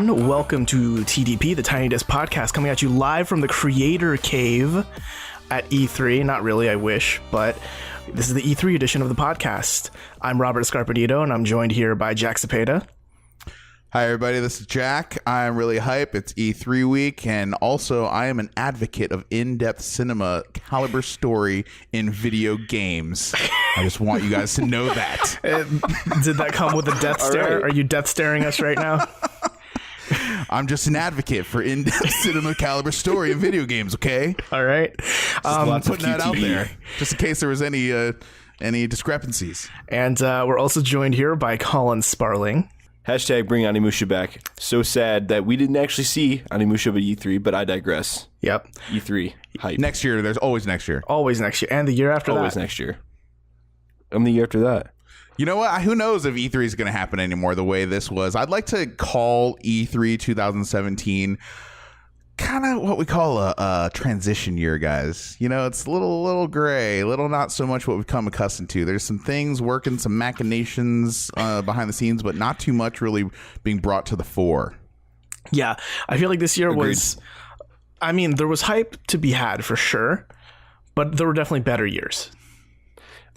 everyone. Welcome to TDP, the Tiny Desk Podcast, coming at you live from the Creator Cave at E3. Not really, I wish, but this is the E3 edition of the podcast. I'm Robert Scarpadito, and I'm joined here by Jack Cepeda. Hi, everybody. This is Jack. I'm really hype. It's E3 week, and also I am an advocate of in-depth cinema caliber story in video games. I just want you guys to know that. Did that come with a death stare? Right. Are you death staring us right now? I'm just an advocate for in-depth cinema caliber story in video games, okay? All right. Putting that out there, just in case there was any discrepancies. And we're also joined here by Colin Sparling. Hashtag bring Animusha back. So sad that we didn't actually see Animusha at E3, but I digress. Yep. E3. Hype. Next year. There's always next year. Always next year. And the year after always that. Next year. And the year after that. You know what? Who knows if E3 is going to happen anymore the way this was. I'd like to call E3 2017 kind of what we call a transition year, guys. You know, it's a little gray, a little not so much what we've come accustomed to. There's some things working, some machinations behind the scenes, but not too much really being brought to the fore. Yeah, I feel like this year was, I mean, there was hype to be had for sure, but there were definitely better years.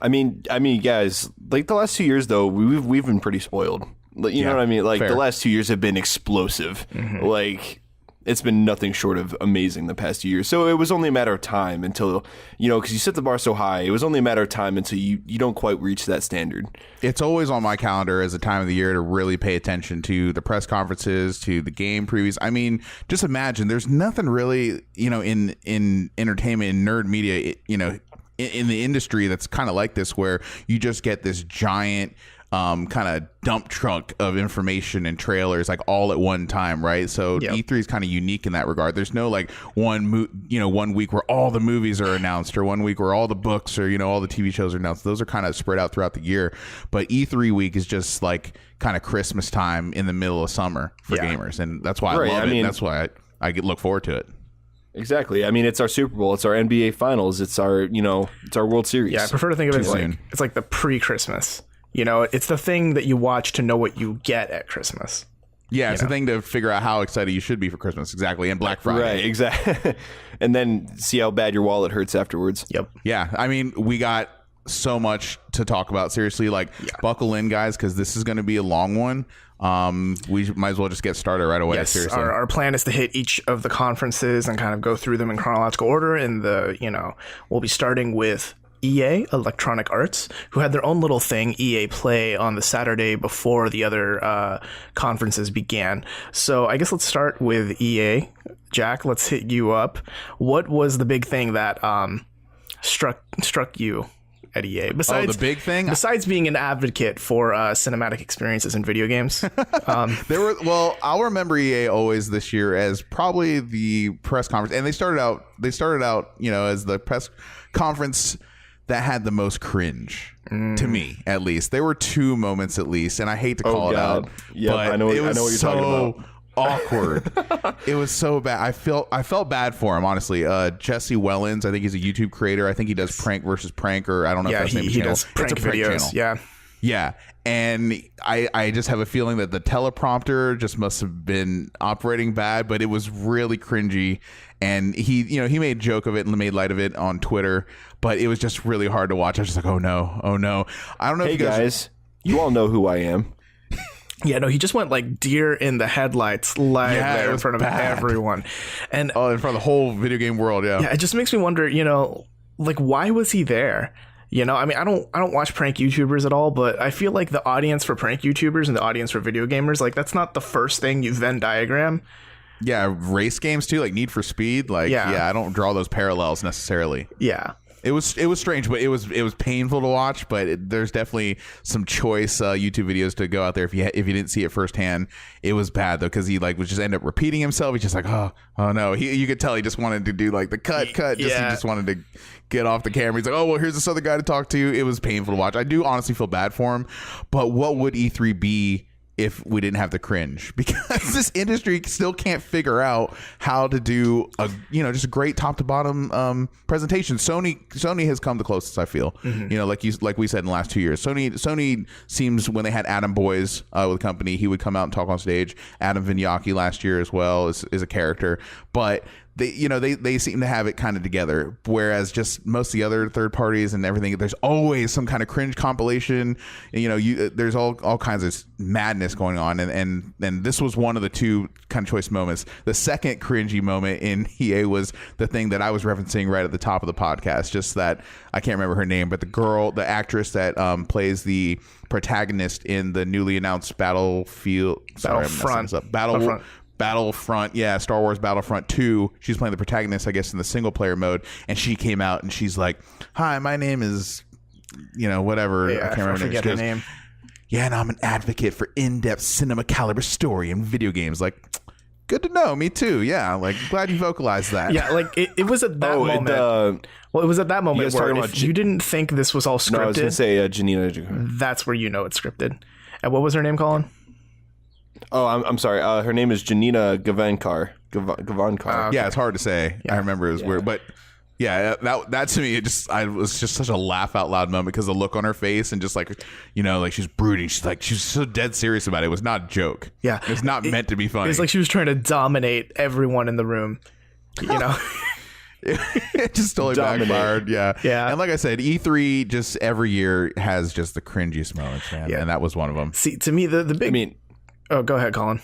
I mean, guys, like the last 2 years though, we've been pretty spoiled. You know what I mean? Like fair. The last 2 years have been explosive. Mm-hmm. Like it's been nothing short of amazing the past 2 years. So it was only a matter of time until, because you set the bar so high, it was only a matter of time until you don't quite reach that standard. It's always on my calendar as a time of the year to really pay attention to the press conferences, to the game previews. I mean, just imagine there's nothing really, in entertainment and nerd media, in the industry that's kind of like this, where you just get this giant kind of dump truck of information and trailers like all at one time, right? So yep. E3 is kind of unique in that regard. There's no like one week where all the movies are announced, or 1 week where all the books or all the TV shows are announced. Those are kind of spread out throughout the year, but E3 week is just like kind of Christmas time in the middle of summer for gamers, and that's why I love it. That's why I look forward to it. Exactly. I mean, it's our Super Bowl, it's our NBA Finals, it's our it's our World Series. Yeah, I prefer to think of it as it's like the pre-Christmas. It's the thing that you watch to know what you get at Christmas. Yeah, it's the thing to figure out how excited you should be for Christmas. Exactly. And Black Friday. Right, exactly. And then see how bad your wallet hurts afterwards. Yep. Yeah. I mean, we got so much to talk about. Seriously, buckle in, guys, because this is going to be a long one. We might as well just get started right away. Yes, seriously. Our plan is to hit each of the conferences and kind of go through them in chronological order. And we'll be starting with EA, Electronic Arts, who had their own little thing, EA Play, on the Saturday before the other conferences began. So I guess let's start with EA. Jack, let's hit you up. What was the big thing that struck you at EA? Besides, the big thing? Besides being an advocate for cinematic experiences in video games. I'll remember EA always this year as probably the press conference. And they started out, as the press conference that had the most cringe, to me, at least. There were two moments, at least, and I hate to call it out. Yeah, but I know what you're talking about. Awkward. It was so bad. I felt bad for him, honestly. Jesse Wellens, I think he's a YouTube creator. I think he does prank versus prank, or I don't know if that's the name of the channel. Does prank videos. Channel. Yeah. And I just have a feeling that the teleprompter just must have been operating bad, but it was really cringy. And he made a joke of it and made light of it on Twitter, but it was just really hard to watch. I was just like, oh no. I don't know if you guys, you all know who I am. Yeah, no, he just went like deer in the headlights live there in front of everyone. And in front of the whole video game world, yeah. Yeah, it just makes me wonder, why was he there? I mean, I don't watch prank YouTubers at all, but I feel like the audience for prank YouTubers and the audience for video gamers, like that's not the first thing you Venn diagram. Yeah, race games too, like Need for Speed. I don't draw those parallels necessarily. Yeah. It was strange, but it was painful to watch. But there's definitely some choice YouTube videos to go out there if you didn't see it firsthand. It was bad though, because he was just end up repeating himself. He's just like, oh no. You could tell he just wanted to do like the cut. He just wanted to get off the camera. He's like, oh well, here's this other guy to talk to. It was painful to watch. I do honestly feel bad for him. But what would E3 be if we didn't have the cringe, because this industry still can't figure out how to do a just a great top to bottom presentation. Sony has come the closest, I feel. Like we said in the last 2 years. Sony seems, when they had Adam Boyes with the company, he would come out and talk on stage. Adam Vignacchi last year as well is a character, but they seem to have it kind of together, whereas just most of the other third parties and everything, there's always some kind of cringe compilation. There's all kinds of madness going on, and this was one of the two kind of choice moments. The second cringy moment in EA was the thing that I was referencing right at the top of the podcast. Just that, I can't remember her name, but the actress that plays the protagonist in the newly announced Battlefront, Star Wars Battlefront 2. She's playing the protagonist, I guess, in the single player mode, and she came out and she's like, "Hi, my name is, whatever." Yeah, I can't remember forget her name. Yeah, and I'm an advocate for in-depth cinema caliber story in video games. Like, good to know. Me too. Yeah, like, glad you vocalized that. Yeah, like it was at that moment. It was at that moment where if you didn't think this was all scripted, No, I was going to say Janina. That's where you know it's scripted. And what was her name, Colin? Oh, I'm sorry. Her name is Janina Gavankar. Okay. Yeah, it's hard to say. Yeah. I remember it was weird, but yeah, that to me, I was just such a laugh out loud moment, because the look on her face and just like she's brooding. She's so dead serious about it. It was not a joke. Yeah, it's not meant to be funny. It's like she was trying to dominate everyone in the room. It just totally backfired. Yeah. And like I said, E3 just every year has just the cringiest moments, man. Yeah. And that was one of them. See, to me, the big. Oh, go ahead, Colin.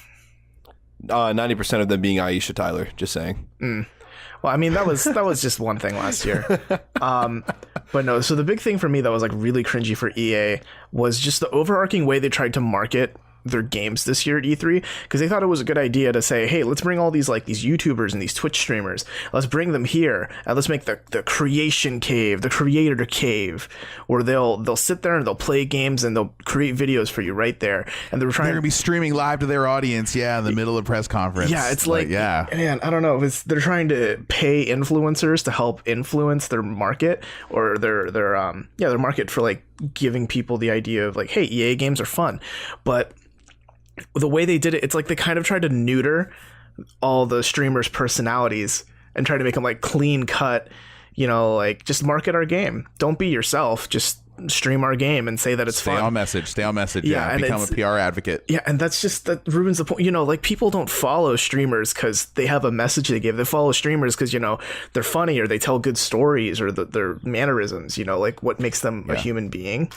90% of them being Aisha Tyler. Just saying. Well, I mean, that was just one thing last year. But no, so the big thing for me that was like really cringy for EA was just the overarching way they tried to market their games this year at E3, because they thought it was a good idea to say, hey, let's bring all these YouTubers and these Twitch streamers, let's bring them here and let's make the creation cave, the creator cave, where they'll sit there and they'll play games and they'll create videos for you right there. And they're gonna be streaming live to their audience, in the middle of press conference. Yeah, it's man, I don't know, they're trying to pay influencers to help influence their market, or their market for like giving people the idea of like, hey, EA games are fun. But the way they did it, it's like they kind of tried to neuter all the streamers' personalities and try to make them like clean cut, like just market our game. Don't be yourself. Just stream our game and say that it's fun. Stay on message. Yeah, become a PR advocate. Yeah, and that ruins the point. Like people don't follow streamers because they have a message they give. They follow streamers because, they're funny or they tell good stories or their mannerisms, like what makes them a human being.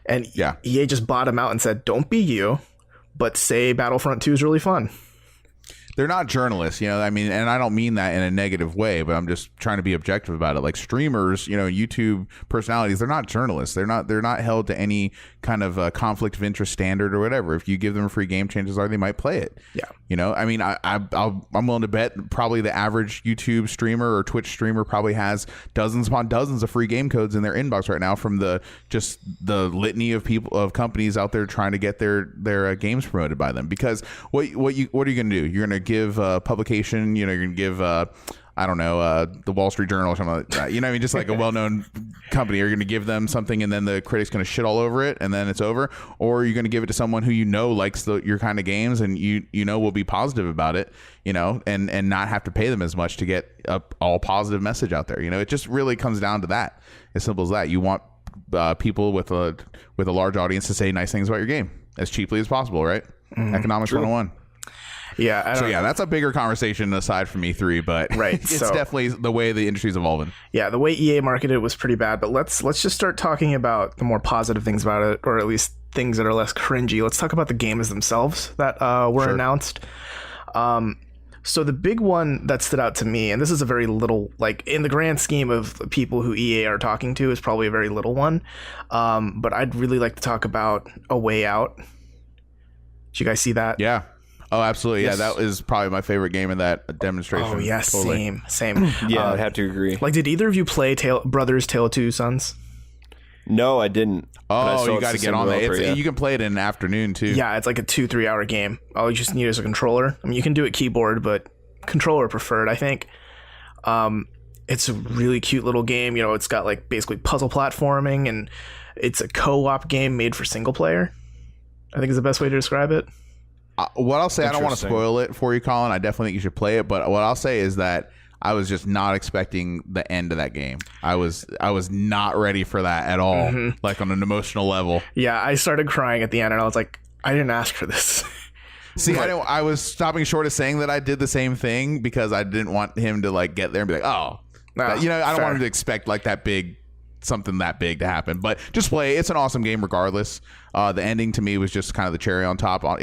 And EA just bought them out and said, don't be you, but say Battlefront 2 is really fun. They're not journalists, I mean, and I don't mean that in a negative way, but I'm just trying to be objective about it. Like streamers, YouTube personalities, they're not journalists. They're not held to any kind of conflict of interest standard or whatever. If you give them a free game, chances are they might play it. Yeah. I mean, I'm willing to bet probably the average YouTube streamer or Twitch streamer probably has dozens upon dozens of free game codes in their inbox right now from the litany of companies out there trying to get their games promoted by them. Because what are you going to do? You're going to give a publication, you're going to give the Wall Street Journal or something like that. I mean, just like a well-known company. You're going to give them something and then the critic's going to shit all over it and then it's over. Or you're going to give it to someone who likes your kind of games and will be positive about it, and not have to pay them as much to get a all positive message out there. It just really comes down to that. As simple as that. You want people with a large audience to say nice things about your game as cheaply as possible, right? Economics 101. Yeah. That's a bigger conversation aside from E3, but it's definitely the way the industry's evolving. Yeah, the way EA marketed it was pretty bad, but let's just start talking about the more positive things about it, or at least things that are less cringy. Let's talk about the games themselves that were announced. So the big one that stood out to me, and this is a very little, like in the grand scheme of people who EA are talking to, is probably a very little one. But I'd really like to talk about A Way Out. Did you guys see that? Yeah. Oh, absolutely. Yes. Yeah, that was probably my favorite game in that demonstration. Oh, yeah, totally. Same. Yeah, I'd have to agree. Like, did either of you play Brothers Tale of Two Sons? No, I didn't. Oh, you got to get on that. You can play it in an afternoon, too. Yeah, it's like a 2-3 hour game. All you just need is a controller. I mean, you can do it keyboard, but controller preferred, I think. It's a really cute little game. It's got like basically puzzle platforming, and it's a co-op game made for single player. I think is the best way to describe it. What I'll say, I don't want to Interesting. spoil it for you, Colin. I definitely think you should play it. But what I'll say is that I was just not expecting the end of that game. I was not ready for that at all, like on an emotional level. Yeah, I started crying at the end, and I was like, I didn't ask for this. See, I was stopping short of saying that I did the same thing because I didn't want him to like get there and be like, oh, I don't fair. want him to expect like something that big to happen. But just play. It's an awesome game regardless. The ending to me was just kind of the cherry on top. I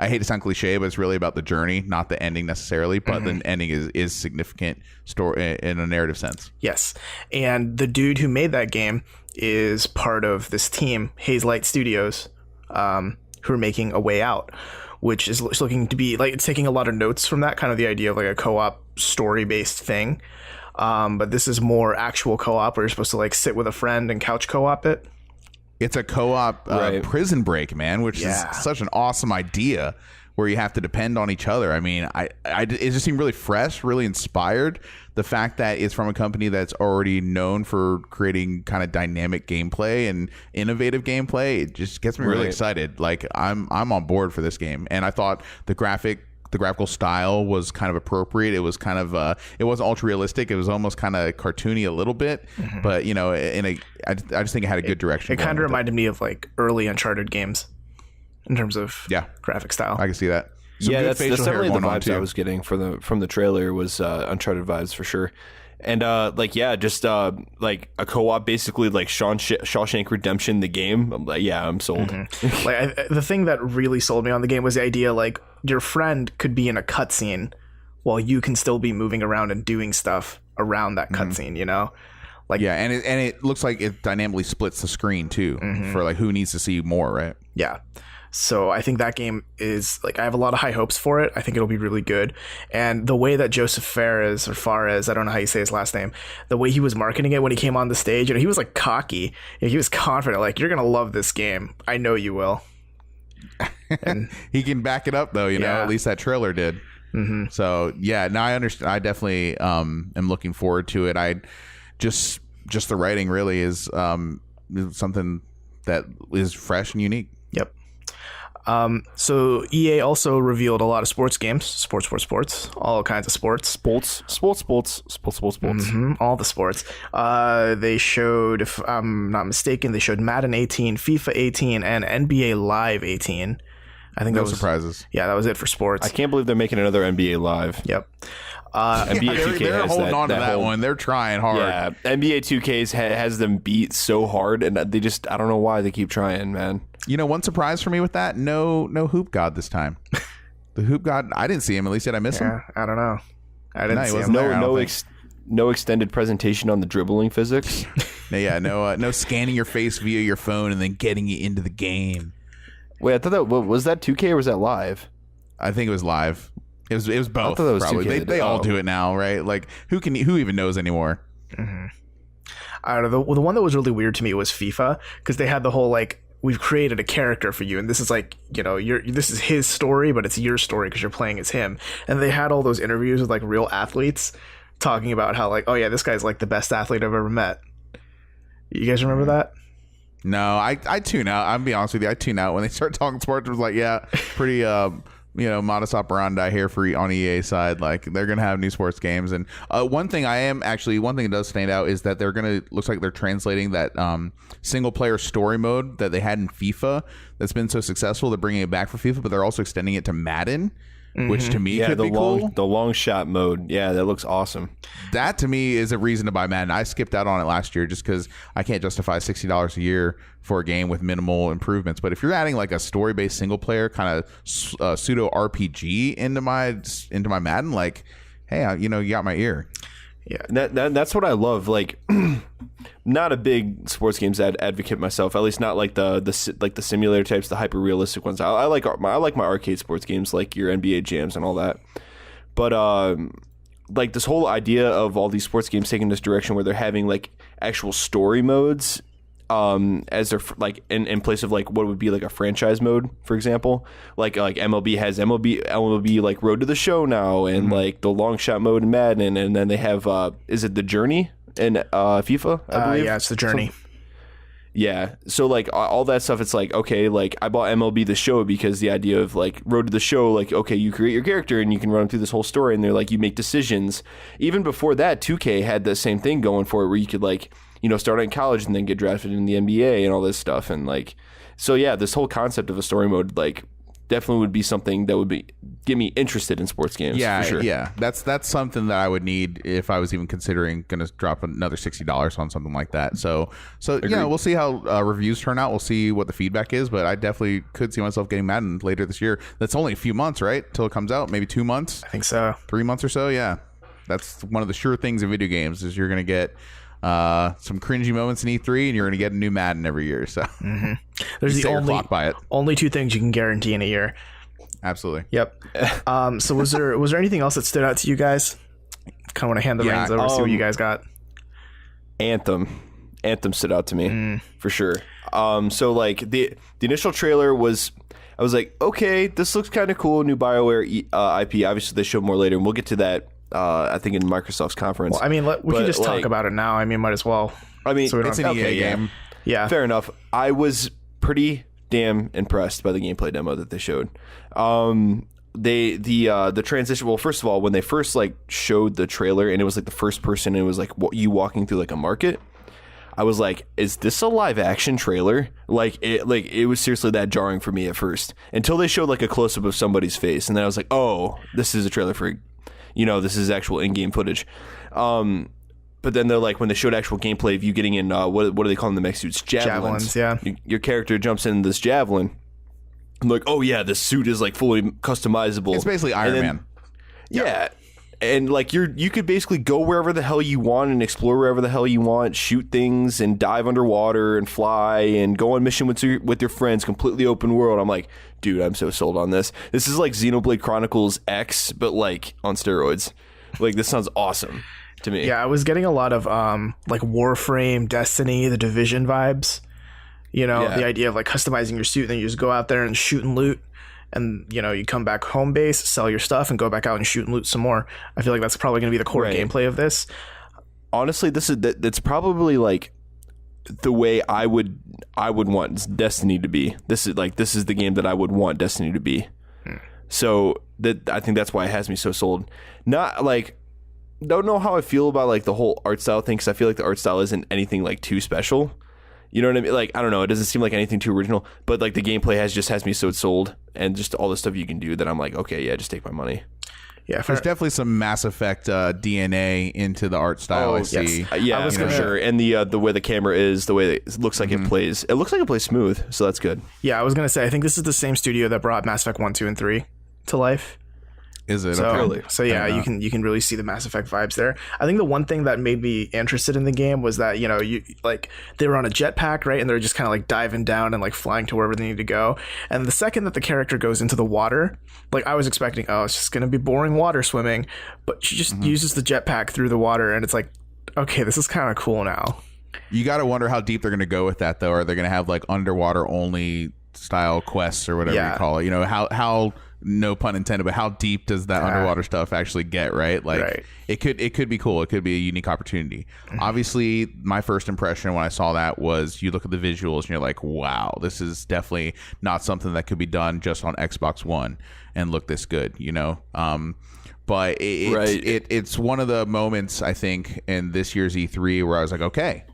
hate to sound cliche, but it's really about the journey, not the ending necessarily. But the ending is significant story in a narrative sense. Yes. And the dude who made that game is part of this team, Hazelight Studios, who are making A Way Out, which is looking to be like, it's taking a lot of notes from that, kind of the idea of like a co-op story-based thing. But this is more actual co-op where you're supposed to like sit with a friend and couch co-op it. It's a co-op Prison Break, man, which is such an awesome idea where you have to depend on each other. I mean, it just seemed really fresh, really inspired. The fact that it's from a company that's already known for creating kind of dynamic gameplay and innovative gameplay, it just gets me really excited. Like I'm on board for this game, and I thought the graphical style was kind of appropriate. It was kind of it wasn't ultra realistic. It was almost kind of cartoony a little bit, but you know, I just think it had a good direction. It kind of reminded me of like early Uncharted games in terms of graphic style. I can see that. That's definitely the vibes I was getting from the trailer was Uncharted vibes for sure. And just like a co-op, basically like Shawshank Redemption, the game. I'm like, I'm sold. The thing that really sold me on the game was the idea like your friend could be in a cutscene while you can still be moving around and doing stuff around that cutscene. You know, like and it looks like it dynamically splits the screen too for like who needs to see more, right? Yeah. So I think that game is like, I have a lot of high hopes for it. I think it'll be really good. And the way that Joseph Fares, I don't know how you say his last name, the way he was marketing it when he came on the stage, he was like cocky. He was confident, like, you're going to love this game. I know you will. And he can back it up though, you know, at least that trailer did. So now I understand. I definitely am looking forward to it. I just the writing really is something that is fresh and unique. Yep. So EA also revealed a lot of sports games, sports, all kinds of sports. Sports. All the sports. They showed, if I'm not mistaken, they showed Madden 18, FIFA 18, and NBA Live 18. I think no surprises. Yeah, that was it for sports. I can't believe they're making another NBA Live. Yep. NBA 2K they're holding on to that one. They're trying hard. Yeah, NBA 2K has them beat so hard, and they just, I don't know why they keep trying, man. You know, one surprise for me with that, no Hoop God this time. The Hoop God, I didn't see him. At least did I miss him? I don't know. I didn't see him. No extended presentation on the dribbling physics. No scanning your face via your phone and then getting you into the game. Wait, I thought that was that 2K or was that live? I think it was live. It was both. I thought that was probably. 2K. They all do it now, right? Like who even knows anymore? I don't know. The one that was really weird to me was FIFA, because they had the whole like, we've created a character for you, and this is like, you know, this is his story, but it's your story because you're playing as him. And they had all those interviews with like real athletes talking about how like, oh yeah, this guy's like the best athlete I've ever met. You guys remember that? No, I tune out. I'll be honest with you, I tune out when they start talking sports. It was like, pretty modus operandi here on EA side. Like they're gonna have new sports games, and one thing that does stand out is that looks like they're translating that single player story mode that they had in FIFA that's been so successful. They're bringing it back for FIFA, but they're also extending it to Madden. Which to me could be cool. The long shot mode. Yeah, that looks awesome. That to me is a reason to buy Madden. I skipped out on it last year just because I can't justify $60 a year for a game with minimal improvements. But if you're adding like a story-based single player kind of pseudo RPG into my Madden, like, hey, you got my ear. Yeah, that's what I love. Like, not a big sports games advocate myself. At least not like the simulator types, the hyper realistic ones. I like my arcade sports games, like your NBA Jams and all that. But like this whole idea of all these sports games taking this direction where they're having like actual story modes, as their like in place of like what would be like a franchise mode, for example, like MLB has MLB like Road to the Show now, and like the long shot mode in Madden, and then they have is it the Journey in FIFA? I believe. Yeah, it's the Journey. Yeah. So like all that stuff, it's like, okay, like I bought MLB The Show because the idea of like Road to the Show, like, okay, you create your character and you can run through this whole story and they're like, you make decisions. Even before that, 2K had the same thing going for it where you could like, start out in college and then get drafted in the NBA and all this stuff. And like, so yeah, this whole concept of a story mode, like definitely would be something that would get me interested in sports games. Yeah, for sure. yeah. That's something that I would need if I was even considering going to drop another $60 on something like that. So we'll see how reviews turn out. We'll see what the feedback is, but I definitely could see myself getting Madden later this year. That's only a few months, right? Till it comes out, maybe 2 months. I think so. 3 months or so. Yeah, that's one of the sure things in video games is you're going to get some cringy moments in E3, and you're going to get a new Madden every year. So there's the by it. only 2 things you can guarantee in a year. Absolutely. Yep. So was there anything else that stood out to you guys? Kind of want to hand the reins over, see what you guys got. Anthem stood out to me for sure. So like the initial trailer was, I was like, okay, this looks kind of cool. New BioWare IP. Obviously, they showed more later, and we'll get to that. I think in Microsoft's conference. Well, I mean, we can just talk about it now. I mean, might as well. I mean, so it's an EA game. Yeah, fair enough. I was pretty damn impressed by the gameplay demo that they showed. The transition. Well, first of all, when they first like showed the trailer and it was like the first person, and it was like you walking through like a market. I was like, is this a live action trailer? Like it was seriously that jarring for me at first until they showed like a close up of somebody's face, and then I was like, oh, this is a trailer for. This is actual in-game footage. But then they're like, when they showed actual gameplay of you getting in, what do they call them, the mech suits? Javelins. Yeah. Your character jumps in this javelin. I'm like, oh yeah, this suit is like fully customizable. It's basically Iron Man. Yeah. And like you could basically go wherever the hell you want and explore wherever the hell you want, shoot things and dive underwater and fly and go on mission with your friends, completely open world. I'm like, dude, I'm so sold on this. This is like Xenoblade Chronicles X, but like on steroids. Like this sounds awesome to me. Yeah, I was getting a lot of like Warframe, Destiny, the Division vibes. The idea of like customizing your suit, and then you just go out there and shoot and loot. And, you come back home base, sell your stuff, and go back out and shoot and loot some more. I feel like that's probably going to be the core gameplay of this. Honestly, that's probably like the way I would want Destiny to be. This is the game that I would want Destiny to be. So I think that's why it has me so sold. Not like, don't know how I feel about like the whole art style thing, because I feel like the art style isn't anything like too special. You know what I mean? Like, I don't know. It doesn't seem like anything too original, but like the gameplay has me so sold, and just all the stuff you can do that I'm like, okay, yeah, just take my money. Yeah, there's definitely some Mass Effect DNA into the art style. I see. Yes. For sure. And the way the camera is, the way it looks like it plays. It looks like it plays smooth, so that's good. Yeah, I was gonna say, I think this is the same studio that brought Mass Effect 1, 2, and 3 to life. Is it? So yeah, you can really see the Mass Effect vibes there. I think the one thing that made me interested in the game was that you like they were on a jetpack, right, and they're just kind of like diving down and like flying to wherever they need to go. And the second that the character goes into the water, like I was expecting, oh, it's just gonna be boring water swimming, but she just uses the jetpack through the water, and it's like, okay, this is kind of cool now. You got to wonder how deep they're gonna go with that, though. Are they gonna have like underwater only style quests or whatever you call it? How no pun intended, but how deep does that underwater stuff actually get, right? Like it could be cool. It could be a unique opportunity. Obviously, my first impression when I saw that was you look at the visuals and you're like, wow, this is definitely not something that could be done just on Xbox One and look this good, but it's one of the moments I think in this year's E3 where I was like, okay,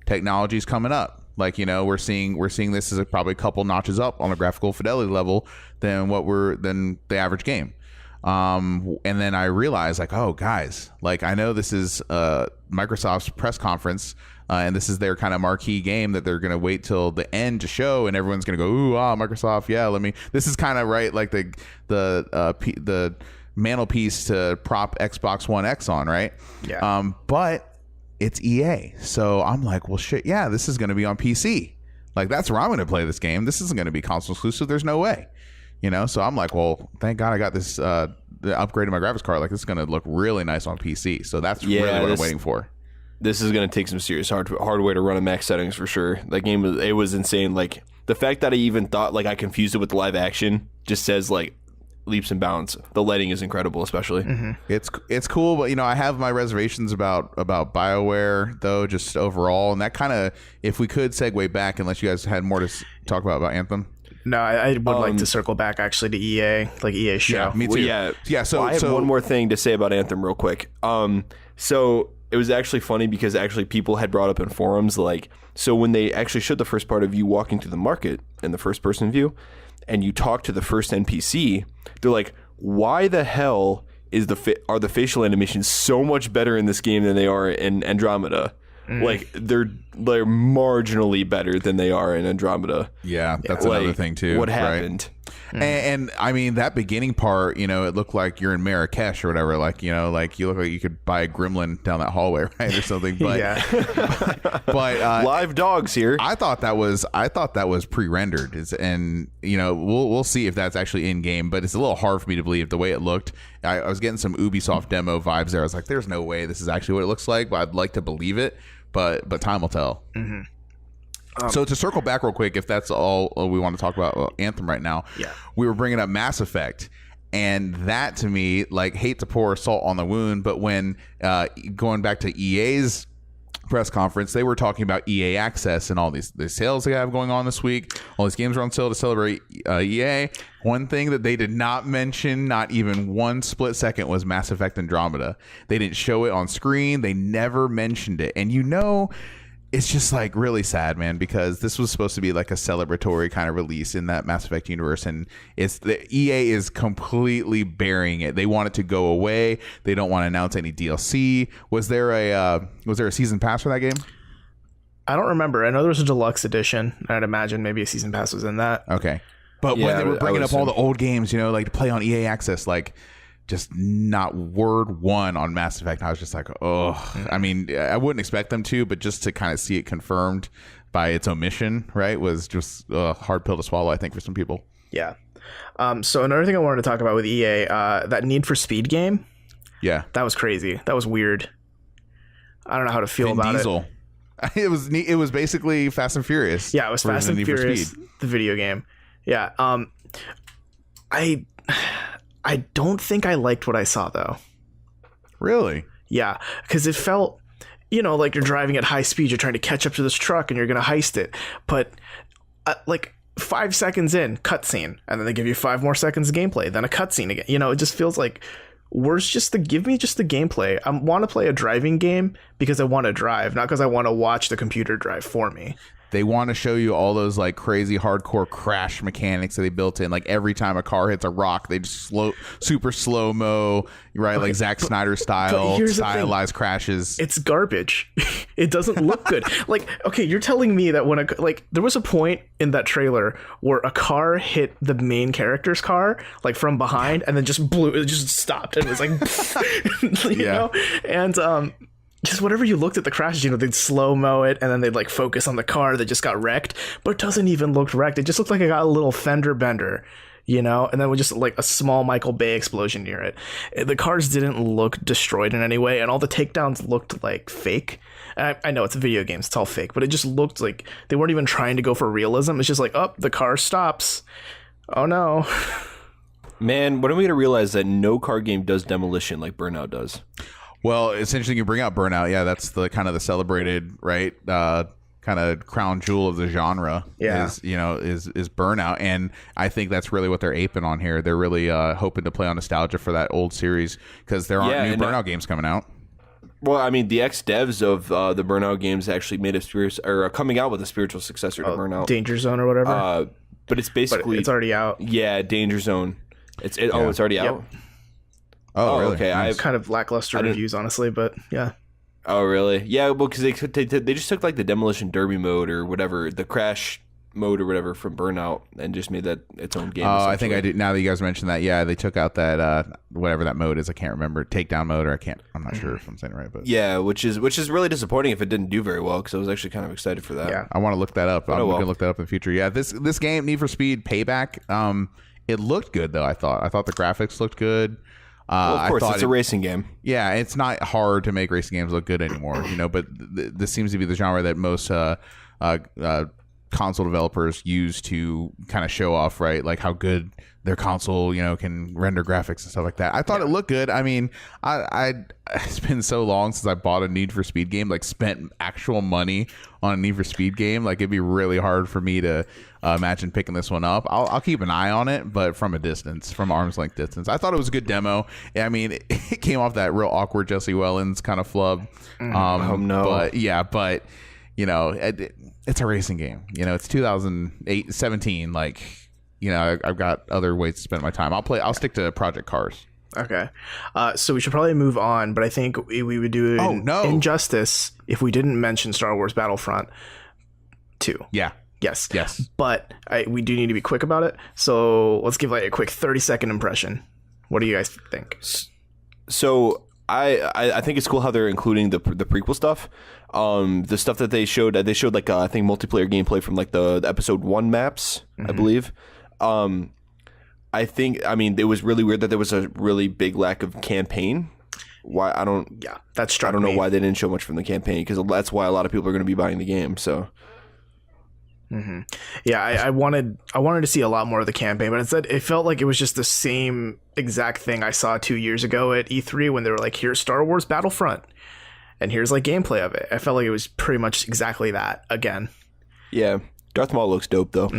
technology's coming up. Like, we're seeing this as probably a couple notches up on a graphical fidelity level than the average game. And then I realized, like, oh, guys, like, I know this is Microsoft's press conference, and this is their kind of marquee game that they're going to wait till the end to show, and everyone's going to go, ooh, Microsoft, yeah, this is kind of right, like the mantelpiece to prop Xbox One X on, right? Yeah. But it's EA. So I'm like, well, shit, yeah, this is going to be on PC. Like, that's where I'm going to play this game. This isn't going to be console exclusive. There's no way. So I'm like, well, thank God I got this the upgrade in my graphics card. Like, this is going to look really nice on PC. So that's really what I'm waiting for. This is going to take some serious hardware to run at max settings for sure. That game, it was insane. Like, the fact that I even thought, like, I confused it with live action just says, like, leaps and bounds. The lighting is incredible, especially. It's cool, but I have my reservations about BioWare though, just overall, and that kind of, if we could segue back, unless you guys had more to talk about Anthem. No, I would like to circle back actually to EA, like EA show. Yeah, me too. Yeah. So I have one more thing to say about Anthem real quick. So it was actually funny because actually people had brought up in forums, like, so when they actually showed the first part of you walking through the market in the first person view, and you talk to the first NPC, they're like, why the hell are the facial animations so much better in this game than they are in Andromeda? Like they're marginally better than they are in Andromeda. Yeah, that's another thing too. What happened? Right? And I mean that beginning part, it looked like you're in Marrakesh or whatever. Like you look like you could buy a gremlin down that hallway, right, or something. But but live dogs here. I thought that was pre-rendered, and we'll see if that's actually in game. But it's a little hard for me to believe the way it looked. I was getting some Ubisoft demo vibes there. I was like, there's no way this is actually what it looks like, but I'd like to believe it. But time will tell. So to circle back real quick, if that's all we want to talk about Anthem right now, we were bringing up Mass Effect, and that to me, like, hate to pour salt on the wound, but when going back to EA's press conference, they were talking about EA Access and all these sales they have going on this week. All these games are on sale to celebrate EA. One thing that they did not mention, not even one split second, was Mass Effect Andromeda. They didn't show it on screen. They never mentioned it. And it's just like really sad, man, because this was supposed to be like a celebratory kind of release in that Mass Effect universe, and the EA is completely burying it. They want it to go away. They don't want to announce any DLC. Was there a season pass for that game? I don't remember. I know there was a deluxe edition. I'd imagine maybe a season pass was in that. Okay, but when they were bringing up all the old games, like to play on EA Access, like, just not word one on Mass Effect. I was just like, I mean, I wouldn't expect them to, but just to kind of see it confirmed by its omission, right, was just a hard pill to swallow, I think, for some people. Yeah. So another thing I wanted to talk about with EA, that Need for Speed game. Yeah. That was crazy. That was weird. I don't know how to feel about Diesel. It was basically Fast and Furious. Yeah, it was Fast and Furious, the video game. Yeah. I don't think I liked what I saw, though. Really? Yeah, because it felt, like you're driving at high speed, you're trying to catch up to this truck, and you're going to heist it. But, like, 5 seconds in, cutscene, and then they give you 5 more seconds of gameplay, then a cutscene again. It just feels like, give me just the gameplay. I want to play a driving game because I want to drive, not because I want to watch the computer drive for me. They want to show you all those like crazy hardcore crash mechanics that they built in. Like every time a car hits a rock, they just super slow mo, right? Like Zack Snyder style, stylized crashes. It's garbage. It doesn't look good. Like, okay, you're telling me that when there was a point in that trailer where a car hit the main character's car, like from behind, and then just it just stopped, and it was like, you know, and just whenever you looked at the crashes, they'd slow-mo it, and then they'd like focus on the car that just got wrecked, but it doesn't even look wrecked. It just looked like it got a little fender bender, and then with just like a small Michael Bay explosion near it. The cars didn't look destroyed in any way, and all the takedowns looked like fake. And I know it's video games, it's all fake, but it just looked like they weren't even trying to go for realism. It's just like, the car stops. Oh no. Man, when are we going to realize that no car game does demolition like Burnout does? Well, it's interesting you bring out Burnout. Yeah, that's the kind of the celebrated, right, kind of crown jewel of the genre. Yeah. Is Burnout, and I think that's really what they're aping on here. They're really hoping to play on nostalgia for that old series because there aren't new Burnout games coming out. Well, I mean, the ex-devs of the Burnout games actually made coming out with a spiritual successor to Burnout, Danger Zone or whatever. But it's basically it's already out. Yeah, Danger Zone. It's already out. Oh, really? Okay. I've kind of lackluster reviews, honestly, but yeah. Oh, really? Yeah, well, because they just took like the demolition derby mode or whatever, the crash mode or whatever from Burnout, and just made that its own game. Oh, I think I did. Now that you guys mentioned that, yeah, they took out that whatever that mode is. I can't remember, takedown mode, or I'm not sure if I'm saying it right, but yeah, which is really disappointing if it didn't do very well because I was actually kind of excited for that. Yeah, I want to look that up. I'm going to look that up in the future. Yeah, this game, Need for Speed Payback, it looked good though. I thought the graphics looked good. Well, of course, it's a racing game. Yeah, it's not hard to make racing games look good anymore, but this seems to be the genre that most console developers use to kind of show off, right? Like how good their console, can render graphics and stuff like that. I thought it looked good. I mean, it's been so long since I bought a Need for Speed game, like spent actual money on a Need for Speed game. Like it'd be really hard for me to imagine picking this one up. I'll keep an eye on it, but from a distance, from arm's length distance. I thought it was a good demo. I mean, it came off that real awkward Jesse Wellens kind of flub. Oh no. But it's a racing game. It's 2017. Like, I've got other ways to spend my time. I'll stick to Project Cars. Okay. So we should probably move on, but I think we would do injustice if we didn't mention Star Wars Battlefront 2. Yeah. Yes. But we do need to be quick about it. So let's give like a quick 30-second impression. What do you guys think? So I think it's cool how they're including the prequel stuff. The stuff that they showed like I think multiplayer gameplay from like the episode 1 maps, I believe. I mean, it was really weird that there was a really big lack of campaign. Why I don't know why they didn't show much from the campaign, because that's why a lot of people are going to be buying the game. So. Mm-hmm. Yeah, I wanted to see a lot more of the campaign, but instead it felt like it was just the same exact thing I saw 2 years ago at E3 when they were like, here's Star Wars Battlefront and here's like gameplay of it. I felt like it was pretty much exactly that again. Yeah, Darth Maul looks dope though.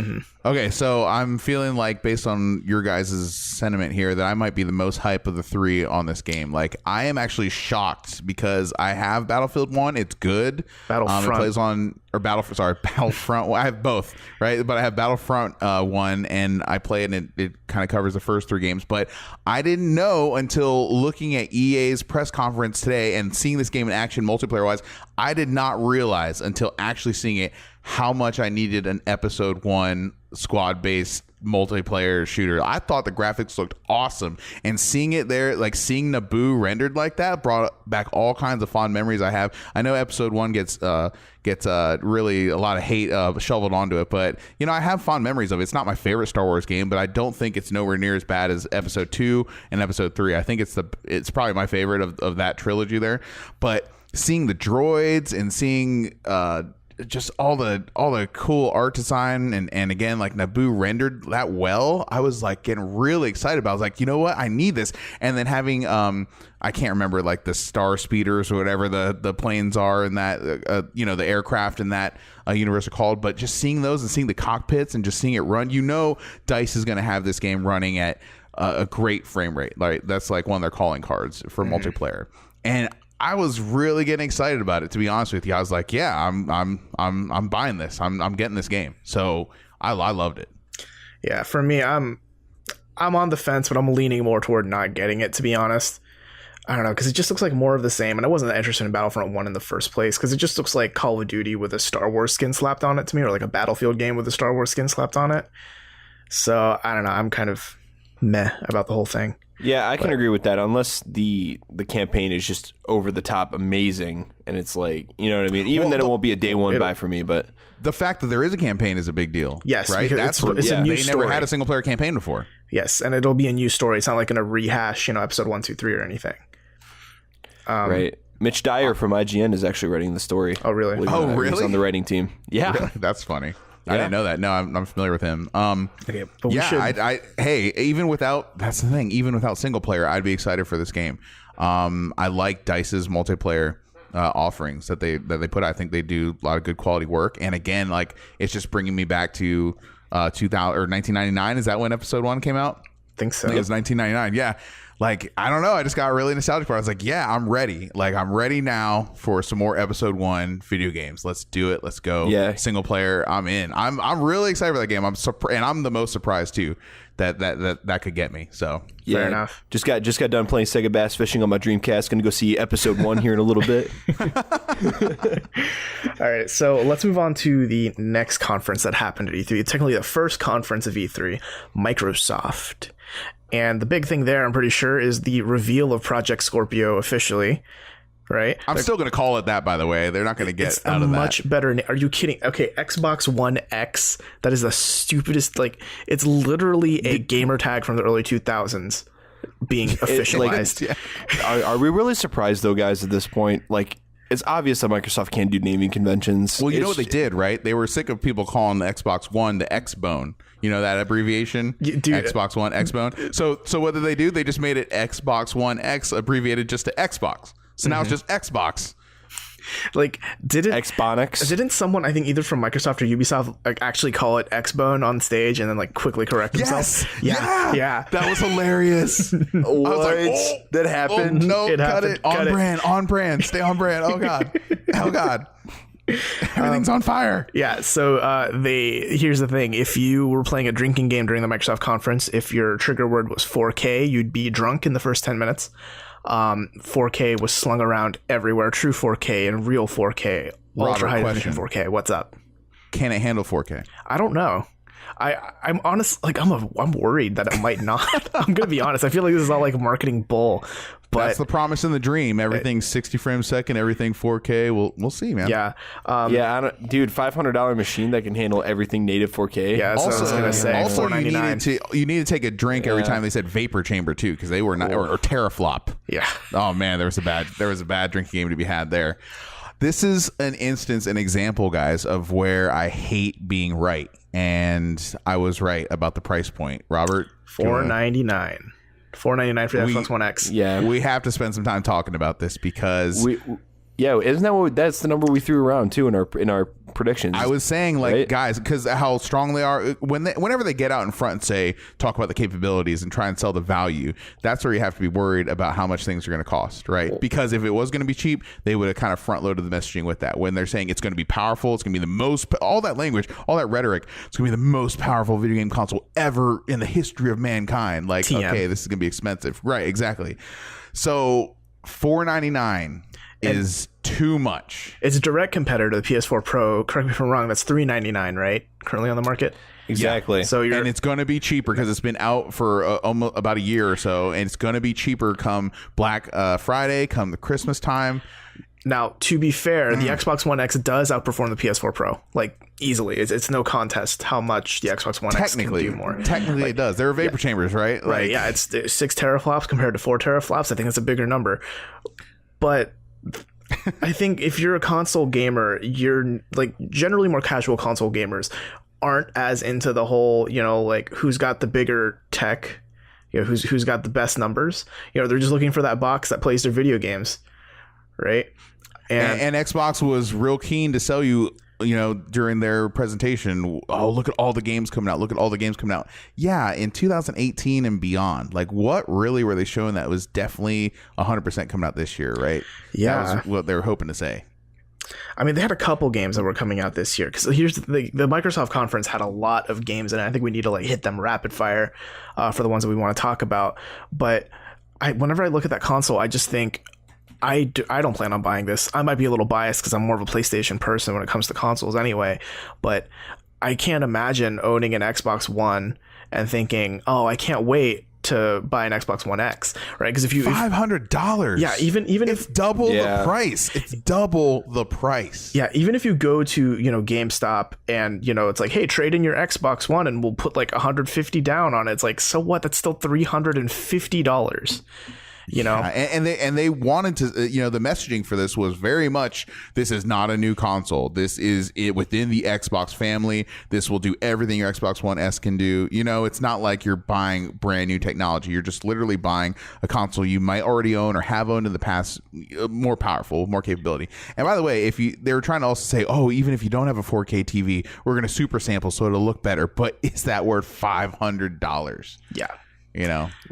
Okay, so I'm feeling like, based on your guys' sentiment here, that I might be the most hype of the three on this game. Like, I am actually shocked because I have Battlefield 1. It's good. Battlefront. It plays on, or Battlefront. Well, I have both, right? But I have Battlefront 1, and I play it, and it kind of covers the first 3 games. But I didn't know until looking at EA's press conference today and seeing this game in action multiplayer-wise, I did not realize until actually seeing it how much I needed an episode 1 squad-based multiplayer shooter. I thought the graphics looked awesome, and seeing it there, like seeing Naboo rendered like that, brought back all kinds of fond memories I have. I know episode 1 gets really a lot of hate shoveled onto it, but I have fond memories of it. It's not my favorite Star Wars game, but I don't think it's nowhere near as bad as episode 2 and episode 3. I think it's probably my favorite of that trilogy there. But seeing the droids and seeing just all the cool art design and again, like Naboo rendered that well, I was like getting really excited about it. I was like, you know what, I need this. And then having I can't remember like the star speeders or whatever the planes are and that the aircraft in that universe are called, but just seeing those and seeing the cockpits and just seeing it run, DICE is going to have this game running at a great frame rate. Like that's like one of their calling cards for multiplayer. And I was really getting excited about it, to be honest with you. I was like, yeah, I'm buying this. I'm getting this game. So I loved it. Yeah, for me, I'm on the fence, but I'm leaning more toward not getting it, to be honest. I don't know, because it just looks like more of the same, and I wasn't that interested in Battlefront 1 in the first place, because it just looks like Call of Duty with a Star Wars skin slapped on it to me, or like a Battlefield game with a Star Wars skin slapped on it. So I don't know, I'm kind of meh about the whole thing. Yeah, I can agree with that, unless the campaign is just over the top amazing, and it's like, you know what I mean? Even then, it won't be a day one buy for me, but the fact that there is a campaign is a big deal. Yes, right? That's it's a new they story. never had a single player campaign before. Yes, and it'll be a new story. It's not like going to rehash, episode 1, 2, 3 or anything. Right. Mitch Dyer from IGN is actually writing the story. Oh, really? Really? He's on the writing team. Yeah. Really? That's funny. I didn't know that. No, I'm familiar with him. Okay, but hey, even without, that's the thing, even without single player, I'd be excited for this game. I like DICE's multiplayer offerings that they put. I think they do a lot of good quality work. And again, like, it's just bringing me back to 2000 or 1999. Is that when episode 1 came out? I think so. I think it was 1999. Yeah. Like, I don't know. I just got really nostalgic for it. I was like, yeah, I'm ready. Like, I'm ready now for some more episode 1 video games. Let's do it. Let's go. Yeah. Single player. I'm in. I'm really excited for that game. And I'm the most surprised too that could get me. So yeah, fair enough. Just got done playing Sega Bass Fishing on my Dreamcast. Gonna go see episode 1 here in a little bit. All right, so let's move on to the next conference that happened at E3. It's technically the first conference of E3, Microsoft. And the big thing there, I'm pretty sure, is the reveal of Project Scorpio officially, right? I'm still going to call it that, by the way. They're not going to get out of that. Much better. Are you kidding? Okay, Xbox One X. That is the stupidest. Like, it's literally a gamer tag from the early 2000s being officialized. Are we really surprised, though, guys, at this point? Like, it's obvious that Microsoft can't do naming conventions. Well, you know what they did, right? They were sick of people calling the Xbox One the X-Bone. You know that abbreviation? Dude. Xbox One, X-Bone. So what did they do? They just made it Xbox One X, abbreviated just to Xbox. So now it's just Xbox. Like, Xbonex. Didn't someone, I think either from Microsoft or Ubisoft, like actually call it X-Bone on stage and then like quickly correct themselves? Yes. Yeah. That was hilarious. What? I was like, that happened? Oh, no, It cut happened. it. On brand. Stay on brand. Oh, God. Oh, God. Everything's on fire. Yeah, so here's the thing. If you were playing a drinking game during the Microsoft conference, if your trigger word was 4K, you'd be drunk in the first 10 minutes. 4K was slung around everywhere. True 4K and real 4K. Ultra high definition 4K. What's up? Can it handle 4K? I don't know. I'm honest. Like I'm worried that it might not. I'm gonna be honest. I feel like this is all like marketing bull. But that's the promise and the dream. Everything's 60 frames a second. Everything 4K. We'll see, man. Yeah. Dude, $500 machine that can handle everything native 4K. Yeah. That's what I was gonna say. Also, $4.99. you need to take a drink every time they said vapor chamber too, because they were not or teraflop. Yeah. Oh man, there was a bad drinking game to be had there. This is an example, guys, of where I hate being right, and I was right about the price point. Robert, $4.99. $4.99 for the Xbox One X. Yeah, we have to spend some time talking about this because isn't that that's the number we threw around too in our predictions? I was saying, like, right? guys, because how strong they are whenever they get out in front and say talk about the capabilities and try and sell the value, that's where you have to be worried about how much things are going to cost, right? Because if it was going to be cheap, they would have kind of front loaded the messaging with that. When they're saying it's going to be powerful, it's going to be the most, all that language, all that rhetoric, it's going to be the most powerful video game console ever in the history of mankind. Like, TM. Okay, this is going to be expensive, right? Exactly. So $4.99 is too much. It's a direct competitor to the PS4 Pro. Correct me if I'm wrong. That's $3.99, right? Currently on the market. Exactly. Yeah. So and it's going to be cheaper because it's been out for almost about a year or so, and it's going to be cheaper come Black Friday, come the Christmas time. Now, to be fair, the Xbox One X does outperform the PS4 Pro, like, easily. It's no contest how much the Xbox One X can do more. Technically, it does. There are vapor chambers, right? Right. Yeah. It's 6 teraflops compared to 4 teraflops. I think that's a bigger number. But I think if you're a console gamer, you're like generally more casual console gamers aren't as into the whole, like who's got the bigger tech, who's got the best numbers. They're just looking for that box that plays their video games, right? And Xbox was real keen to sell you, during their presentation, oh, look at all the games coming out. Look at all the games coming out. Yeah, in 2018 and beyond. Like, what really were they showing that was definitely 100% coming out this year, right? Yeah. That was what they were hoping to say. I mean, they had a couple games that were coming out this year. Because here's the Microsoft conference had a lot of games, and I think we need to like hit them rapid fire for the ones that we want to talk about. But whenever I look at that console, I just think, I don't plan on buying this. I might be a little biased because I'm more of a PlayStation person when it comes to consoles anyway, but I can't imagine owning an Xbox One and thinking, oh, I can't wait to buy an Xbox One X, right? Because if you $500, yeah, even it's if double the price, it's double the price. Yeah, even if you go to GameStop and it's like, hey, trade in your Xbox One and we'll put like $150 down on it. It's like, so what? That's still $350. And they wanted to, the messaging for this was very much, this is not a new console. This is it within the Xbox family. This will do everything your Xbox One S can do. It's not like you're buying brand new technology. You're just literally buying a console you might already own or have owned in the past, more powerful, more capability. And by the way, they were trying to also say, oh, even if you don't have a 4K TV, we're going to super sample so it'll look better. But is that worth $500? Yeah.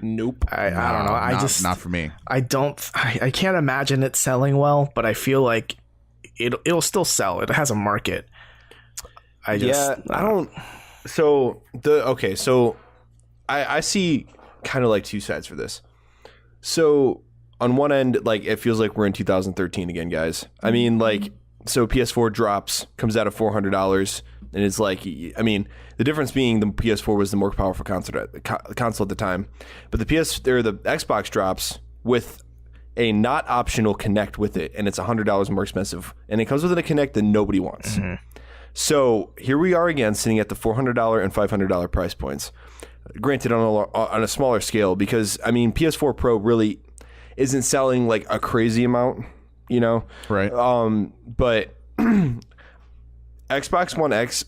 Nope. I don't know. Not for me. I can't imagine it selling well, but I feel like it'll still sell. It has a market. I don't. So I see kind of like two sides for this. So on one end, like it feels like we're in 2013 again, guys. I mean, like, so PS4 comes out at $400. And it's like, I mean, the difference being the PS4 was the more powerful console at the time, but the Xbox drops with a not optional Kinect with it, and it's $100 more expensive, and it comes with a Kinect that nobody wants. Mm-hmm. So here we are again, sitting at the $400 and $500 price points. Granted, on a smaller scale, because I mean, PS4 Pro really isn't selling like a crazy amount. you know? Right. But Xbox One X,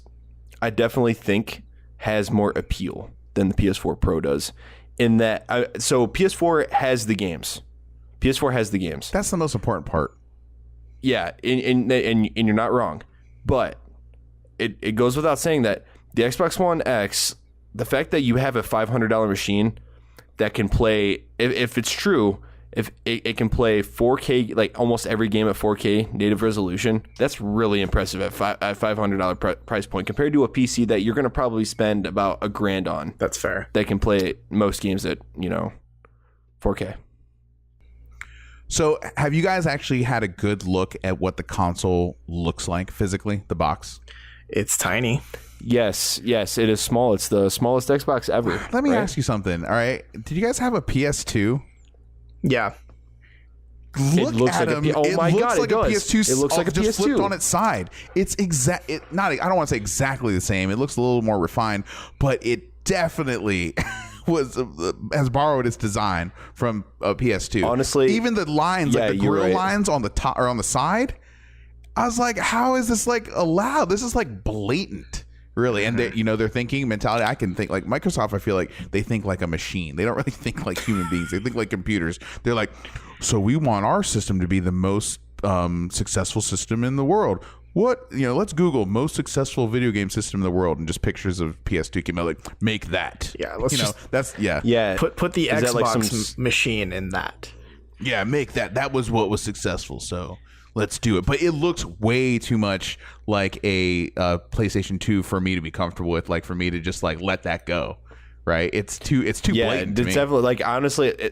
I definitely think has more appeal than the PS4 Pro does. In that, so PS4 has the games. PS4 has the games. That's the most important part. Yeah, and you're not wrong. But it goes without saying that the Xbox One X, the fact that you have a $500 machine that can play, if it's true, if it can play 4K, like almost every game at 4K native resolution, that's really impressive at $500 price point compared to a PC that you're going to probably spend about $1,000 on. That's fair. That can play most games at 4K. So have you guys actually had a good look at what the console looks like physically, the box? It's tiny. Yes, it is small. It's the smallest Xbox ever. Let me ask you something. All right. Did you guys have a PS2? Yeah. Look at them. Oh my God, it looks like a PS2. It looks like a just PS2. flipped on its side. It's not. I don't want to say exactly the same. It looks a little more refined, but it definitely has borrowed its design from a PS2. Honestly, even the lines, like the grill lines on the top or on the side, I was like, how is this like allowed? This is like blatant. Really, and their thinking mentality. I can think like Microsoft. I feel like they think like a machine. They don't really think like human beings. They think like computers. They're like, so we want our system to be the most successful system in the world. Let's Google most successful video game system in the world and just pictures of PS2 came out. Like, make that. Yeah, Put the Xbox like machine in that. Yeah, make that. That was what was successful. So let's do it. But it looks way too much like a PlayStation 2 for me to be comfortable with. Like for me to just like let that go. Right? It's too blatant to me. Definitely, like honestly,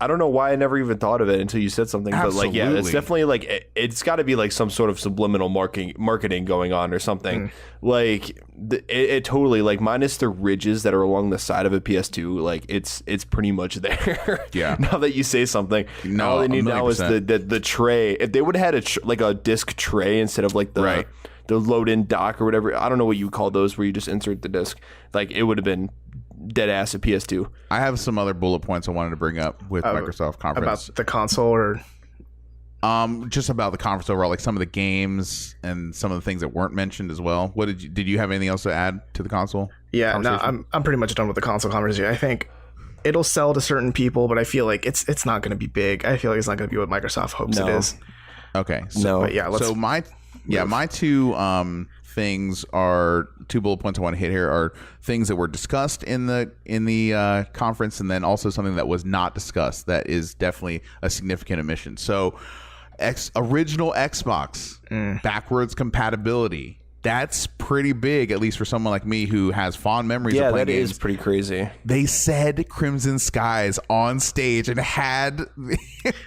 I don't know why I never even thought of it until you said something. Absolutely. But like, yeah, it's definitely like it's got to be like some sort of subliminal marketing going on or something. Like it totally, like, minus the ridges that are along the side of a PS2. Like it's pretty much there. Yeah. Now that you say something, all they need now is the tray. If they would have had like a disc tray instead of like the load-in dock or whatever. I don't know what you call those where you just insert the disc. Like it would have been dead ass at PS2. I have some other bullet points I wanted to bring up with Microsoft conference about the console, or just about the conference overall, like some of the games and some of the things that weren't mentioned as well. What did you have anything else to add to the console? Yeah, no, I'm pretty much done with the console conversation. I think it'll sell to certain people, but I feel like it's not going to be big. I feel like it's not going to be what Microsoft hopes it is. Okay, But yeah, my two things are two bullet points I want to hit here are things that were discussed in the conference, and then also something that was not discussed that is definitely a significant omission. So original Xbox backwards compatibility, that's pretty big, at least for someone like me who has fond memories of playing games. Yeah, that is pretty crazy. They said Crimson Skies on stage and had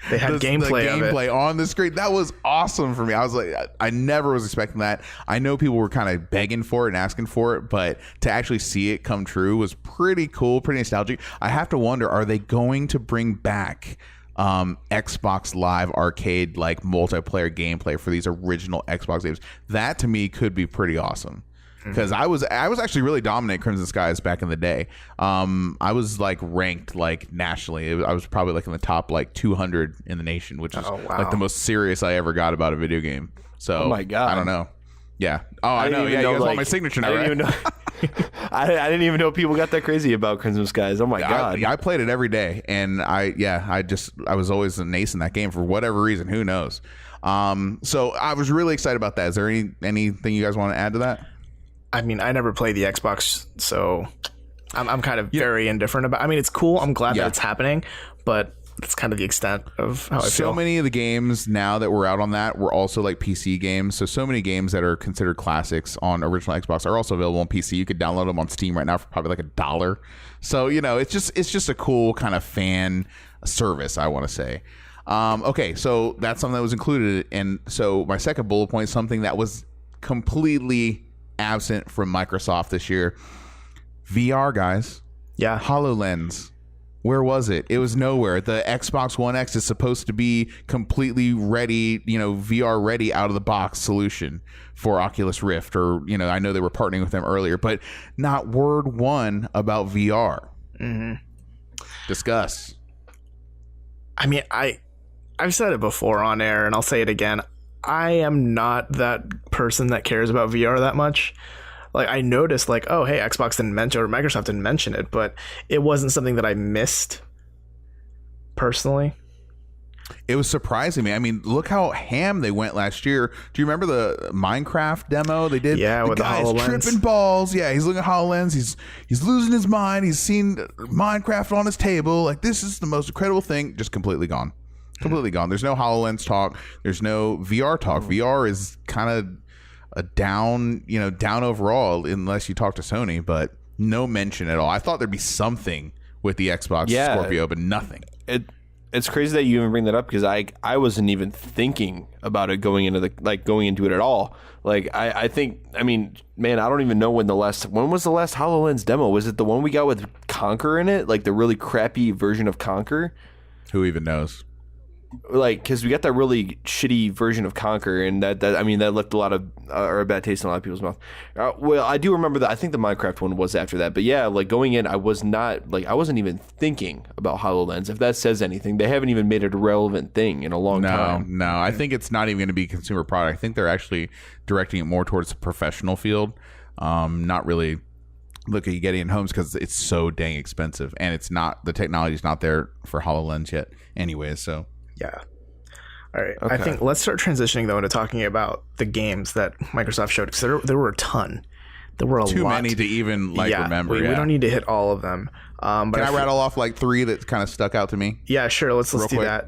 gameplay on the screen. That was awesome for me. I was like, I never was expecting that. I know people were kind of begging for it and asking for it, but to actually see it come true was pretty cool, pretty nostalgic. I have to wonder, are they going to bring back Xbox Live Arcade like multiplayer gameplay for these original Xbox games? That to me could be pretty awesome, because I was actually really dominant Crimson Skies back in the day. I was like ranked like nationally. I was probably like in the top like 200 in the nation, which is like the most serious I ever got about a video game. So oh my God, I don't know. Yeah. Oh, I know. Yeah, you guys want my signature now, right? Even know. I didn't even know people got that crazy about Crimson Skies. Oh my God. I played it every day, and I was always an ace in that game for whatever reason. Who knows? So I was really excited about that. Is there anything you guys want to add to that? I mean, I never played the Xbox, so I'm kind of very indifferent about. I mean, it's cool. I'm glad that it's happening, but that's kind of the extent of how I feel. So many of the games now that were out on that were also like PC games. So many games that are considered classics on original Xbox are also available on PC. You could download them on Steam right now for probably like $1. So it's just a cool kind of fan service, I want to say. Okay, so that's something that was included. And so my second bullet point, something that was completely absent from Microsoft this year. VR, guys. Yeah. HoloLens. Where was it? It was nowhere. The Xbox One X is supposed to be completely ready, VR ready, out of the box solution for Oculus Rift, or, I know they were partnering with them earlier, but not word one about VR. Discuss. I mean, I I've said it before on air, and I'll say it again. I am not that person that cares about VR that much. Like, I noticed, like, oh, hey, Xbox didn't mention, or Microsoft didn't mention it, but it wasn't something that I missed personally. It was surprising me. I mean, look how ham they went last year. Do you remember the Minecraft demo they did? Yeah, with the HoloLens. Tripping balls. Yeah, he's looking at HoloLens. He's losing his mind. He's seen Minecraft on his table. Like, this is the most incredible thing. Just completely gone. Completely gone. There's no HoloLens talk. There's no VR talk. VR is kind of a down overall unless you talk to Sony, but no mention at all. I thought there'd be something with the Xbox Scorpio, but nothing. It's crazy that you even bring that up because I wasn't even thinking about it going into it at all. Like I think, I mean, man, I don't even know when was the last HoloLens demo? Was it the one we got with Conquer in it? Like the really crappy version of Conquer? Who even knows? Like, because we got that really shitty version of Conquer, and that left a lot of or a bad taste in a lot of people's mouth. Well, I do remember that. I think the Minecraft one was after that, but yeah, like going in, I wasn't even thinking about HoloLens. If that says anything, they haven't even made it a relevant thing in a long time. No, I think it's not even going to be a consumer product. I think they're actually directing it more towards the professional field, not really look at you getting in homes because it's so dang expensive, and it's not, the technology's not there for HoloLens yet, anyways. So. Yeah. All right. Okay. I think let's start transitioning, though, into talking about the games that Microsoft showed, because there were a ton. There were too many to even remember. We don't need to hit all of them. But Can I rattle off like 3 that kind of stuck out to me? Yeah, sure. Let's do quick. that.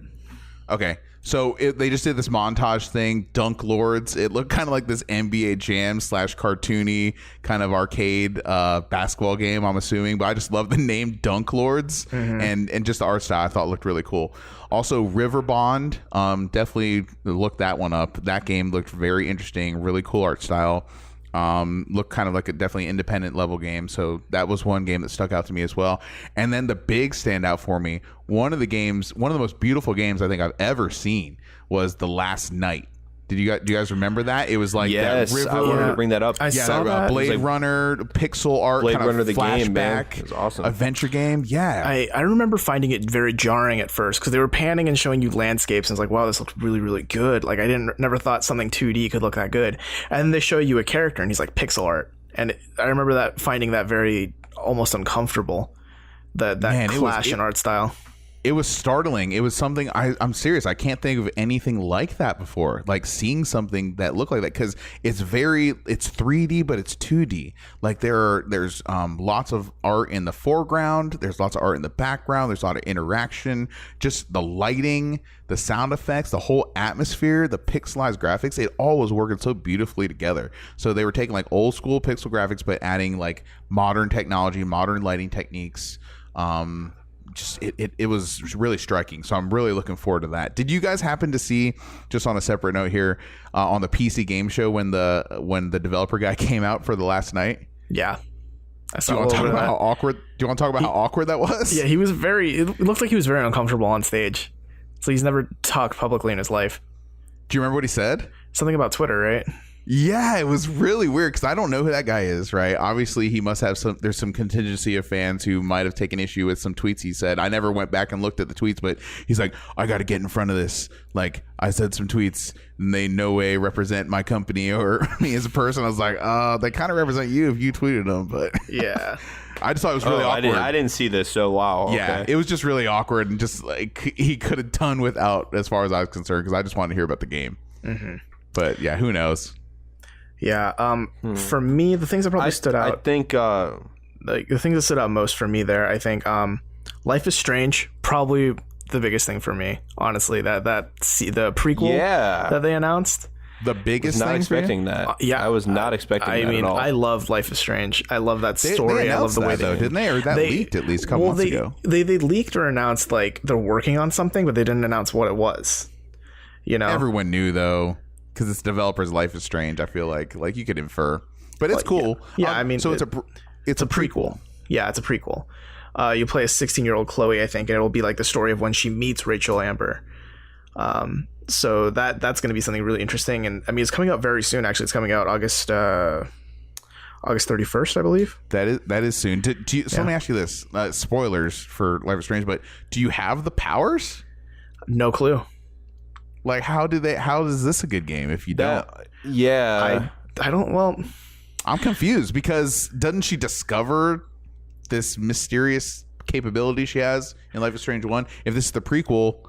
Okay. So they just did this montage thing, Dunk Lords. It looked kind of like this NBA Jam / cartoony kind of arcade basketball game, I'm assuming. But I just love the name Dunk Lords, and just the art style I thought looked really cool. Also, River Bond, definitely looked that one up. That game looked very interesting, really cool art style. Looked kind of like a definitely independent level game. So that was one game that stuck out to me as well. And then the big standout for me, one of the most beautiful games I think I've ever seen was The Last Night. Do you guys remember that? It was like yes, that river. I wanted to bring that up. I saw that. Blade Runner, pixel art, Blade kind Runner of the game, man. flashback, It was awesome. adventure game. Yeah, I remember finding it very jarring at first because they were panning and showing you landscapes, and it's like, wow, this looks really, really good. Like, I never thought something 2D could look that good. And then they show you a character, and he's like pixel art, and I remember finding that very almost uncomfortable. That clash in art style. It was startling. It was something I'm serious. I can't think of anything like that before. Like seeing something that looked like that, because it's 3D, but it's 2D. Like there's lots of art in the foreground. There's lots of art in the background. There's a lot of interaction. Just the lighting, the sound effects, the whole atmosphere, the pixelized graphics. It all was working so beautifully together. So they were taking like old school pixel graphics, but adding like modern technology, modern lighting techniques. It was really striking, so I'm really looking forward to that. Did you guys happen to see, just on a separate note here, on the PC game show when the developer guy came out for The Last Night? Yeah, I saw. Do you want to talk about how awkward? Do you want to talk about how awkward that was? Yeah, he was it looked like he was very uncomfortable on stage. So he's never talked publicly in his life. Do you remember what he said? Something about Twitter, right? Yeah, it was really weird because I don't know who that guy is, right? Obviously, he must have there's some contingency of fans who might have taken issue with some tweets he said. I never went back and looked at the tweets, but he's like, I got to get in front of this. Like, I said some tweets and they no way represent my company or me as a person. I was like, they kind of represent you if you tweeted them, but yeah. I just thought it was really awkward. I didn't see this, so wow. Yeah, okay. it was just really awkward and just like he could have done without, as far as I was concerned, because I just wanted to hear about the game. Mm-hmm. But yeah, who knows? Yeah, for me, the things that probably stood out. I think like the things that stood out most for me there, I think Life is Strange, probably the biggest thing for me, honestly. The prequel that they announced. The biggest not thing expecting that. Yeah, I was not expecting that at all. I love Life is Strange. I love that story. They I love the way though, didn't they? Or that leaked at least a couple months ago. They leaked or announced like they're working on something, but they didn't announce what it was. You know, everyone knew though, because it's developers' Life is Strange. I feel like you could infer, but it's cool. Yeah, I mean, so it's a prequel. Yeah, it's a prequel. You play a 16-year-old Chloe, I think, and it'll be like the story of when she meets Rachel Amber. So that's going to be something really interesting, and I mean, it's coming out very soon. Actually, it's coming out August 31st, I believe. That is soon. Let me ask you this: spoilers for Life is Strange, but do you have the powers? No clue. Like, how is this a good game if you don't? I don't. Well, I'm confused because doesn't she discover this mysterious capability she has in Life is Strange 1? If this is the prequel,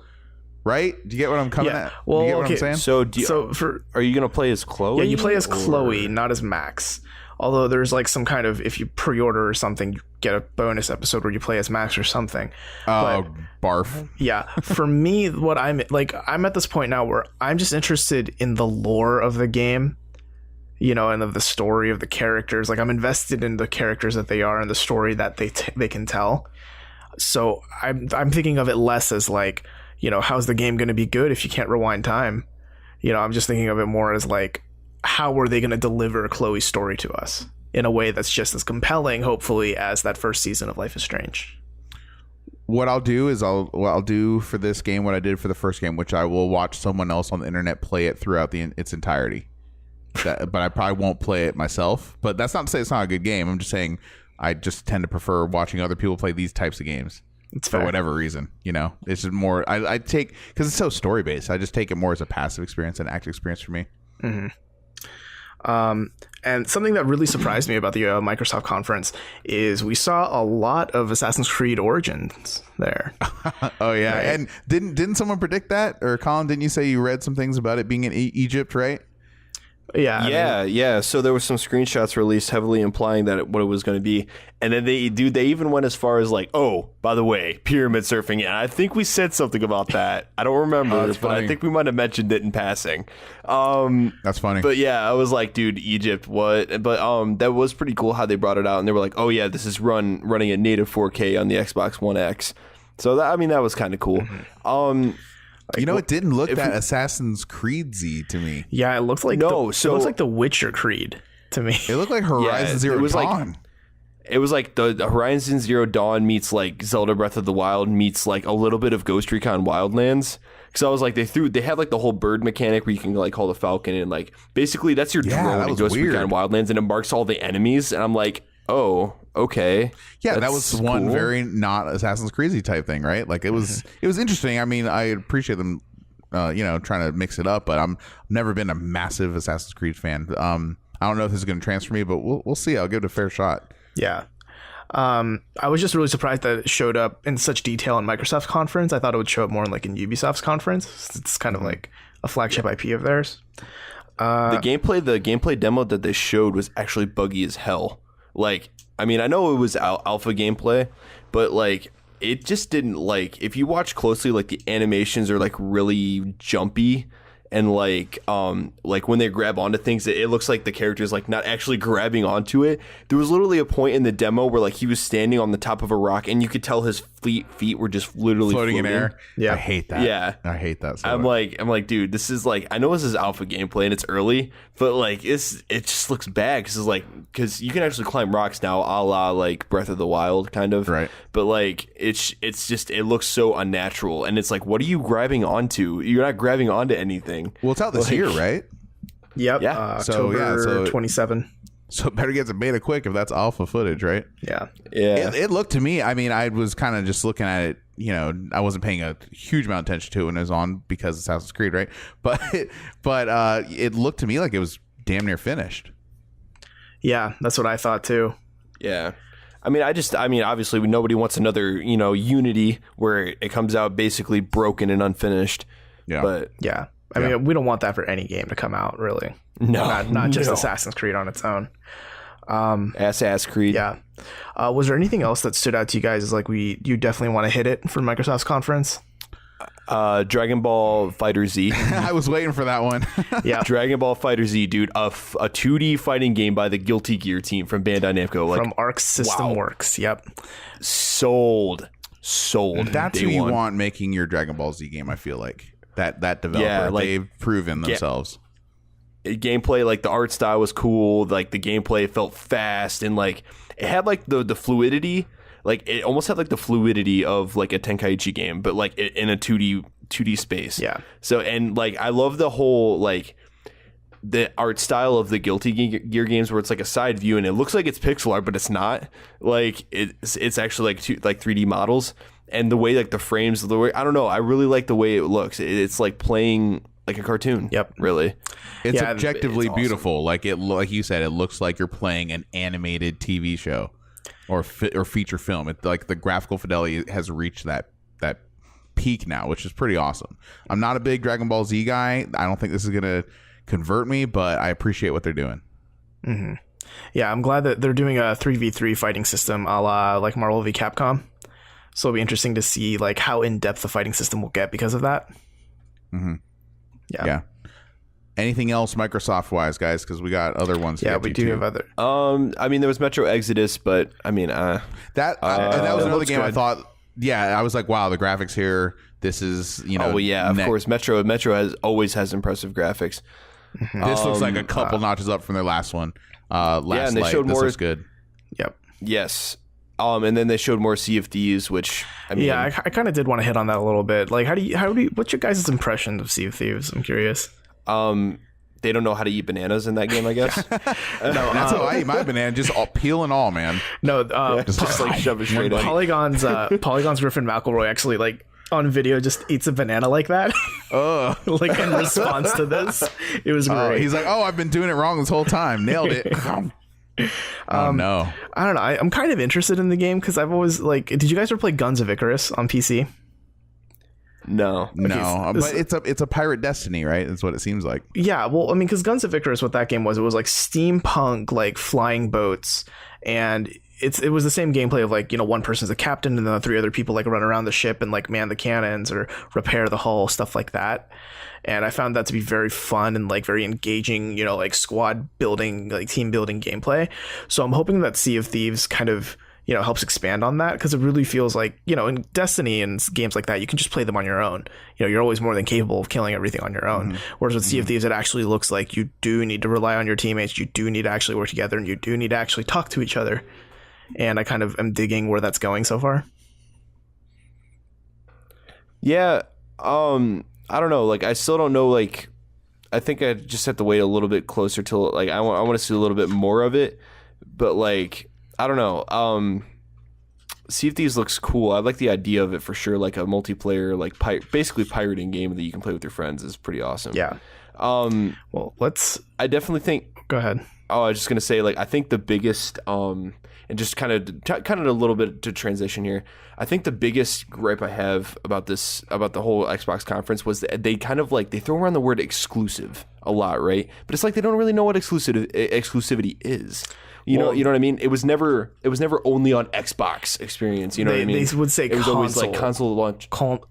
right? Do you get what I'm coming at? Well, do you get what okay. I'm saying? Are you going to play as Chloe? Yeah, you play as Chloe, not as Max. Although there's like some kind of, if you pre-order or something, you get a bonus episode where you play as Max or something. Barf. Yeah. For me, what I'm at this point now where I'm just interested in the lore of the game, and of the story of the characters. Like, I'm invested in the characters that they are and the story that they can tell. So I'm thinking of it less as like, how's the game going to be good if you can't rewind time? I'm just thinking of it more as like, how are they going to deliver Chloe's story to us in a way that's just as compelling, hopefully, as that first season of Life is Strange? What I'll do is I'll do for this game what I did for the first game, which I will watch someone else on the internet play it throughout its entirety. But I probably won't play it myself. But that's not to say it's not a good game. I'm just saying I just tend to prefer watching other people play these types of games. It's for fair. whatever reason. It's just more I take, because it's so story based, I just take it more as a passive experience than active experience for me. Mm-hmm. And something that really surprised me about the Microsoft conference is we saw a lot of Assassin's Creed Origins there. Oh yeah, right? And didn't someone predict that? Or Colin, didn't you say you read some things about it being in Egypt, right? Yeah. Yeah. So there were some screenshots released heavily implying that what it was going to be. And then they even went as far as like, oh, by the way, pyramid surfing. And I think we said something about that. I don't remember, but funny. I think we might have mentioned it in passing. That's funny. But yeah, I was like, dude, Egypt, what? But that was pretty cool how they brought it out. And they were like, oh yeah, this is running at native 4K on the Xbox One X. So that was kind of cool. Mm-hmm. It didn't look that Assassin's Creed-y to me. Yeah, it looked like it looks like the Witcher Creed to me. It looked like Horizon Zero Dawn. It was like the Horizon Zero Dawn meets like Zelda Breath of the Wild meets like a little bit of Ghost Recon Wildlands. Because I was like, they had like the whole bird mechanic where you can like call the Falcon and like basically that's your drone in Ghost Recon Wildlands and it marks all the enemies. And I'm like, oh, okay. Yeah, that was one cool. Very not Assassin's Creed type thing, right? Like it was interesting. I mean, I appreciate them trying to mix it up, but I've never been a massive Assassin's Creed fan. I don't know if this is going to transfer me, but we'll see. I'll give it a fair shot. Yeah. I was just really surprised that it showed up in such detail in Microsoft's conference. I thought it would show up more in like in Ubisoft's conference. It's kind of like a flagship IP of theirs. The gameplay demo that they showed was actually buggy as hell. Like, I mean, I know it was alpha gameplay, but like it just didn't, like, if you watch closely, like the animations are like really jumpy. And like when they grab onto things, it looks like the character's like not actually grabbing onto it. There was literally a point in the demo where like he was standing on the top of a rock and you could tell his feet were just literally floating in air. Yeah, I hate that. Yeah, I hate that. So I'm like, dude, this is like, I know this is alpha gameplay and it's early, but like it just looks bad because you can actually climb rocks now, a la like Breath of the Wild kind of. Right. But like it looks so unnatural and it's like, what are you grabbing onto? You're not grabbing onto anything. Well, it's out this year, right? Yep. Yeah. October 27. So it better get some beta quick if that's alpha footage, right? Yeah. Yeah. It looked to me, I mean, I was kind of just looking at it, I wasn't paying a huge amount of attention to it when it was on because it's Assassin's Creed, right? But it looked to me like it was damn near finished. Yeah, that's what I thought too. Yeah. I mean, obviously nobody wants another, Unity where it comes out basically broken and unfinished. Yeah. But yeah. I mean, we don't want that for any game to come out, really. No, not just Assassin's Creed on its own. Assassin's Creed. Yeah. Was there anything else that stood out to you guys as like you definitely want to hit it for Microsoft's conference? Dragon Ball Fighter Z. I was waiting for that one. Yeah. Dragon Ball Fighter Z, dude. A 2D fighting game by the Guilty Gear team from Bandai Namco. Like, from Arc System Works. Yep. Sold. That's who you want making your Dragon Ball Z game, I feel like. That developer, yeah, like, they've proven themselves. Gameplay, like the art style was cool, like the gameplay felt fast and like it had like the fluidity, like it almost had like the fluidity of like a Tenkaichi game, but like in a 2D space. Yeah. So, and like I love the whole like the art style of the Guilty Gear games where it's like a side view and it looks like it's pixel art, but it's not. Like it's actually like 3D models. and the way like the frames, the way I don't know, I really like the way it looks. It's like playing like a cartoon. Yep. Really. It's Yeah, objectively it's awesome. beautiful. Like you said, it looks like you're playing an animated TV show or feature film. It like the graphical fidelity has reached that peak now, which is pretty awesome. I'm not a big Dragon Ball Z guy. I don't think this is gonna convert me, but I appreciate what they're doing. Mm-hmm. Yeah, I'm glad that they're doing a 3v3 fighting system a la like Marvel v Capcom. So it'll be interesting to see like how in depth the fighting system will get because of that. Mm-hmm. Yeah. Anything else Microsoft wise, guys? Because we got other ones. Yeah, we do have other. I mean, there was Metro Exodus, but I mean, that was another game good. I thought. Yeah, I was like, wow, the graphics here. This is oh well, yeah, of course. Metro always has impressive graphics. This looks like a couple notches up from their last one. Last and they Light. showed This more. looks good. Yep. Yes. And then they showed more Sea of Thieves, which I mean, Yeah, I kind of did want to hit on that a little bit. Like, what's your guys' impression of Sea of Thieves? I'm curious. they don't know how to eat bananas in that game, I guess. That's how I eat my banana, just all, peel and all, man. No, just like shove it straight in. Polygon's Griffin McElroy actually like on video just eats a banana like that. Like in response to this. It was great. He's like, oh, I've been doing it wrong this whole time. Nailed it. Oh no. I don't know. I'm kind of interested in the game because I've always like. Did you guys ever play Guns of Icarus on PC? No, but it's a pirate destiny, right? That's what it seems like. Yeah, well, I mean, because Guns of Icarus, what that game was, it was like steampunk, like flying boats, and it was the same gameplay of like, you know, one person's the captain and then the three other people like run around the ship and like man the cannons or repair the hull, stuff like that. And I found that to be very fun and like very engaging, you know, like squad building, like team building gameplay. So I'm hoping that Sea of Thieves kind of, you know, helps expand on that, because it really feels like, you know, in Destiny and games like that, you can just play them on your own. You know, you're always more than capable of killing everything on your own. Whereas with Sea of Thieves, it actually looks like you do need to rely on your teammates. You do need to actually work together, and you do need to actually talk to each other. And I kind of am digging where that's going so far. Yeah. I don't know. Like, I still don't know. Like, I think I just have to wait a little bit closer till like I want to see a little bit more of it. But like, I don't know. Sea of Thieves looks cool. I like the idea of it for sure. Like a multiplayer, like basically pirating game that you can play with your friends is pretty awesome. Yeah. Well, I definitely think. Go ahead. Oh, I was just gonna say, like, I think the biggest, and just kind of a little bit to transition here. I think the biggest gripe I have about the whole Xbox conference was that they kind of like they throw around the word exclusive a lot, right? But it's like they don't really know what exclusivity is. You know what I mean? It was never only on Xbox experience. You know what I mean? They would say it was always like console launch, console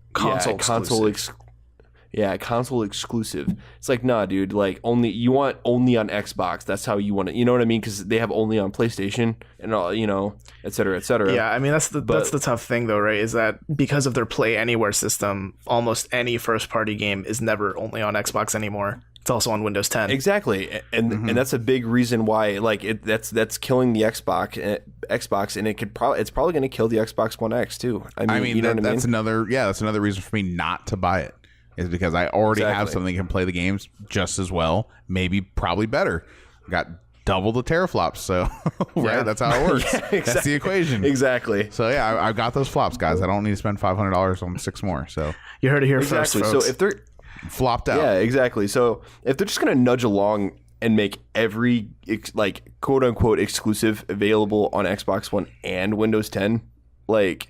exclusive. It's like, nah, dude. Like, you want only on Xbox. That's how you want it. You know what I mean? Because they have only on PlayStation and all, you know, et cetera, et cetera. Yeah, I mean that's the tough thing though, right? Is that because of their Play Anywhere system, almost any first party game is never only on Xbox anymore. It's also on Windows 10. Exactly, and that's a big reason why like that's killing the Xbox, and it's probably going to kill the Xbox One X too. I mean, you know what I mean? That's another reason for me not to buy it. Is because I already have something that can play the games just as well, maybe probably better. Got double the teraflops, so right, that's how it works. That's the equation. Exactly. So yeah, I've got those flops, guys. I don't need to spend $500 on 6 more. So you heard it here first, folks. So if they're flopped out, yeah, exactly. So if they're just gonna nudge along and make every like quote unquote exclusive available on Xbox One and Windows 10, like,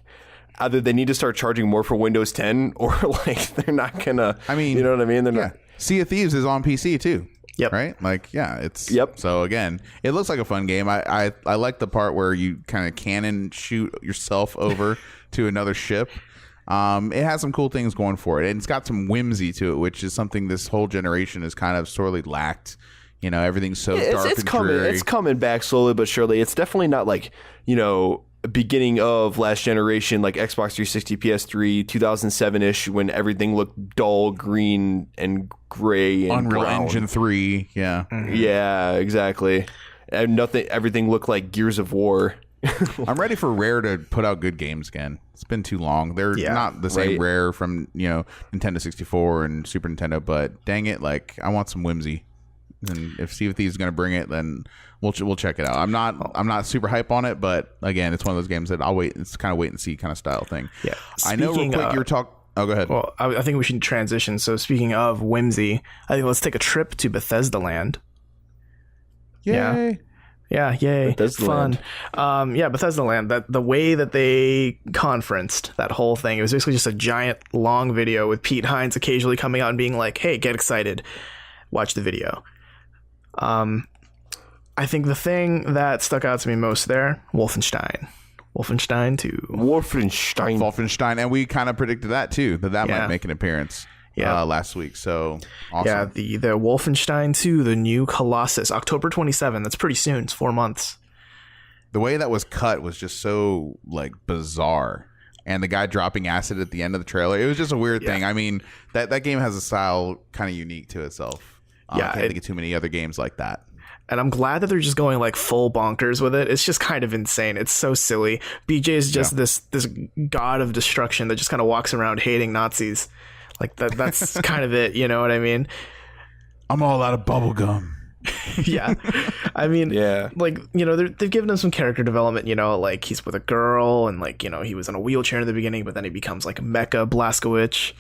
either they need to start charging more for Windows 10, or like they're not gonna. I mean, you know what I mean? They're not. Sea of Thieves is on PC too. Yep. Right. Like, yeah, it's. Yep. So again, it looks like a fun game. I like the part where you kind of cannon shoot yourself over to another ship. It has some cool things going for it, and it's got some whimsy to it, which is something this whole generation has kind of sorely lacked. You know, everything's so dark and dreary. It's coming back slowly but surely. It's definitely not like, you know, beginning of last generation, like Xbox 360, PS3, 2007-ish, when everything looked dull green and gray and Unreal brown. Engine 3, yeah. Yeah, exactly. And everything looked like Gears of War. I'm ready for Rare to put out good games again. It's been too long. They're not the same Rare from, you know, Nintendo 64 and Super Nintendo, but dang it, like, I want some whimsy. And if Sea of Thieves is going to bring it, then we'll check it out. I'm not super hype on it, but again, it's one of those games that I'll wait. It's kind of wait and see kind of style thing. Yeah. I know real quick you were talking. Oh, go ahead. Well, I think we should transition. So speaking of whimsy, I think let's take a trip to Bethesdaland. Yay. Yeah, yay. Bethesdaland. Fun. Bethesdaland. That the way that they conferenced that whole thing, it was basically just a giant long video with Pete Hines occasionally coming out and being like, "Hey, get excited. Watch the video." I think the thing that stuck out to me most there, Wolfenstein 2. Wolfenstein, and we kind of predicted that too, that might make an appearance last week. So awesome. Yeah, the Wolfenstein 2, the new Colossus, October 27. That's pretty soon. It's 4 months. The way that was cut was just so like bizarre, and the guy dropping acid at the end of the trailer, it was just a weird thing. I mean, that game has a style kind of unique to itself. I can't think of too many other games like that. And I'm glad that they're just going like full bonkers with it. It's just kind of insane. It's so silly. BJ is just this god of destruction that just kind of walks around hating Nazis. Like that's kind of it. You know what I mean? I'm all out of bubble gum. Yeah. I mean, like, you know, they've given him some character development, you know, like he's with a girl and like, you know, he was in a wheelchair in the beginning, but then he becomes like Mecha Blazkowicz,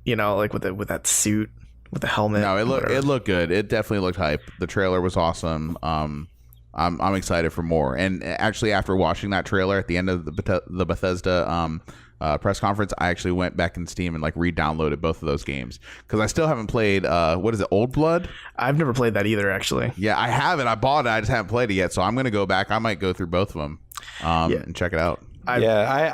you know, like with that suit. With the helmet. No, it looked good. It definitely looked hype. The trailer was awesome. I'm excited for more. And actually, after watching that trailer at the end of the Bethesda press conference, I actually went back in Steam and like re-downloaded both of those games because I still haven't played. What is it? Old Blood? I've never played that either, actually. Yeah, I have it. I bought it. I just haven't played it yet. So I'm gonna go back. I might go through both of them and check it out. I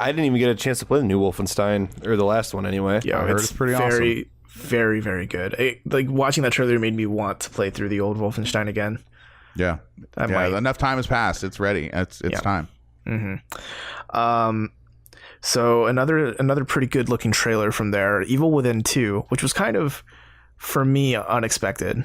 didn't even get a chance to play the new Wolfenstein, or the last one anyway. Yeah, I heard it's pretty awesome. Very, very good. Like watching that trailer made me want to play through the old Wolfenstein again. Yeah, enough time has passed. It's ready. It's time. Mm-hmm. So another pretty good looking trailer from there, Evil Within 2, which was kind of, for me, unexpected.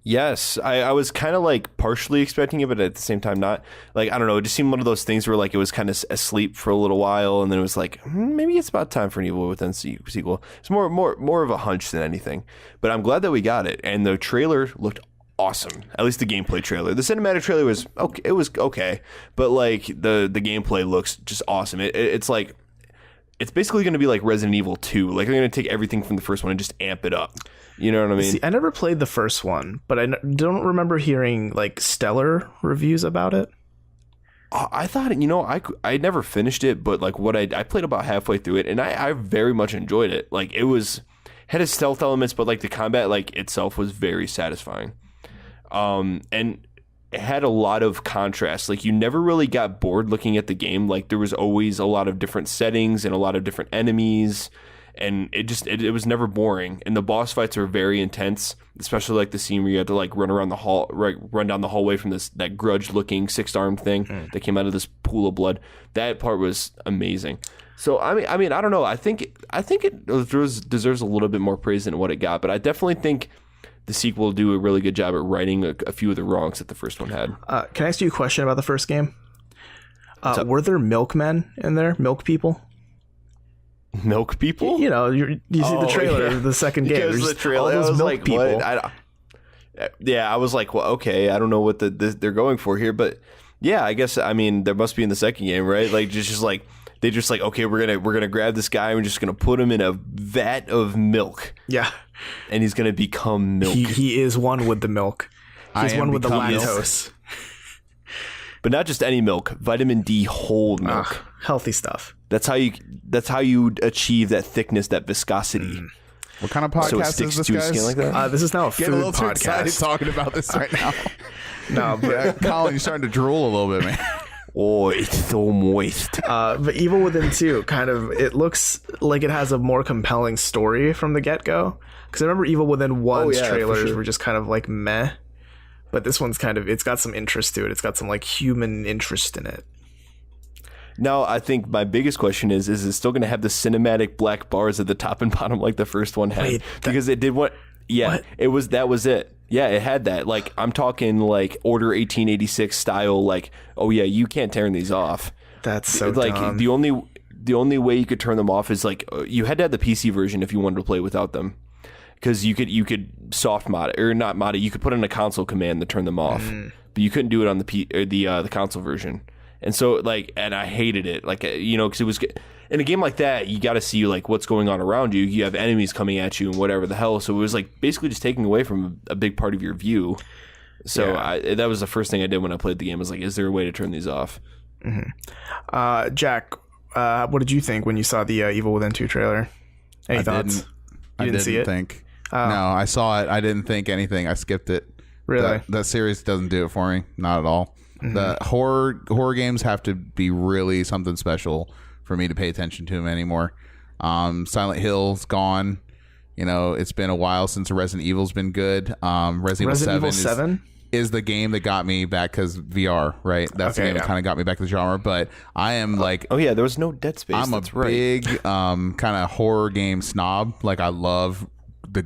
Yes, I was kind of like partially expecting it, but at the same time not. Like, I don't know, it just seemed one of those things where like it was kind of asleep for a little while, and then it was like, maybe it's about time for an Evil Within sequel. It's more of a hunch than anything. But I'm glad that we got it, and the trailer looked awesome. At least the gameplay trailer. The cinematic trailer was okay. It was okay, but like the gameplay looks just awesome. It's like, it's basically going to be like Resident Evil 2. Like, they're going to take everything from the first one and just amp it up. You know what I mean? See, I never played the first one, but I don't remember hearing like stellar reviews about it. I thought, you know, I never finished it, but like what I played about halfway through it, and I very much enjoyed it. Like, had its stealth elements, but like the combat like itself was very satisfying. And it had a lot of contrast. Like, you never really got bored looking at the game. Like, there was always a lot of different settings and a lot of different enemies, and it was never boring. And the boss fights were very intense, especially like the scene where you had to like run around the hall, run down the hallway from that grudge-looking six-armed thing that came out of this pool of blood. That part was amazing. So I mean, I don't know. I think it deserves a little bit more praise than what it got, but I definitely think the sequel will do a really good job at righting a few of the wrongs that the first one had. Can I ask you a question about the first game? Were there milkmen in there? Milk people? Milk people? You know, you see the trailer of the second game. There's the trailer. All those I was milk like, people. what? I was like, well, okay, I don't know what they're going for here, but yeah, I guess, I mean, there must be in the second game, right? Like, just like, they just like, okay, we're gonna grab this guy and we're just gonna put him in a vat of milk. Yeah. And he's gonna become milk. He is one with the milk. He's one with the lactose. But not just any milk, vitamin D whole milk. Healthy stuff. That's how you achieve that thickness, that viscosity. What kind of podcast is this, guys? Skin like that? This is now a food Get a little too podcast. excited talking about this right now. No, but Colin, you're starting to drool a little bit, man. Oh, it's so moist. But Evil Within 2, kind of, it looks like it has a more compelling story from the get-go. Because I remember Evil Within 1's trailers were just kind of like meh. But this one's kind of, it's got some interest to it. It's got some like human interest in it. Now, I think my biggest question is it still going to have the cinematic black bars at the top and bottom like the first one had? Wait, because it did what? Yeah, what? That was it. Yeah, it had that. Like, I'm talking like Order 1886 style, like, oh yeah, you can't turn these off. That's so like dumb. the only way you could turn them off is like you had to have the PC version if you wanted to play without them. because you could soft mod it, or not mod it. You could put in a console command to turn them off, but you couldn't do it on the console version. And so like, and I hated it, like, you know, because it was in a game like that, you got to see like what's going on around you. You have enemies coming at you and whatever the hell. So it was like basically just taking away from a big part of your view. So that was the first thing I did when I played the game. I was like, is there a way to turn these off? Jack, what did you think when you saw the Evil Within 2 trailer? Any thoughts? I didn't see it? Think. No, I saw it. I didn't think anything. I skipped it. Really? That series doesn't do it for me. Not at all. The horror games have to be really something special for me to pay attention to them anymore. Silent Hill's gone. You know, it's been a while since Resident Evil's been good. Resident Evil 7 is the game that got me back because VR, right? That's the game that kind of got me back to the genre. But I am like, oh yeah, there was no Dead Space. I'm big kind of horror game snob. Like I love the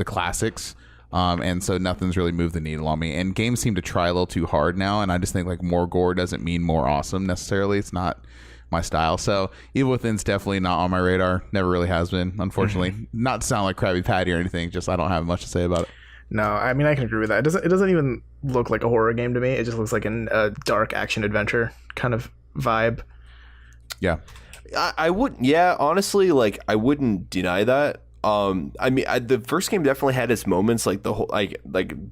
classics. And so nothing's really moved the needle on me. And games seem to try a little too hard now. And I just think like more gore doesn't mean more awesome necessarily. It's not my style. So Evil Within's definitely not on my radar. Never really has been, unfortunately. Not to sound like Krabby Patty or anything. Just I don't have much to say about it. No, I mean I can agree with that. It doesn't even look like a horror game to me. It just looks like a dark action adventure kind of vibe. Yeah, I wouldn't. Yeah, honestly, like I wouldn't deny that. I mean, the first game definitely had its moments. Like the whole, like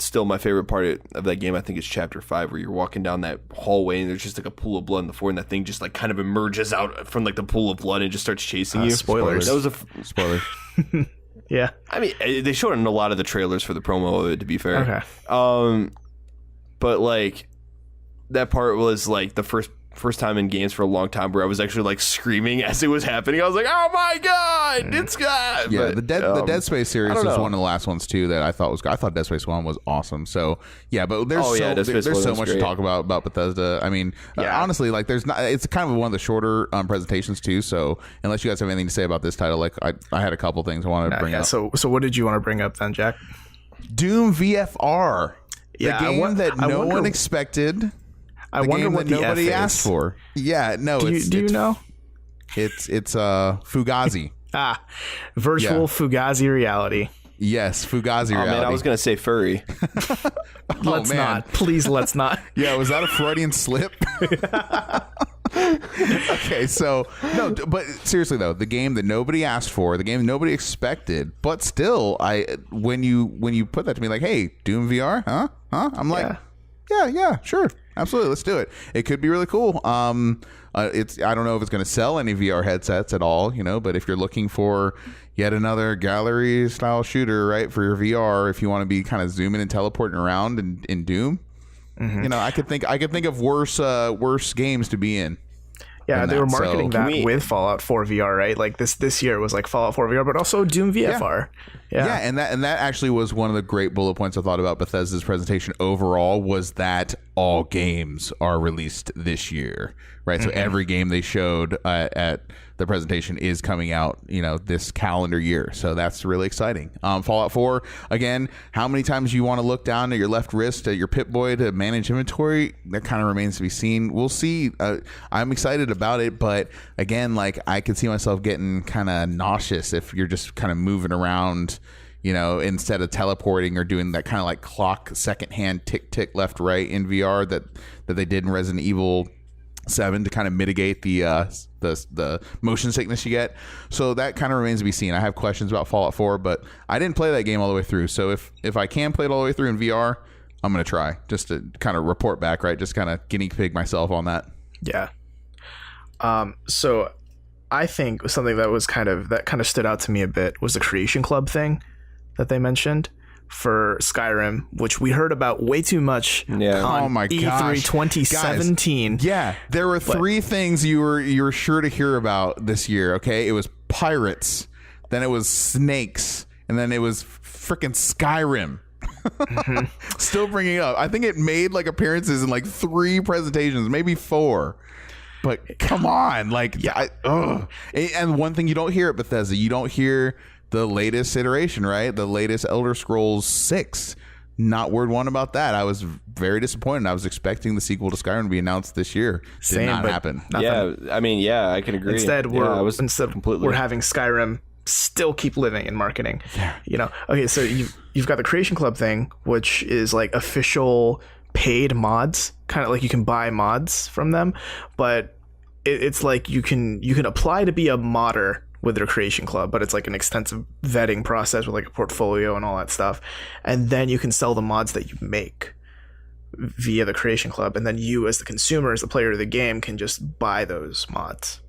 still my favorite part of that game, I think, is Chapter 5, where you're walking down that hallway and there's just like a pool of blood on the floor, and that thing just like kind of emerges out from like the pool of blood and just starts chasing you. Spoilers. That was spoiler. Yeah. I mean, they showed it in a lot of the trailers for the promo of it, to be fair. Okay. But like that part was like the first time in games for a long time where I was actually like screaming as it was happening. I was like, "Oh my god, it's God!" Yeah, but the Dead Space series was one of the last ones too that I thought was. I thought Dead Space 1 was awesome. So yeah, but there's so much to talk about Bethesda. I mean, honestly, like there's not. It's kind of one of the shorter presentations too. So unless you guys have anything to say about this title, like I had a couple things I wanted to bring up. So what did you want to bring up then, Jack? Doom VFR, the game that no one expected. I wonder what the nobody F asked for. Yeah, no. Do you know? It's Fugazi. Virtual Fugazi reality. Yes, Fugazi reality. Man, I was gonna say furry. Let's not. Please, let's not. Yeah, was that a Freudian slip? Okay, so no, but seriously though, the game that nobody asked for, the game nobody expected, but still, when you put that to me, like, hey, Doom VR, huh? I'm like, yeah, sure. Absolutely, let's do it. It could be really cool. I don't know if it's going to sell any VR headsets at all, you know, but if you're looking for yet another gallery style shooter, right, for your VR, if you want to be kind of zooming and teleporting around in Doom, you know, I could think of worse games to be in. Yeah, they were marketing that with Fallout 4 VR, right? Like this year was like Fallout 4 VR, but also Doom VFR. Yeah, and that actually was one of the great bullet points I thought about Bethesda's presentation overall, was that all games are released this year, right? So every game they showed at the presentation is coming out, you know, this calendar year. So that's really exciting. Fallout 4, again, how many times you want to look down at your left wrist at your Pip-Boy to manage inventory, that kind of remains to be seen. We'll see. I'm excited about it, but again, like I could see myself getting kind of nauseous if you're just kind of moving around, you know, instead of teleporting or doing that kind of like clock second hand tick tick left right in VR that they did in Resident Evil 7 to kind of mitigate the motion sickness you get. So that kind of remains to be seen. I have questions about Fallout 4, but I didn't play that game all the way through. So if I can play it all the way through in VR, I'm going to try just to kind of report back, right? Just kind of guinea pig myself on that. Yeah. So I think something that kind of stood out to me a bit was the Creation Club thing that they mentioned for Skyrim, which we heard about way too much on E3 2017. Guys, yeah, there were three things you were sure to hear about this year, okay? It was pirates, then it was snakes, and then it was freaking Skyrim. Still bringing up. I think it made like appearances in like 3 presentations, maybe 4. But come on, like, and one thing you don't hear at Bethesda, you don't hear the latest iteration, right? The latest Elder Scrolls 6. Not word one about that. I was very disappointed. I was expecting the sequel to Skyrim to be announced this year. Did not happen. Nothing. Yeah, I mean, I can agree. Instead, we're having Skyrim still keep living in marketing. You know, okay, so you've got the Creation Club thing, which is like official paid mods, kind of like you can buy mods from them, but it's like you can apply to be a modder with their Creation Club, but it's like an extensive vetting process with like a portfolio and all that stuff, and then you can sell the mods that you make via the Creation Club, and then you as the consumer, as the player of the game, can just buy those mods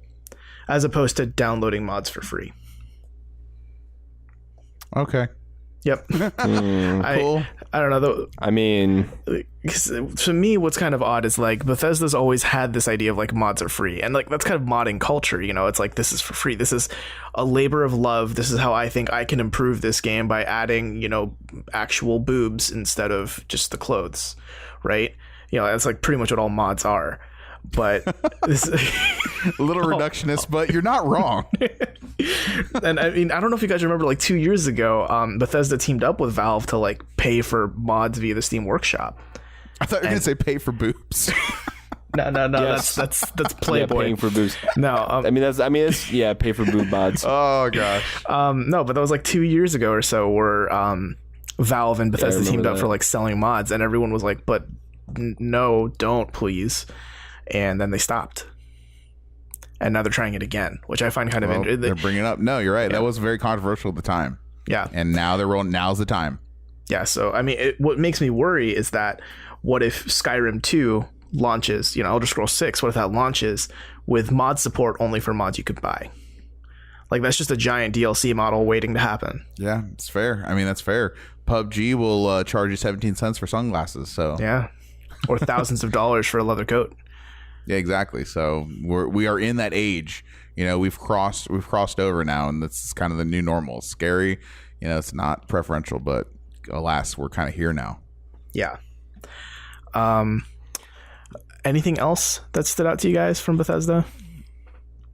as opposed to downloading mods for free. Okay. Yep. Cool. I don't know though. I mean, to me, what's kind of odd is like Bethesda's always had this idea of like mods are free, and like that's kind of modding culture. You know, it's like this is for free. This is a labor of love. This is how I think I can improve this game by adding, you know, actual boobs instead of just the clothes, right? You know, that's like pretty much what all mods are. But this a little reductionist, but you're not wrong. And I mean, I don't know if you guys remember, like 2 years ago, Bethesda teamed up with Valve to like pay for mods via the Steam Workshop. I thought you were gonna say pay for boobs. No, Yes. that's Playboy. paying for boobs. No, it's pay for boob mods. Oh gosh. no, but that was like 2 years ago or so, where Valve and Bethesda teamed up that. for like selling mods, and everyone was like, "But no, don't please," and then they stopped. And now they're trying it again, which I find kind of interesting. They're bringing it up. No, you're right. That was very controversial at the time. Yeah. And now they're rolling. Now's the time. Yeah. So, I mean, what makes me worry is that what if Skyrim 2 launches, you know, Elder Scrolls 6, what if that launches with mod support only for mods you could buy? Like, that's just a giant DLC model waiting to happen. Yeah, it's fair. I mean, that's fair. PUBG will charge you 17 cents for sunglasses. So Yeah. Or thousands of dollars for a leather coat. yeah, exactly. So we are in that age. You know, we've crossed over now, and that's kind of the new normal. It's scary. You know, it's not preferential, but alas, we're kind of here now. Yeah. Anything else that stood out to you guys from Bethesda?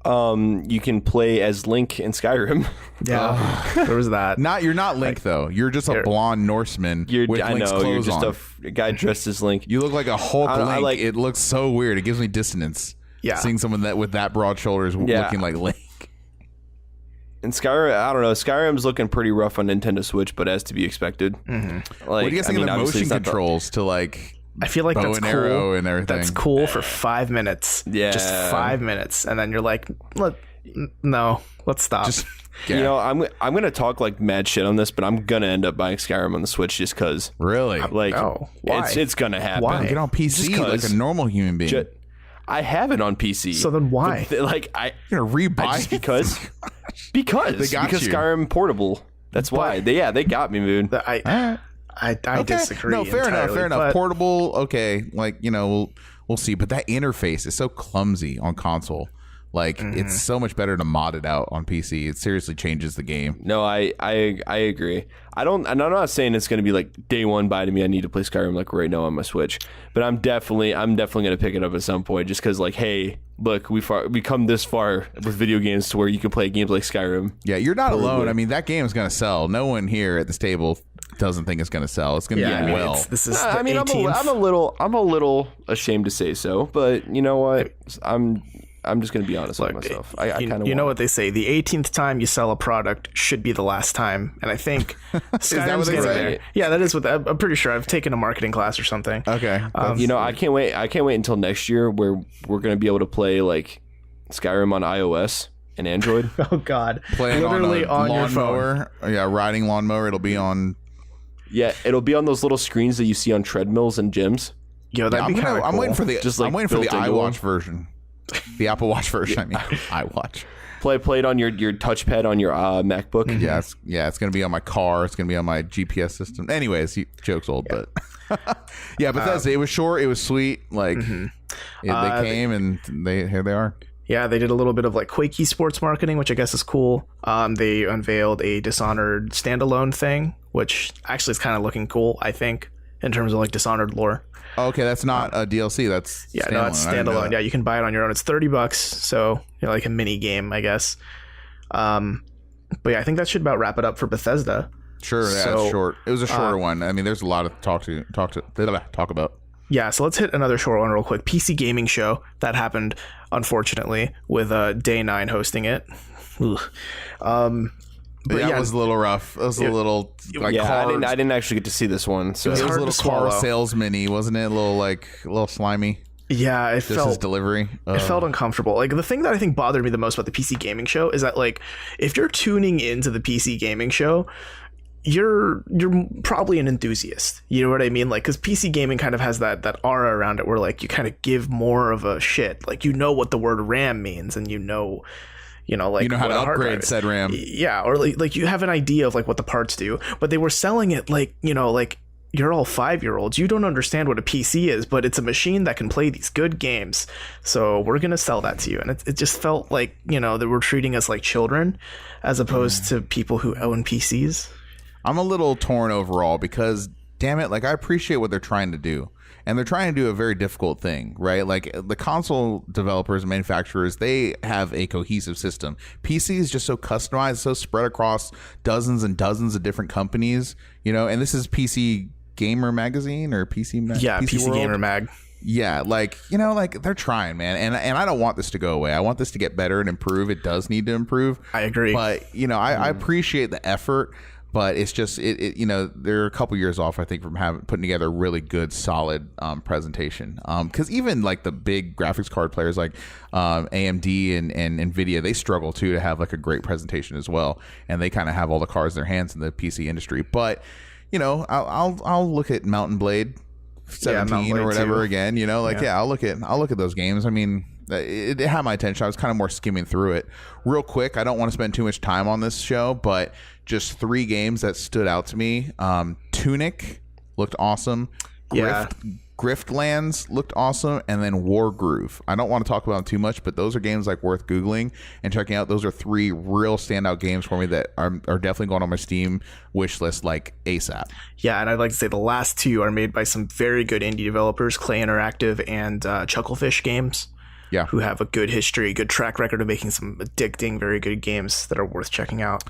You can play as Link in Skyrim. Yeah. There was that. You're not Link though. You're just a blonde Norseman with Link's clothes you're just on. a guy dressed as Link. You look like a Hulk Link. It looks so weird. It gives me dissonance. Yeah. Seeing someone with that broad shoulders looking like Link. In Skyrim, I don't know. Skyrim's looking pretty rough on Nintendo Switch, but as to be expected. Mm-hmm. Like, What do you guys think of the obviously motion it's not controls to like I feel like bow that's and cool. arrow and everything? That's cool for 5 minutes. Yeah. Just 5 minutes. And then you're like, no, let's stop. You know, I'm gonna talk like mad shit on this, but I'm gonna end up buying Skyrim on the Switch just because. Really? Like, Oh, why? it's gonna happen. Why? Get on PC Just 'cause- like a normal human being. I have it on PC. So then why? But, like You're gonna rebuy just it? because They got you. Skyrim portable. That's why. They got me, Moon. I Okay. disagree. No, fair enough. entirely, Fair enough. but- Portable, okay. Like, you know, we'll see. But that interface is so clumsy on console. Like, it's so much better to mod it out on PC. It seriously changes the game. No, I agree. And I'm not saying it's going to be like day one buy to me. I need to play Skyrim like right now on my Switch, but I'm definitely going to pick it up at some point just because like, hey, look, we come this far with video games to where you can play games like Skyrim. Yeah, you're not alone. I mean, that game is going to sell. No one here at this table doesn't think it's going to sell. It's going to do well. This is the I mean, 18th. I'm a little ashamed to say so, but you know what? I'm just going to be honest with myself. I kind of you know what they say, the 18th time you sell a product should be the last time, and I think Skyrim's what they getting say? there. Yeah, that is what I'm pretty sure. I've taken a marketing class or something. Okay. you know, I can't wait until next year where we're going to be able to play like Skyrim on iOS and Android. Oh God, Playing literally on your phone. lawnmower. Yeah, riding lawnmower. It'll be on. Yeah, it'll be on those little screens that you see on treadmills and gyms. Yo, that'd be kind of cool. I'm waiting for the. Just, like, I'm waiting for the built into iWatch them. version. The Apple Watch version. I mean, iWatch. Play it on your touchpad on your MacBook. Yeah, it's gonna be on my car. It's gonna be on my GPS system. Anyways, joke's old, but yeah, Bethesda. It was short. It was sweet. Like they came and here they are. Yeah, they did a little bit of like Quake esports marketing, which I guess is cool. They unveiled a Dishonored standalone thing, which actually is kind of looking cool, I think, in terms of like Dishonored lore. Okay, that's not a DLC. That's Yeah, standalone. no, it's I didn't know standalone. that. Yeah, you can buy it on your own. It's $30, so you know, like a mini game, I guess. But yeah, I think that should about wrap it up for Bethesda. Sure, yeah, So, it's short. It was a shorter one. I mean, there's a lot to talk about. Yeah, so let's hit another short one real quick. PC Gaming Show that happened, unfortunately, with Day 9 hosting it. Ugh. But that was a little rough. It was a little like Yeah, car, I didn't actually get to see this one. So was it was hard a to little car swallow. salesman-y, wasn't it? A little slimy. Yeah, it Just his felt delivery. it felt uncomfortable. Like the thing that I think bothered me the most about the PC gaming show is that like if you're tuning into the PC gaming show, you're probably an enthusiast. You know what I mean? Like because PC gaming kind of has that aura around it where like you kind of give more of a shit. Like you know what the word RAM means, and you know like you know how what to a hard drive upgrade is. said RAM. Yeah, or like you have an idea of like what the parts do, but they were selling it like like you're all 5-year-olds. You don't understand what a PC is, but it's a machine that can play these good games. So we're going to sell that to you. And it just felt like, that we're treating us like children as opposed to people who own PCs. I'm a little torn overall because, damn it, like I appreciate what they're trying to do. And they're trying to do a very difficult thing, right? Like the console developers and manufacturers, they have a cohesive system. PC is just so customized, so spread across dozens and dozens of different companies, and this is PC Gamer Magazine or PC World? Gamer Mag. Yeah, like they're trying, man, and I don't want this to go away. I want this to get better and improve. It does need to improve. I agree, but I appreciate the effort, but it's just they're a couple years off, I think, from putting together a really good, solid presentation. Because even like the big graphics card players like AMD and Nvidia, they struggle too to have like a great presentation as well, and they kind of have all the cards in their hands in the PC industry, but. I'll look at Mountain Blade 17 or whatever too. Again. I'll look at those games. I mean, it had my attention. I was kind of more skimming through it real quick. I don't want to spend too much time on this show, but just 3 games that stood out to me. Tunic looked awesome. Griftlands looked awesome, and then Wargroove. I don't want to talk about them too much, but those are games like worth googling and checking out. Those are 3 real standout games for me that are definitely going on my Steam wish list like ASAP. Yeah, and I'd like to say the last 2 are made by some very good indie developers, Clay Interactive and Chucklefish Games. Yeah, who have a good history, good track record of making some addicting, very good games that are worth checking out.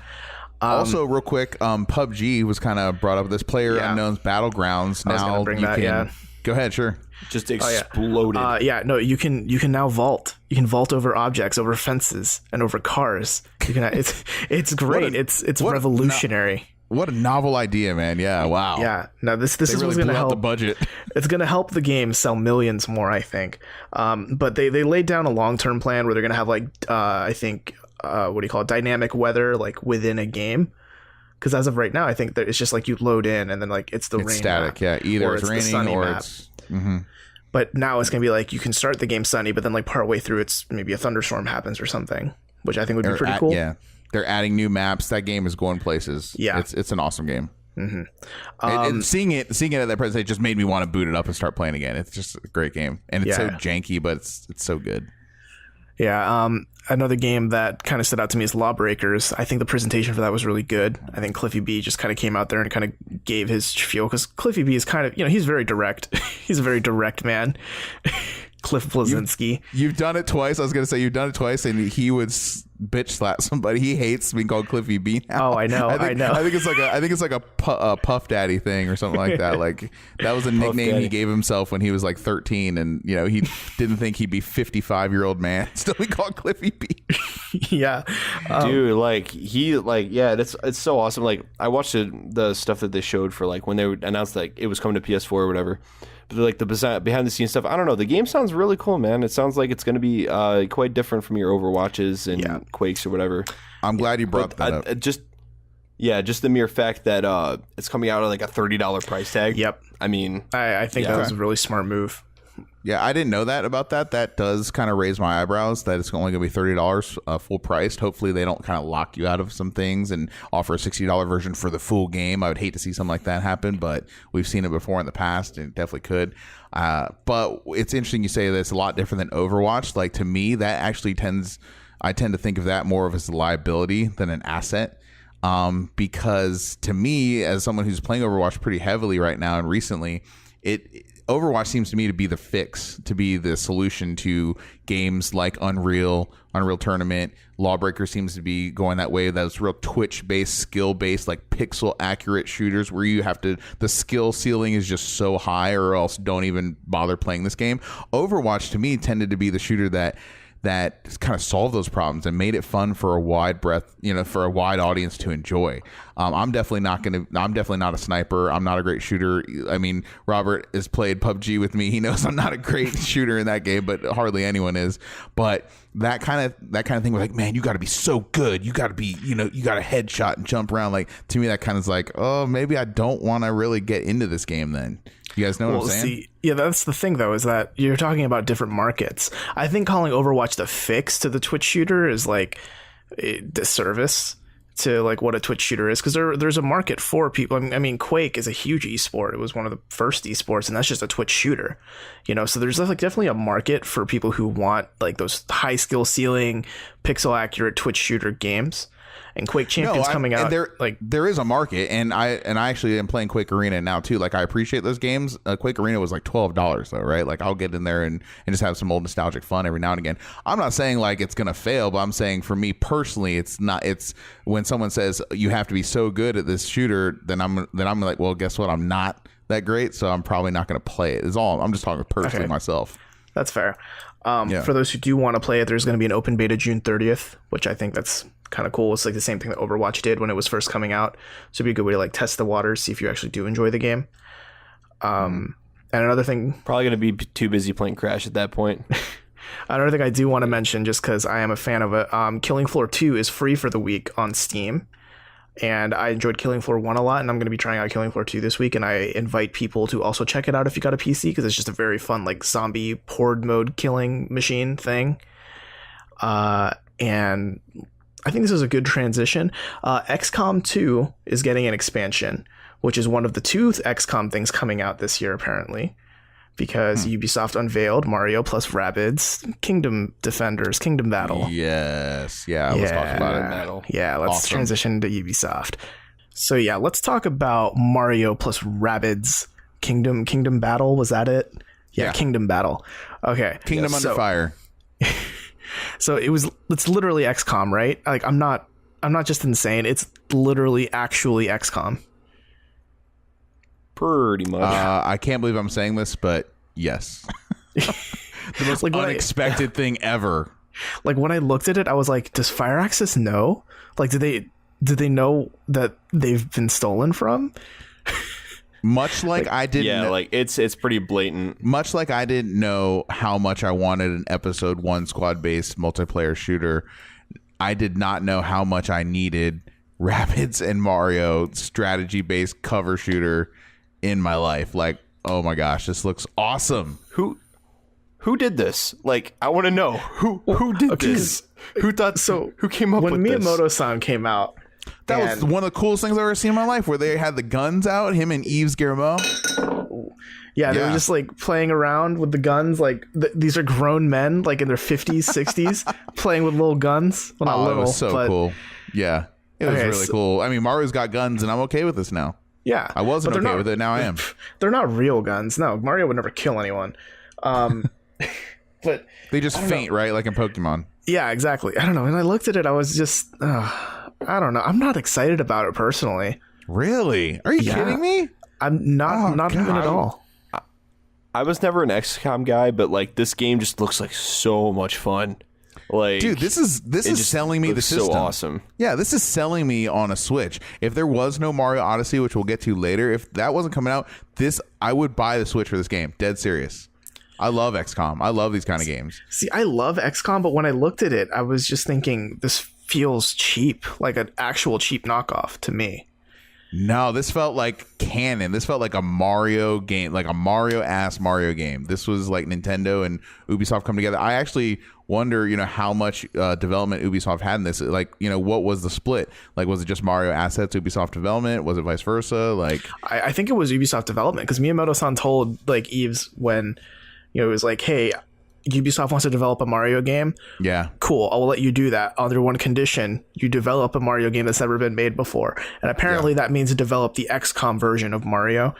Also, real quick, PUBG was kind of brought up. This Player Unknown's Battlegrounds. Now Go ahead, sure. Just exploded. You can now vault. You can vault over objects, over fences, and over cars. You can. It's great. It's revolutionary. What a novel idea, man! Yeah, wow. Yeah. Now this is really what's going to help the budget. It's going to help the game sell millions more, I think. But they laid down a long-term plan where they're going to have like I think dynamic weather like within a game. Because as of right now, I think that it's just like you load in and then like it's rain static, map, either it's raining or it's. Mm-hmm. But now it's gonna be like you can start the game sunny, but then like partway through, it's maybe a thunderstorm happens or something, which I think would be pretty cool. Yeah, they're adding new maps. That game is going places. Yeah, it's an awesome game. Mm-hmm. And seeing it at that presentation just made me want to boot it up and start playing again. It's just a great game, and it's so janky, but it's so good. Yeah. Another game that kind of stood out to me is Lawbreakers. I think the presentation for that was really good. I think Cliffy B just kind of came out there and kind of gave his spiel because Cliffy B is kind of, he's very direct. He's a very direct man. Cliff Blazinski. You've done it twice. I was going to say you've done it twice, and he would bitch slap somebody. He hates being called Cliffy B now. Oh, I know. I think it's like a Puff Daddy thing or something like that. Like that was a nickname he gave himself when he was like 13, and he didn't think he'd be 55-year-old man still be called Cliffy B. Yeah, dude. It's so awesome. Like I watched the stuff that they showed for like when they announced like it was coming to PS4 or whatever. But like the behind the scenes stuff, I don't know. The game sounds really cool, man. It sounds like it's going to be quite different from your Overwatches and Quakes or whatever. I'm glad you brought that up. Just the mere fact that it's coming out at like a $30 price tag. Yep. I mean, I think that was a really smart move. Yeah, I didn't know that about that. That does kind of raise my eyebrows that it's only going to be $30 full priced. Hopefully they don't kind of lock you out of some things and offer a $60 version for the full game. I would hate to see something like that happen, but we've seen it before in the past and it definitely could. But it's interesting you say that it's a lot different than Overwatch. Like to me, that actually I tend to think of that more of as a liability than an asset. Because to me, as someone who's playing Overwatch pretty heavily right now and recently, Overwatch seems to me to be the fix, to be the solution to games like Unreal Tournament. Lawbreaker seems to be going that way. Those real Twitch-based, skill-based, like pixel-accurate shooters where you have to, the skill ceiling is just so high or else don't even bother playing this game. Overwatch, to me, tended to be the shooter that that kind of solved those problems and made it fun for a wide breadth, for a wide audience to enjoy. I'm definitely not a sniper. I'm not a great shooter. I mean, Robert has played PUBG with me. He knows I'm not a great shooter in that game, but hardly anyone is. But that kind of thing was like, man, you got to be so good. You got to be, you got to headshot and jump around. Like, to me, that kind of is like, oh, maybe I don't want to really get into this game then. You guys know what I'm saying? See, yeah, that's the thing, though, is that you're talking about different markets. I think calling Overwatch the fix to the Twitch shooter is like a disservice to like what a Twitch shooter is, because there's a market for people. I mean, Quake is a huge esport. It was one of the first esports, and that's just a Twitch shooter, so there's like definitely a market for people who want like those high skill ceiling, pixel accurate Twitch shooter games. And Quake Champions coming out, there is a market, and I actually am playing Quake Arena now too. Like, I appreciate those games. Quake Arena was like $12 though, right? Like, I'll get in there and just have some old nostalgic fun every now and again. I'm not saying like it's gonna fail, but I'm saying for me personally, it's not. It's when someone says you have to be so good at this shooter, then I'm like, well, guess what? I'm not that great, so I'm probably not gonna play it. Is all. I'm just talking personally myself. That's fair. For those who do want to play it, there's going to be an open beta June 30th, which I think that's kind of cool. It's like the same thing that Overwatch did when it was first coming out. So it'd be a good way to like test the waters, see if you actually do enjoy the game. And another thing, probably going to be too busy playing Crash at that point. Another thing I do want to mention, just because I am a fan of it, Killing Floor 2 is free for the week on Steam. And I enjoyed Killing Floor 1 a lot, and I'm going to be trying out Killing Floor 2 this week, and I invite people to also check it out if you got a PC, because it's just a very fun, like, zombie horde mode killing machine thing. And I think this is a good transition. XCOM 2 is getting an expansion, which is one of the 2 XCOM things coming out this year, apparently, because Ubisoft unveiled Mario plus Rabbids Kingdom Defenders, Kingdom Battle. Yes. Yeah, let's talk about it. Battle. Yeah, let's transition to Ubisoft. So yeah, let's talk about Mario plus Rabbids Kingdom Battle. Was that it? Yeah, Kingdom Battle. Okay. Kingdom Under Fire. So it's literally XCOM, right? Like, I'm not just insane. It's literally actually XCOM. Pretty much. I can't believe I'm saying this, but yes. The most like unexpected thing ever. Like, when I looked at it, I was like, does Fire Access know? Like, did they know that they've been stolen from? Much like I didn't. Yeah, like it's pretty blatant. Much like I didn't know how much I wanted an episode 1 squad-based multiplayer shooter, I did not know how much I needed Rabbids and Mario strategy-based cover shooter in my life. Like, oh my gosh, this looks awesome. Who did this? Like, I want to know who did this? Who thought so? Who came up with this? When Miyamoto-san came out, that was one of the coolest things I've ever seen in my life, where they had the guns out, him and Yves Guillemot. Yeah, they were just like playing around with the guns. Like, these are grown men, like in their 50s, 60s, playing with little guns. Well, not little, it was so cool. Yeah, it was really cool. I mean, Mario's got guns, and I'm okay with this now. Yeah, I wasn't okay with it. Now I am. They're not real guns. No, Mario would never kill anyone. But they just faint, right? Like in Pokemon. Yeah, exactly. I don't know. When I looked at it, I was just, I don't know. I'm not excited about it personally. Really? Are you kidding me? I'm not even at all. I was never an XCOM guy, but like, this game just looks like so much fun. Like, dude, this is selling me the system. So awesome. Yeah, this is selling me on a Switch. If there was no Mario Odyssey, which we'll get to later, if that wasn't coming out, I would buy the Switch for this game. Dead serious. I love XCOM. I love these kind of games. See, I love XCOM, but when I looked at it, I was just thinking, this feels cheap, like an actual cheap knockoff to me. No, this felt like canon. This felt like a Mario game, like a Mario-ass Mario game. This was like Nintendo and Ubisoft come together. I actually wonder, how much development Ubisoft had in this. Like, what was the split? Like, was it just Mario assets, Ubisoft development? Was it vice versa? Like, I think it was Ubisoft development, because Miyamoto-san told like Yves when, it was like, hey, Ubisoft wants to develop a Mario game. Yeah. Cool. I will let you do that under one condition. You develop a Mario game that's never been made before. And apparently that means develop the XCOM version of Mario.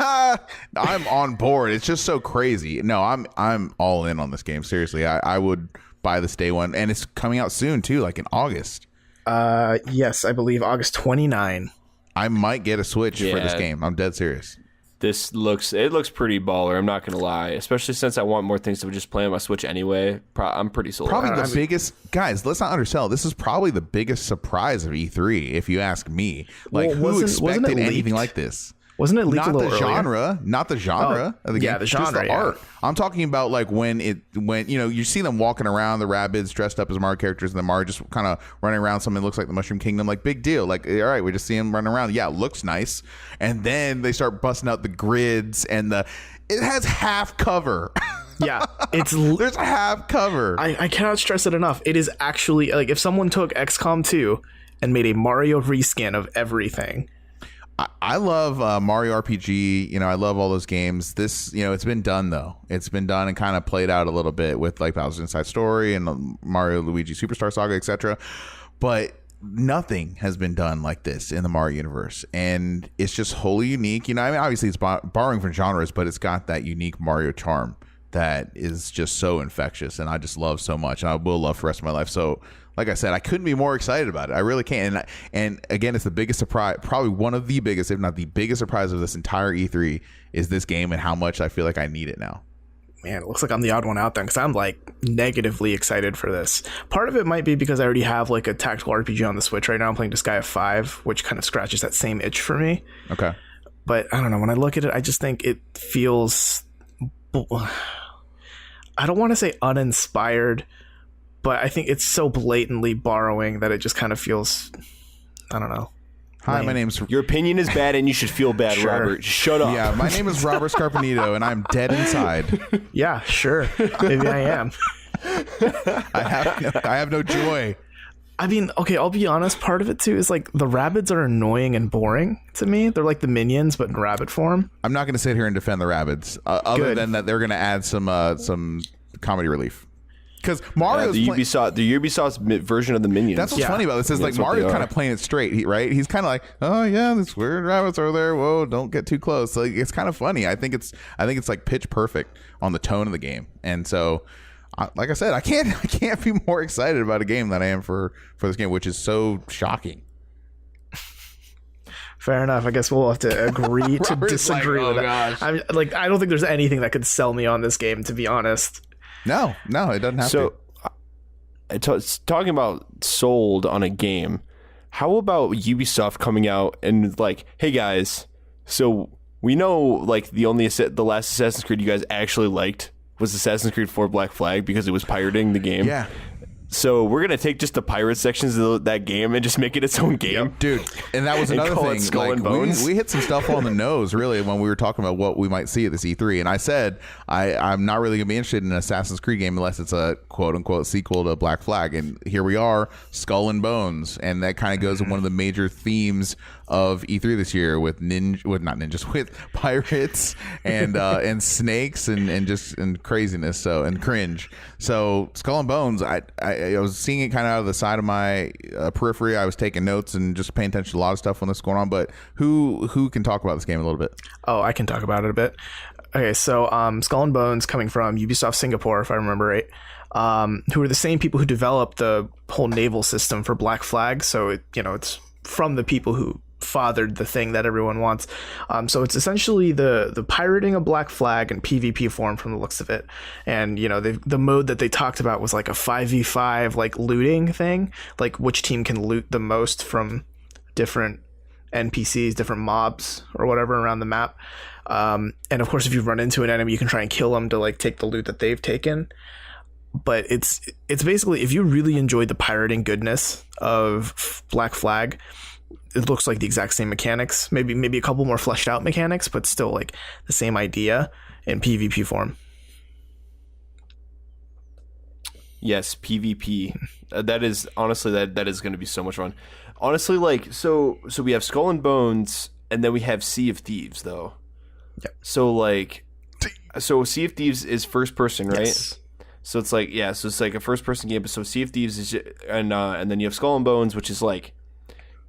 I'm on board. It's just so crazy. No, I'm all in on this game. Seriously, I would buy this day one. And it's coming out soon too, like in August. Yes, I believe August 29. I might get a Switch for this game. I'm dead serious. This looks pretty baller. I'm not gonna lie, especially since I want more things to just play on my Switch anyway. I'm pretty sold. Probably the biggest, guys. Let's not undersell. This is probably the biggest surprise of E3, if you ask me. Like, who expected anything like this? Wasn't it leaked not a little the earlier? genre, not the genre of the game. Yeah, the genre, just the art. I'm talking about like when you see them walking around, the Rabbids dressed up as Mario characters, and the Mario just kind of running around something that looks like the Mushroom Kingdom. Like, big deal. Like, all right, we just see them running around. Yeah, it looks nice. And then they start busting out the grids, and it has half cover. Yeah, there's a half cover. I cannot stress it enough. It is actually like if someone took XCOM 2 and made a Mario reskin of everything. I love Mario RPG. I love all those games. This, it's been done though. It's been done and kind of played out a little bit with like Bowser's Inside Story and Mario Luigi Superstar Saga, etc. But nothing has been done like this in the Mario universe, and it's just wholly unique. Obviously it's borrowing from genres, but it's got that unique Mario charm that is just so infectious, and I just love so much, and I will love for the rest of my life. So, like I said, I couldn't be more excited about it. I really can't. And again, it's the biggest surprise, probably one of the biggest, if not the biggest surprise of this entire E3 is this game and how much I feel like I need it now. Man, it looks like I'm the odd one out then, because I'm like negatively excited for this. Part of it might be because I already have like a tactical RPG on the Switch right now. I'm playing Disgaea 5, which kind of scratches that same itch for me. Okay. But I don't know. When I look at it, I just think it feels... I don't want to say uninspired, but I think it's so blatantly borrowing that it just kind of feels, I don't know. Hi, my name's... Your opinion is bad and you should feel bad, Sure. Robert. Shut up. Yeah, my name is Robert Scarpanito, and I'm dead inside. Yeah, sure. Maybe I am. I have no joy. I mean, okay, I'll be honest. Part of it, too, is like the Rabbids are annoying and boring to me. They're like the minions, but in rabbit form. I'm not going to sit here and defend the Rabbids, other than that they're going to add some comedy relief. Because Mario's the Ubisoft's version of the Minions. That's what's funny about this is like Mario's kind of playing it straight, right? He's kind of like, oh yeah, these weird rabbits are there. Whoa, don't get too close. Like, it's kind of funny. I think it's like pitch perfect on the tone of the game. And so, like I said, I can't be more excited about a game than I am for this game, which is so shocking. Fair enough. I guess we'll have to agree to disagree with that. I don't think there's anything that could sell me on this game, to be honest. No, it doesn't have to. So, talking about sold on a game, how about Ubisoft coming out and like, hey guys, so we know like the last Assassin's Creed you guys actually liked was Assassin's Creed 4 Black Flag because it was pirating the game. Yeah. So we're gonna take just the pirate sections of that game and just make it its own game, yep, dude. And that was another thing. Skull and Bones. We hit some stuff on the nose, really, when we were talking about what we might see at this E3. And I said I'm not really gonna be interested in an Assassin's Creed game unless it's a quote unquote sequel to Black Flag. And here we are, Skull and Bones, and that kind of goes with one of the major themes of E3 this year with with pirates and snakes and craziness. So and cringe. So Skull and Bones, I was seeing it kind of out of the side of my periphery. I was taking notes and just paying attention to a lot of stuff when this was going on. But who can talk about this game a little bit? Oh, I can talk about it a bit. Okay, so Skull and Bones, coming from Ubisoft Singapore, if I remember right, who are the same people who developed the whole naval system for Black Flag. So it's from the people who fathered the thing that everyone wants. So it's essentially the pirating of Black Flag in PvP form from the looks of it. And the mode that they talked about was like a 5v5 like looting thing, like which team can loot the most from different NPCs, different mobs or whatever around the map. And of course, if you run into an enemy, you can try and kill them to like take the loot that they've taken. But it's basically, if you really enjoyed the pirating goodness of Black Flag, it looks like the exact same mechanics, maybe a couple more fleshed out mechanics, but still like the same idea in PvP form. Yes, PvP. That is honestly that is going to be so much fun. Honestly, like so we have Skull and Bones, and then we have Sea of Thieves, though. Yeah. So Sea of Thieves is first person, right? Yes. So it's like so it's like a first person game. But so Sea of Thieves is and then you have Skull and Bones, which is like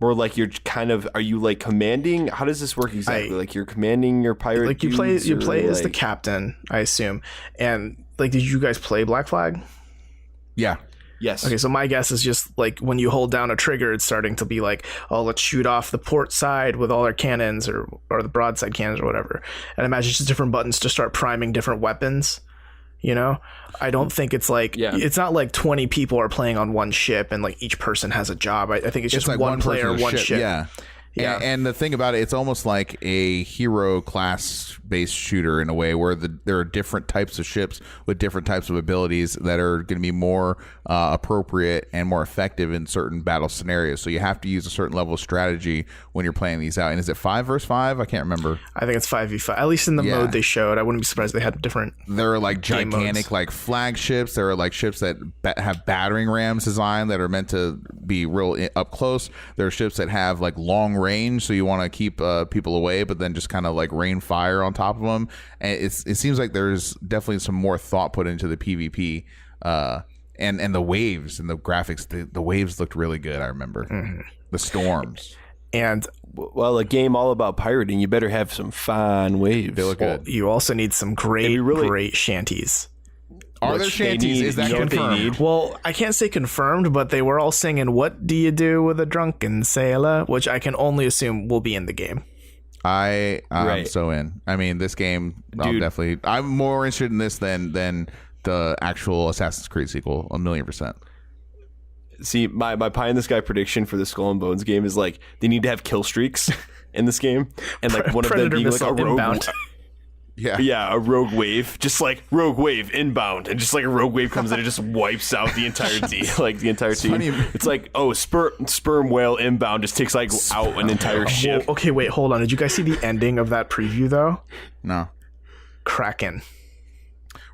more like you're kind of, are you like commanding? How does this work exactly? Like you're commanding your pirate. Like you play as the captain, I assume. And like, did you guys play Black Flag? Yeah. Yes. Okay, so my guess is just like when you hold down a trigger, it's starting to be like, oh, let's shoot off the port side with all our cannons or the broadside cannons or whatever. And imagine just different buttons to start priming different weapons. You know, I don't think it's like it's not like 20 people are playing on one ship and like each person has a job. I think it's just like one player, one ship. Yeah. And the thing about it, it's almost like a hero class based shooter in a way where there are different types of ships with different types of abilities that are going to be more appropriate and more effective in certain battle scenarios. So you have to use a certain level of strategy when you're playing these out. And is it 5 versus 5? I can't remember. I think it's 5v5. At least in the mode they showed. I wouldn't be surprised they had different. There are like gigantic like flagships. There are like ships that have battering rams designed that are meant to be real up close. There are ships that have like long range, so you want to keep people away, but then just kind of like rain fire on top of them. And it seems like there's definitely some more thought put into the PvP, and the waves and the graphics. The waves looked really good. I remember the storms. And well, a game all about pirating, you better have some fine waves. They look good. You also need some great shanties. Are there shanties? Is that confirmed? Well, I can't say confirmed, but they were all singing "What do you do with a drunken sailor?" which I can only assume will be in the game. I'm so in. I mean, this game, I'm more interested in this than the actual Assassin's Creed sequel, 1,000,000%. See, my pie in the sky prediction for the Skull and Bones game is like they need to have kill streaks in this game, and like one of them being like a rogue. Inbound. Yeah, a rogue wave, just like rogue wave inbound, and just like a rogue wave comes in and just wipes out the entire team, like the entire team. Funny. It's like, oh, sperm whale inbound just takes like out an entire ship. Okay, wait, hold on. Did you guys see the ending of that preview though? No. Kraken.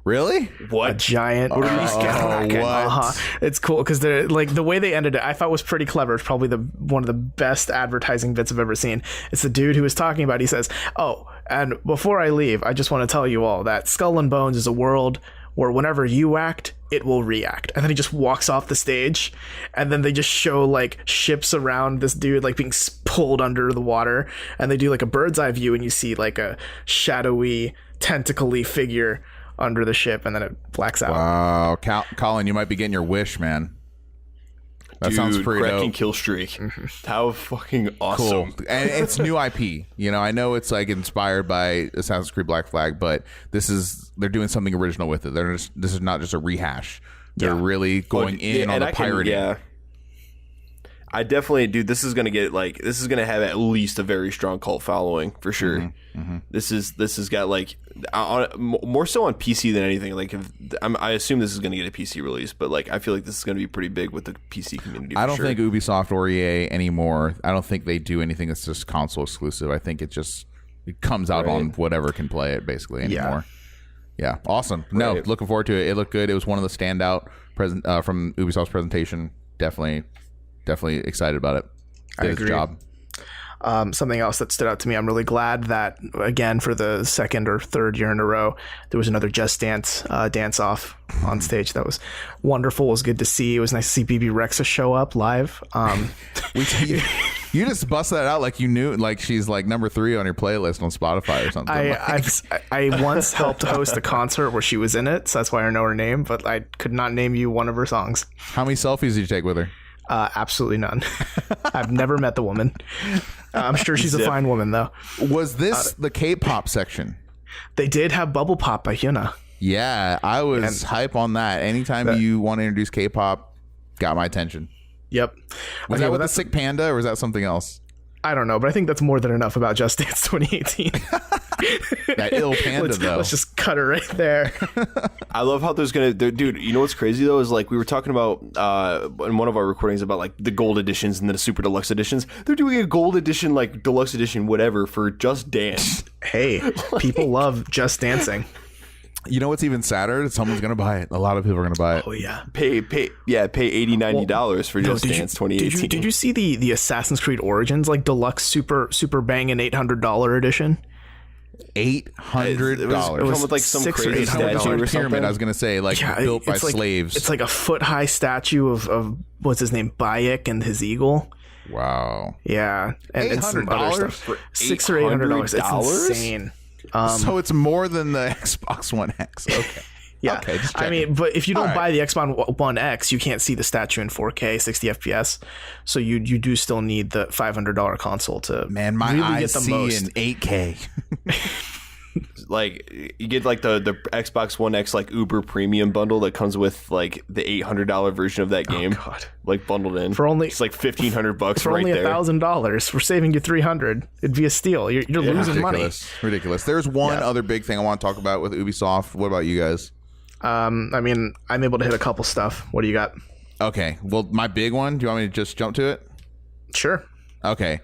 Really? What? A giant Kraken. What? It's cool because they're like the way they ended it. I thought was pretty clever. It's probably one of the best advertising bits I've ever seen. It's the dude who was talking about. He says, "Oh, and before I leave, I just want to tell you all that Skull and Bones is a world where whenever you act, it will react." And then he just walks off the stage, and then they just show like ships around this dude like being pulled under the water, and they do like a bird's eye view, and you see like a shadowy, tentacly figure under the ship, and then it blacks out. Wow, Colin, you might be getting your wish, man. That sounds pretty cracking dope. Kill streak. How fucking awesome! Cool. And it's new IP. You know, I know it's like inspired by Assassin's Creed Black Flag, but they're doing something original with it. This is not just a rehash. They're really going in on the pirating. I definitely, dude. This is gonna have at least a very strong cult following for sure. This has got like more so on PC than anything. Like, I assume this is gonna get a PC release, but like I feel like this is gonna be pretty big with the PC community. I don't think Ubisoft or EA anymore. I don't think they do anything that's just console exclusive. I think it comes out on whatever can play it basically anymore. Yeah, awesome. No, looking forward to it. It looked good. It was one of the standout from Ubisoft's presentation. Definitely excited about it. Did its job. Something else that stood out to me, I'm really glad that, again, for the second or third year in a row, there was another Just Dance dance-off on stage. That was wonderful. It was good to see. It was nice to see BB Rexa show up live. You just bust that out like you knew, like she's like number 3 on your playlist on Spotify or something. I once helped host a concert where she was in it, so that's why I know her name, but I could not name you one of her songs. How many selfies did you take with her? Absolutely none. I've never met the woman. I'm sure she's a fine woman, though. Was this the K-pop section? They did have Bubble Pop by Hyuna. Yeah, I was hype on that. Anytime you want to introduce K-pop, got my attention. Yep. Was that with the Sick Panda, or was that something else? I don't know, but I think that's more than enough about Just Dance 2018. That ill panda, though. Let's just cut her right there. I love how there's dude, you know what's crazy though is like we were talking about in one of our recordings about like the gold editions and then the super deluxe editions. They're doing a gold edition, like deluxe edition, whatever, for Just Dance. Hey, people love Just Dancing. You know what's even sadder? Someone's gonna buy it. A lot of people are gonna buy it. Oh yeah, pay $80-$90 for Just Dance 2018. Did you see the Assassin's Creed Origins like deluxe super banging $800 edition? $800. It was with like some crazy statue or pyramid. I was gonna say built by slaves. It's like a foot high statue of what's his name, Bayek and his eagle. Wow. Yeah, and $800 for $600 or $800. It's insane. So it's more than the Xbox One X. Okay. Yeah, Okay, just I checking. mean, but if you don't All right. buy the Xbox One X, you can't see the statue in 4K, 60 FPS. So you do still need the $500 console to Man, my really eyes get the see most. in 8K. Like you get like the Xbox One X like Uber Premium bundle that comes with like the $800 version of that game, God. like bundled in For only- it's like $1,500 For right only there. $1,000, we're saving you $300. It'd be a steal. You're losing money. Ridiculous. There's one other big thing I want to talk about with Ubisoft. What about you guys? I mean, I'm able to hit a couple stuff. What do you got? Okay, well, my big one. Do you want me to just jump to it? Sure. Okay.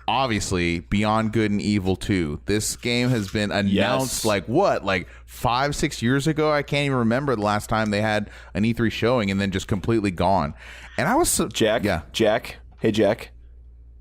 Obviously, Beyond Good and Evil 2. This game has been announced like 5-6 years ago. I can't even remember the last time they had an E3 showing and then just completely gone. And I was so Jack, hey Jack,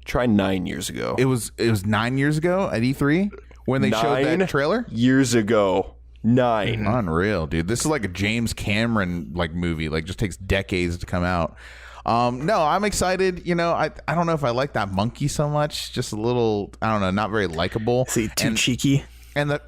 try 9 years ago. It was 9 years ago at E3 when they showed that trailer. Years ago. 9. Unreal, dude. This is like a James Cameron like movie. Like just takes decades to come out. No, I'm excited. You know, I don't know if I like that monkey so much. Just a little, I don't know, not very likable. See, too cheeky. And the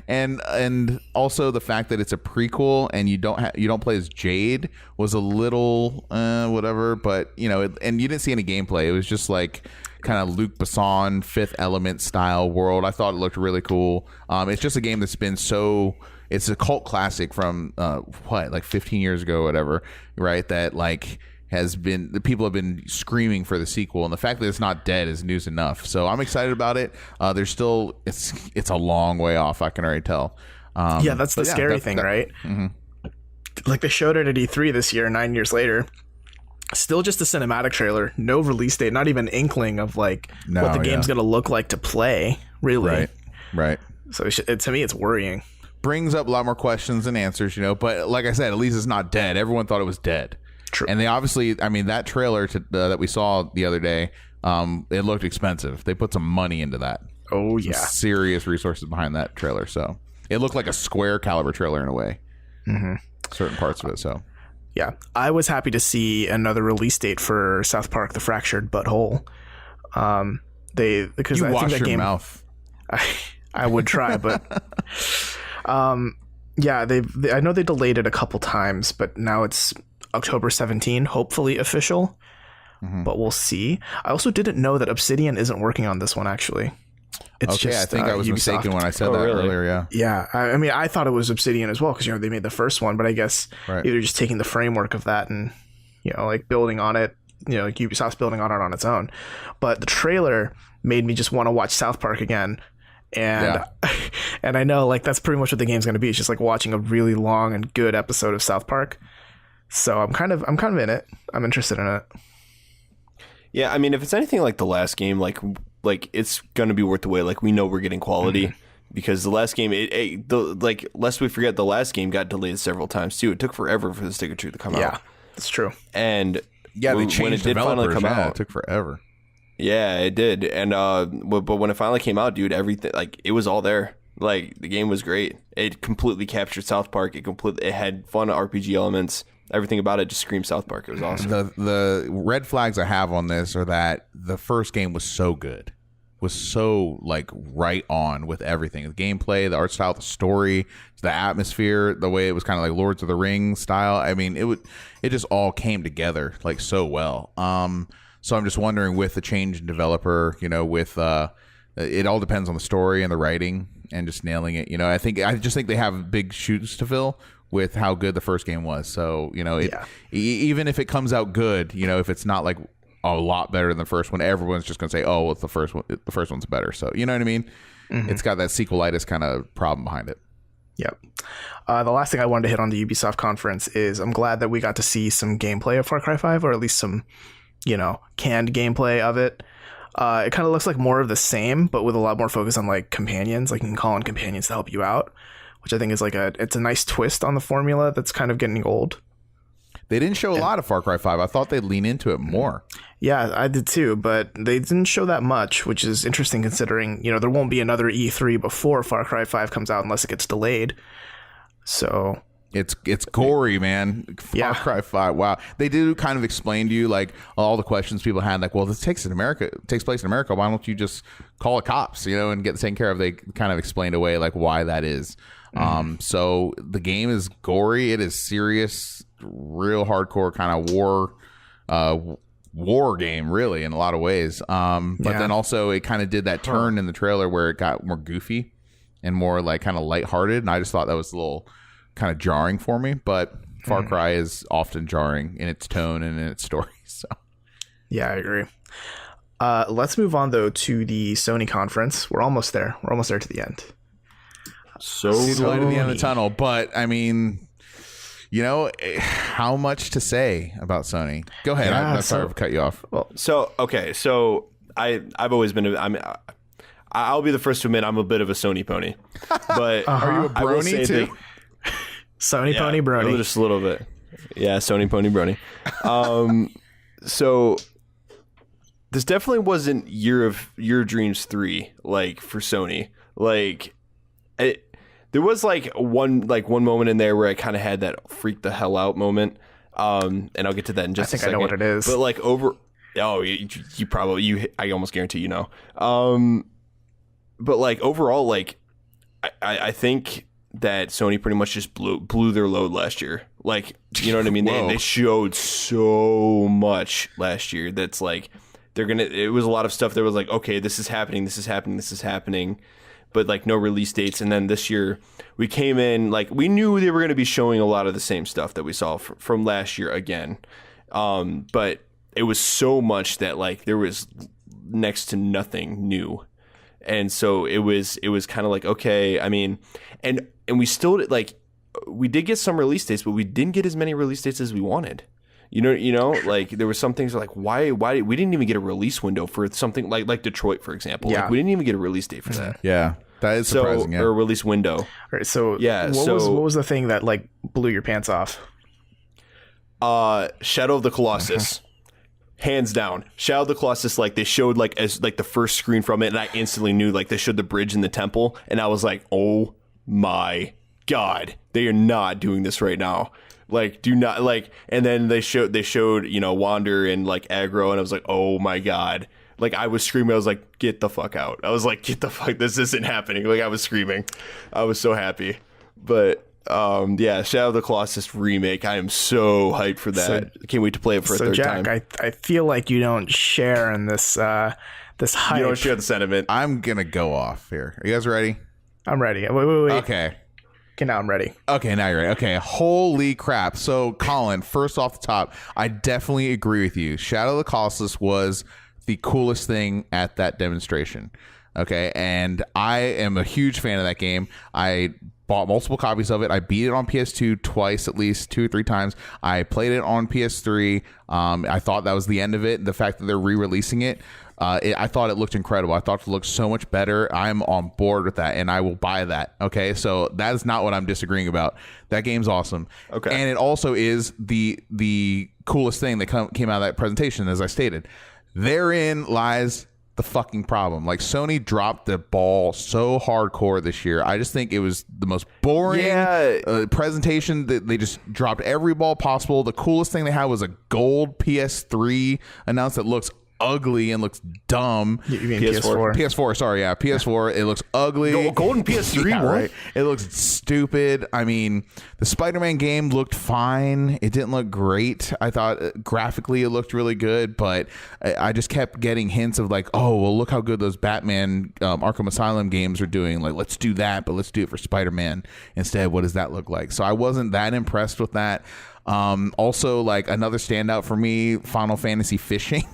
and also the fact that it's a prequel and you don't play as Jade was a little whatever. But you know, and you didn't see any gameplay. It was just like kind of Luc Besson, Fifth Element style world. I thought it looked really cool. It's just a game that's been so. It's a cult classic from like 15 years ago or whatever, right? That like the people have been screaming for the sequel, and the fact that it's not dead is news enough. So I'm excited about it. There's still it's a long way off. I can already tell. Yeah, that's the scary thing, right? Mm-hmm. Like they showed it at E3 this year, 9 years later. Still just a cinematic trailer, no release date, not even inkling of like what the game's gonna look like to play. Really, right. So to me, it's worrying. Brings up a lot more questions than answers, you know. But like I said, at least it's not dead. Everyone thought it was dead. True. And they obviously, I mean, that trailer that we saw the other day, it looked expensive. They put some money into that. Oh yeah, some serious resources behind that trailer. So it looked like a Square caliber trailer in a way. Mm-hmm. Certain parts of it. So yeah, I was happy to see another release date for South Park: The Fractured Butthole. Because you I wash think that your game, mouth. I would try, but yeah, I know they delayed it a couple times, but now it's October 17, hopefully official. Mm-hmm. But we'll see. I also didn't know that Obsidian isn't working on this one. Actually, it's okay. just, I think I was Ubisoft. mistaken when I said that earlier. Yeah. Yeah. I mean, I thought it was Obsidian as well because they made the first one, but I guess either just taking the framework of that and like building on it. Like Ubisoft's building on it on its own. But the trailer made me just want to watch South Park again. And and I know like that's pretty much what the game's going to be. It's just like watching a really long and good episode of South Park. So I'm kind of in it. I'm interested in it. Yeah, I mean, if it's anything like the last game, like it's going to be worth the wait. Like we know we're getting quality because the last game, lest we forget, the last game got delayed several times too. It took forever for the Stick of Truth to come out. Yeah, that's true. And they changed when it did finally come out, it took forever. Yeah, it did. And but when it finally came out, dude, everything it was all there. Like the game was great. It completely captured South Park. It had fun RPG elements. Everything about it just screamed South Park. It was awesome. The red flags I have on this are that the first game was so good, was so like right on with everything. The gameplay, the art style, the story, the atmosphere, the way it was kind of like Lords of the Rings style. I mean, it just all came together like so well. So I'm just wondering with the change in developer, with it all depends on the story and the writing and just nailing it. I just think they have big shoes to fill with how good the first game was. So, even if it comes out good, if it's not like a lot better than the first one, everyone's just going to say, oh, well, the first one's better. So, you know what I mean? Mm-hmm. It's got that sequelitis kind of problem behind it. Yep. The last thing I wanted to hit on the Ubisoft conference is I'm glad that we got to see some gameplay of Far Cry 5, or at least some, canned gameplay of it. It kind of looks like more of the same, but with a lot more focus on like companions. Like you can call on companions to help you out, which I think is it's a nice twist on the formula that's kind of getting old. They didn't show a lot of Far Cry 5. I thought they'd lean into it more. Yeah, I did too, but they didn't show that much, which is interesting considering, there won't be another E3 before Far Cry 5 comes out unless it gets delayed. So It's gory, man. Yeah. Far Cry 5. Wow. They do kind of explain to you like all the questions people had, like, well, this takes place in America. Why don't you just call the cops, and get taken care of? They kind of explained away like why that is. So the game is gory. It is serious, real hardcore kind of war game, really, in a lot of ways. But then also it kind of did that turn in the trailer where it got more goofy and more like kind of lighthearted, and I just thought that was a little kind of jarring for me. But Far Cry is often jarring in its tone and in its story. So yeah, I agree. Let's move on though to the Sony conference. We're almost there. We're almost there to the end. So the light at the end of the tunnel. But I mean, how much to say about Sony? Go ahead. Yeah, I'm sorry to cut you off. Well, So I've always been. I'll be the first to admit I'm a bit of a Sony pony. But Are you a I will brony say too? that- Sony Pony Brony. Just a little bit. Yeah, Sony Pony Brony. So this definitely wasn't Year of Dreams 3 like for Sony. Like there was like one moment in there where I kind of had that freak the hell out moment. And I'll get to that in just a second. I know what it is. But like you probably I almost guarantee you know. But like overall, like I think that Sony pretty much just blew their load last year. Like, you know what I mean? They showed so much last year that's like it was a lot of stuff that was like, okay, this is happening, but like no release dates. And then this year we came in, like we knew they were going to be showing a lot of the same stuff that we saw from last year again. But it was so much that like there was next to nothing new. And so it was kind of like, okay, I mean, and we still like, we did get some release dates, but we didn't get as many release dates as we wanted. You know, like there were some things like why we didn't even get a release window for something like Detroit, for example. Yeah. Like we didn't even get a release date for that. Yeah, that is surprising. Or a release window. All right, so Yeah, what was the thing that like blew your pants off? Shadow of the Colossus. Hands down, Shadow of the Colossus. Like they showed like as like the first screen from it, and I instantly knew like they showed the bridge in the temple, and I was like, oh my god, they are not doing this right now. Like, do not like. And then they showed Wander and like aggro, and I was like, oh my god. Like I was screaming, I was like, get the fuck out. I was like, get the fuck, this isn't happening. Like I was screaming, I was so happy. But yeah, Shadow of the Colossus remake. I am so hyped for that. Can't wait to play it for a third Jack, time. I feel like you don't share in this this hype. You don't share the sentiment. I'm gonna go off here. Are you guys ready? I'm ready. Wait. Okay, now I'm ready. Okay, now you're ready. Okay, holy crap. So, Colin, first off the top, I definitely agree with you. Shadow of the Colossus was the coolest thing at that demonstration. Okay, and I am a huge fan of that game. I bought multiple copies of it. I beat it on PS2 twice, at least 2 or 3 times. I played it on PS3. I thought that was the end of it. The fact that they're re-releasing it, I thought it looked incredible. I thought it looked so much better. I'm on board with that, and I will buy that. Okay, so that is not what I'm disagreeing about. That game's awesome. Okay, and it also is the coolest thing that came out of that presentation, as I stated. Therein lies the fucking problem. Like, Sony dropped the ball so hardcore this year. I just think it was the most boring presentation. That they just dropped every ball possible. The coolest thing they had was a gold PS3 announced that looks ugly and looks dumb. You mean PS4? PS4, sorry, yeah, PS4. It looks ugly. Golden PS3, yeah, what? Right? It looks stupid. I mean, the Spider-Man game looked fine. It didn't look great. I thought graphically it looked really good, but I just kept getting hints of like, oh, well, look how good those Batman Arkham Asylum games are doing. Like, let's do that, but let's do it for Spider-Man instead. What does that look like? So I wasn't that impressed with that. Also, like, another standout for me, Final Fantasy Fishing.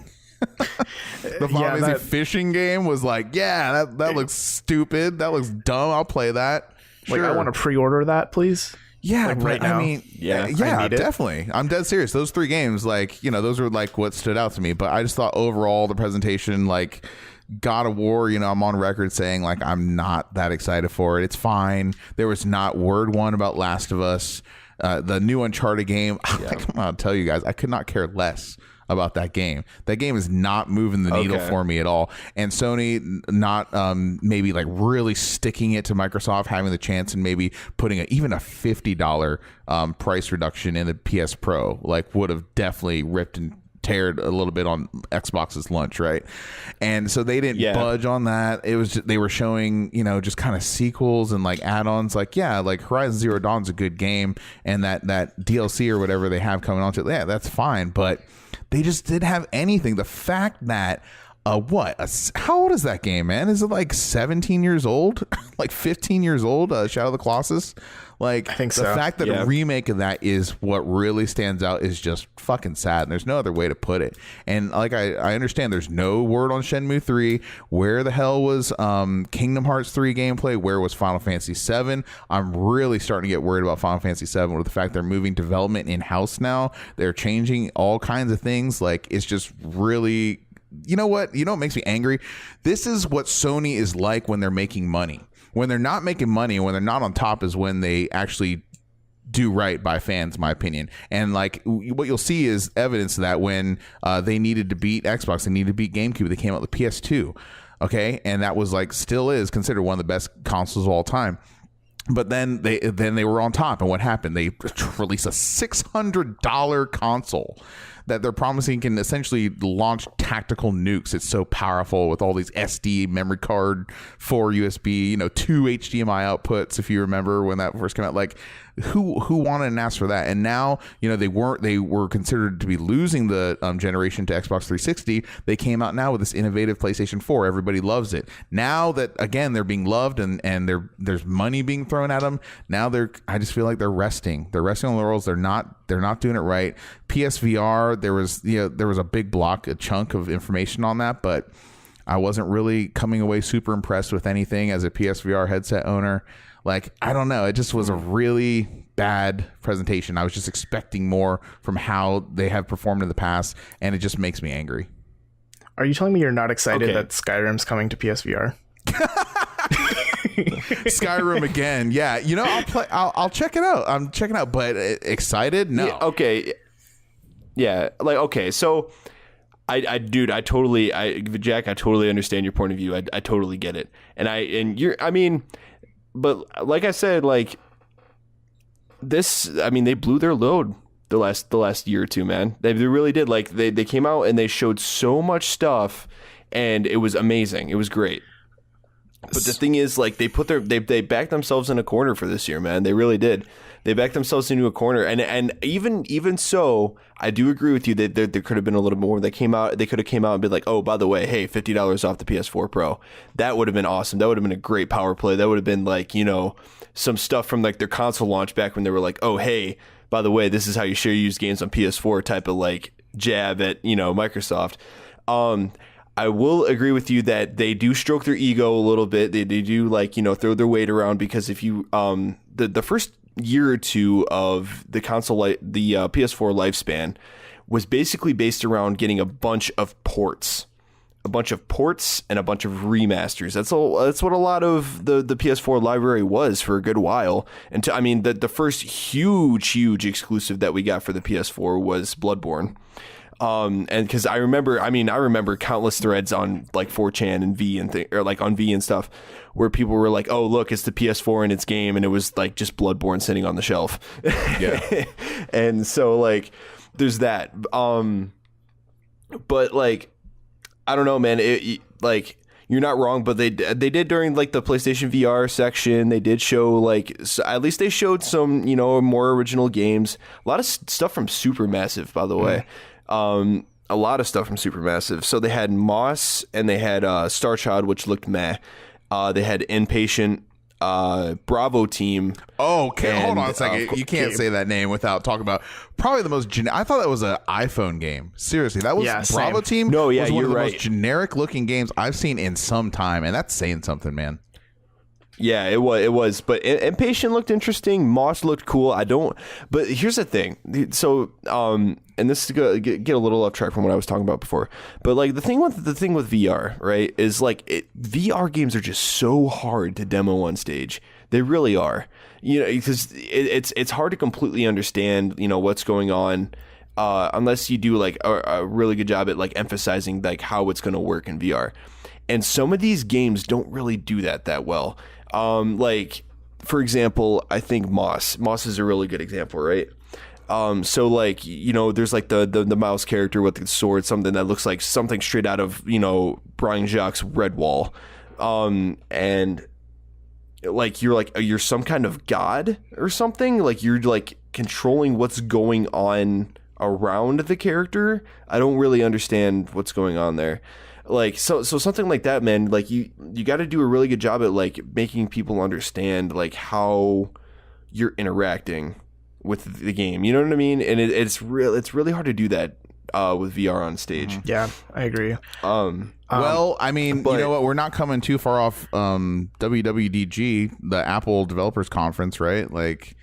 The Final Fantasy fishing game was like, yeah, that looks stupid. That looks dumb. I'll play that. Like, Sure. I want to pre-order that, please. Yeah, like, but, right now. I mean, Yeah, yeah, I need it. definitely. I'm dead serious. Those 3 games, like, those are like what stood out to me. But I just thought overall the presentation, like, God of War, I'm on record saying like I'm not that excited for it. It's fine. There was not word one about Last of Us. The new Uncharted game, I'll tell you guys, I could not care less about that game. That game is not moving the needle for me at all. And Sony not maybe like really sticking it to Microsoft, having the chance and maybe putting even a $50 price reduction in the PS Pro, like would have definitely ripped and teared a little bit on Xbox's lunch, right? And so they didn't budge on that. It was just, they were showing, you know, just kind of sequels and like add-ons, like like Horizon Zero Dawn's a good game, and that DLC or whatever they have coming on to it, that's fine, but they just didn't have anything. The fact that how old is that game, man? Is it like 17 years old? Like 15 years old? Shadow of the Colossus? Like, I think so. The fact that a remake of that is what really stands out is just fucking sad. And there's no other way to put it. And like, I understand there's no word on Shenmue 3. Where the hell was Kingdom Hearts 3 gameplay? Where was Final Fantasy 7? I'm really starting to get worried about Final Fantasy 7 with the fact they're moving development in-house now. They're changing all kinds of things. Like, it's just really... You know what makes me angry? This is what Sony is like when they're making money. When they're not making money, when they're not on top, is when they actually do right by fans, in my opinion. And like what you'll see is evidence of that when they needed to beat Xbox, they needed to beat GameCube, they came out with the PS2. Okay, and that was like still is considered one of the best consoles of all time. But then they were on top, and what happened? They released a $600 console that they're promising can essentially launch tactical nukes. It's so powerful with all these SD memory card, 4 USB, 2 HDMI outputs. If you remember when that first came out, like who wanted and asked for that? And now, they were considered to be losing the generation to Xbox 360. They came out now with this innovative PlayStation 4. Everybody loves it. Now that again they're being loved and there's money being thrown at them. Now I just feel like they're resting. They're resting on the laurels. They're not doing it right. PSVR, there was a big block, a chunk of information on that, but I wasn't really coming away super impressed with anything as a PSVR headset owner. Like, I don't know. It just was a really bad presentation. I was just expecting more from how they have performed in the past, and it just makes me angry. Are you telling me you're not excited that Skyrim's coming to PSVR? Skyrim again. Yeah. I'll check it out. I'm checking out, but excited? No. Yeah, okay. Yeah. Like, okay. So I totally understand your point of view. I totally get it. But like I said, like they blew their load the last year or two, man. They really did. Like they came out and they showed so much stuff, and it was amazing. It was great. But the thing is, like, they backed themselves in a corner for this year, man. They really did. They backed themselves into a corner, and even so, I do agree with you that there could have been a little more. They could have came out and been like, oh, by the way, hey, $50 off the PS4 Pro. That would have been awesome. That would have been a great power play. That would have been like, some stuff from like their console launch back when they were like, oh, hey, by the way, this is how you share used games on PS4 type of like jab at Microsoft. I will agree with you that they do stroke their ego a little bit. They do like, throw their weight around, because if you the first year or two of the console, the PS4 lifespan was basically based around getting a bunch of ports and a bunch of remasters. That's what a lot of the PS4 library was for a good while. And the first huge exclusive that we got for the PS4 was Bloodborne. And because I remember countless threads on like 4chan and V or like on V and stuff, where people were like, "Oh, look, it's the PS4 in its game," and it was like just Bloodborne sitting on the shelf. Yeah, and so like, there's that. But like, I don't know, man. Like, you're not wrong, but they did during like the PlayStation VR section. They did show like, at least they showed some more original games. A lot of stuff from Supermassive, by the way. A lot of stuff from Supermassive. So they had Moss and they had Starchild, which looked meh. They had Inpatient, Bravo Team. Oh, okay. Hold on a second. You can't say that name without talking about probably the most I thought that was an iPhone game. Seriously, that was Bravo Team. No, yeah, was one you're of the right. most generic looking games I've seen in some time, and that's saying something, man. Yeah, it was. But Impatient looked interesting. Moss looked cool. But here's the thing. So, and this is gonna get a little off track from what I was talking about before. But like the thing with VR, right, is like VR games are just so hard to demo on stage. They really are. Because it's hard to completely understand what's going on. unless you do like a really good job at like emphasizing like how it's going to work in VR. And some of these games don't really do that well. Like, for example, I think Moss is a really good example, right? So like, you know, there's like the mouse character with the sword, something that looks like something straight out of, you know, Brian Jacques' Redwall. And like you're some kind of god or something, like you're like controlling what's going on around the character. I don't really understand what's going on there. Like, so something like that, man, like you got to do a really good job at like making people understand like how you're interacting with the game. You know what I mean? And it's really hard to do that with VR on stage. Yeah, I agree. Well, I mean, you know what? We're not coming too far off WWDG, the Apple Developers Conference, right? Like,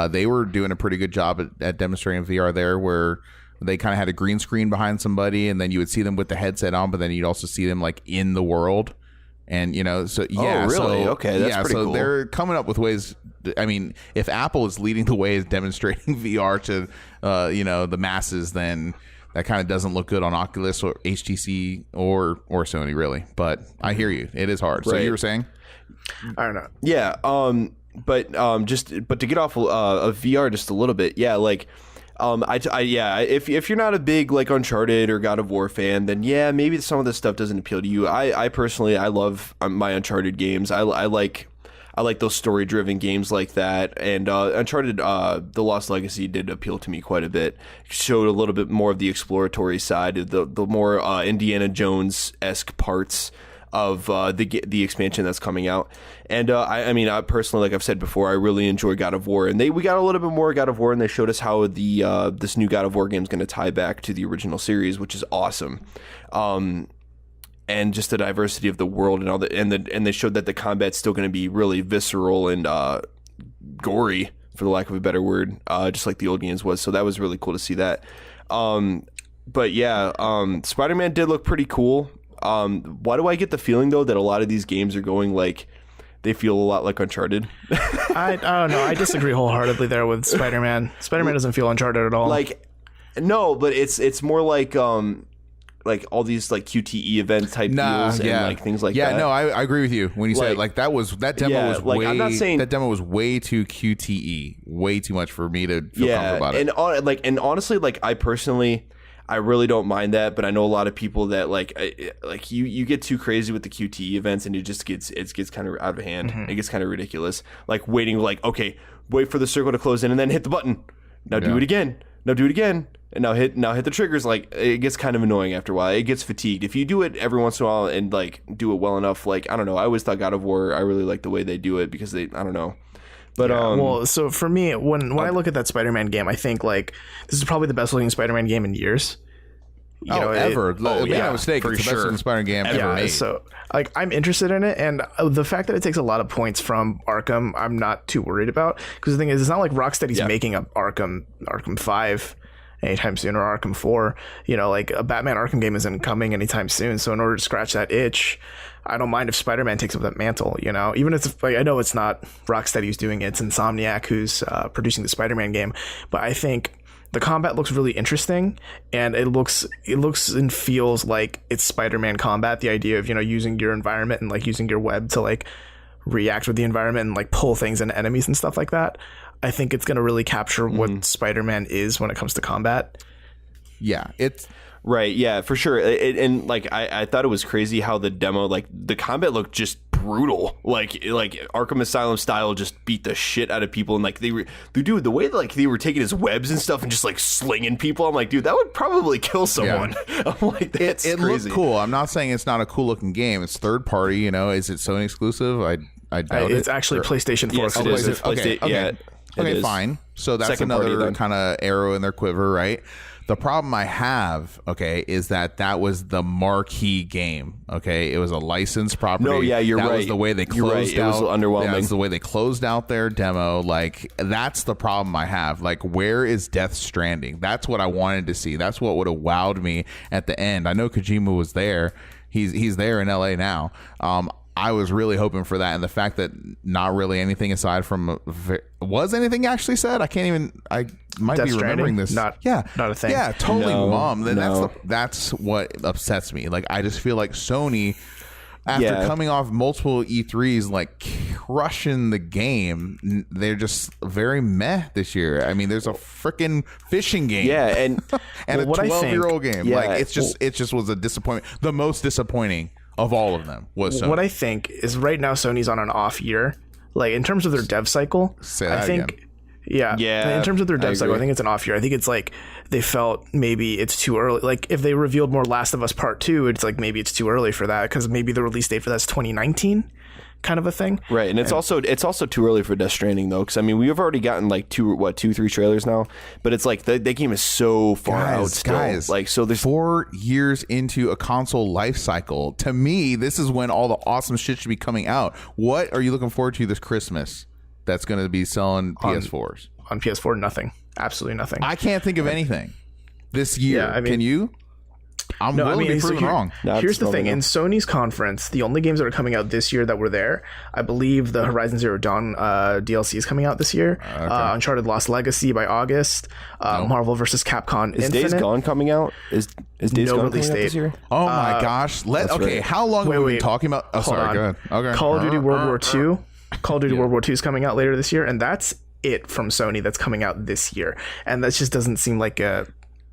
they were doing a pretty good job at demonstrating VR there, where they kind of had a green screen behind somebody, and then you would see them with the headset on, but then you'd also see them like in the world. And, you know, so yeah. Oh, really? So, okay, that's pretty cool. They're coming up with ways. I mean, if Apple is leading the way as demonstrating VR to, you know, the masses, then that kind of doesn't look good on Oculus or HTC or Sony, really. But I hear you. It is hard. So you were saying? I don't know. Yeah. But to get off of VR just a little bit, yeah, like. If you're not a big like Uncharted or God of War fan, then yeah, maybe some of this stuff doesn't appeal to you. I personally, I love my Uncharted games. I like those story driven games like that. And Uncharted, The Lost Legacy did appeal to me quite a bit. Showed a little bit more of the exploratory side, the more Indiana Jones-esque parts of the expansion that's coming out. And I mean, I personally, like I've said before, I really enjoy God of War, and we got a little bit more God of War, and they showed us how the this new God of War game is going to tie back to the original series, which is awesome. And just the diversity of the world and all and they showed that the combat's still going to be really visceral and gory, for the lack of a better word, just like the old games was. So that was really cool to see that. But yeah, Spider-Man did look pretty cool. Why do I get the feeling though that a lot of these games are going like they feel a lot like Uncharted? I don't know. I disagree wholeheartedly there with Spider-Man. Spider-Man doesn't feel Uncharted at all. Like, no, but it's more like all these like QTE event type deals and like things like that. Yeah, no, I agree with you when you say like that demo was like, way. I'm not saying that demo was way too QTE, way too much for me to feel comfortable about it. And honestly, like I really don't mind that, but I know a lot of people that like you get too crazy with the QTE events, and it gets kind of out of hand. Mm-hmm. It gets kind of ridiculous. Like waiting, like, okay, wait for the circle to close in, and then hit the button. Now do it again. Now do it again, and now hit the triggers. Like, it gets kind of annoying after a while. It gets fatigued. If you do it every once in a while and like do it well enough, like, I don't know. I always thought God of War, I really like the way they do it because I don't know. But well, so for me, when I look at that Spider-Man game, I think like this is probably the best looking Spider-Man game in years. Ever. Make no mistake, it's the best looking Spider-Man game ever made. So like I'm interested in it, and the fact that it takes a lot of points from Arkham, I'm not too worried about, because the thing is, it's not like Rocksteady's making up Arkham 5 anytime soon, or Arkham 4. You know, like a Batman Arkham game isn't coming anytime soon. So in order to scratch that itch, I don't mind if Spider-Man takes up that mantle, you know, even if it's like, I know it's not Rocksteady who's doing it, it's Insomniac who's producing the Spider-Man game, but I think the combat looks really interesting, and it looks and feels like it's Spider-Man combat. The idea of, you know, using your environment and like using your web to like react with the environment and like pull things into enemies and stuff like that. I think it's going to really capture what Spider-Man is when it comes to combat. Yeah, it's right. Yeah, for sure. And like I thought it was crazy how the demo, like the combat looked just brutal, like Arkham Asylum style, just beat the shit out of people. And like the way that, like, they were taking his webs and stuff and just like slinging people, I'm like, dude, that would probably kill someone. Yeah. I'm like, that's it crazy. Looked cool. I'm not saying it's not a cool looking game. It's third party, you know. Is it Sony exclusive? I doubt it's actually PlayStation 4 exclusive. Okay, fine. So that's Second another kind of arrow in their quiver, right? The problem I have, is that was the marquee game. Okay, it was a licensed property. No, yeah, you're right. That was the way they closed out. It was underwhelming. That was the way they closed out their demo. Like, that's the problem I have. Like, where is Death Stranding? That's what I wanted to see. That's what would have wowed me at the end. I know Kojima was there. He's there in LA now. I was really hoping for that, and the fact that not really anything aside from was anything actually said. I might Death be remembering this. Not a thing. Yeah, totally, Mom. Then No. that's what upsets me. Like, I just feel like Sony, after coming off multiple E3s, like crushing the game, they're just very meh this year. I mean, there's a freaking fishing game, and and Well, a 12-year-old game. Yeah. Like, it just was a disappointment. The most disappointing of all of them was Sony. What I think is right now Sony's on an off year. Like, in terms of their dev cycle, Say that I think again. Yeah, in terms of their dev I cycle, I agree. think it's an off year. I think it's like they felt maybe it's too early. Like, if they revealed more Last of Us Part 2, it's like maybe it's too early for that, because maybe the release date for that's 2019 kind of a thing. Right, and it's also too early for Death Stranding though, because I mean we've already gotten like 3 trailers now, but it's like that game is so far out still. Like, so there's 4 years into a console life cycle. To me, this is when all the awesome shit should be coming out. What are you looking forward to this Christmas that's going to be selling PS4s? On PS4, nothing. Absolutely nothing. I can't think of anything this year. Yeah, I mean- Can you? I'm No, I willing to mean, be so proven wrong. No, here's it's the thing. probably In Sony's conference, the only games that are coming out this year that were there, I believe the Horizon Zero Dawn DLC is coming out this year. Uncharted Lost Legacy by August. Marvel vs. Capcom is Infinite. Days Gone coming out? Is Days No Gone release coming out this date. year? Oh my gosh. right. How long have we been wait. talking about? Oh, Hold sorry. on. Go ahead. Okay. Call of Duty World War II. Call of Duty World War II is coming out later this year, and that's it from Sony that's coming out this year. And that just doesn't seem like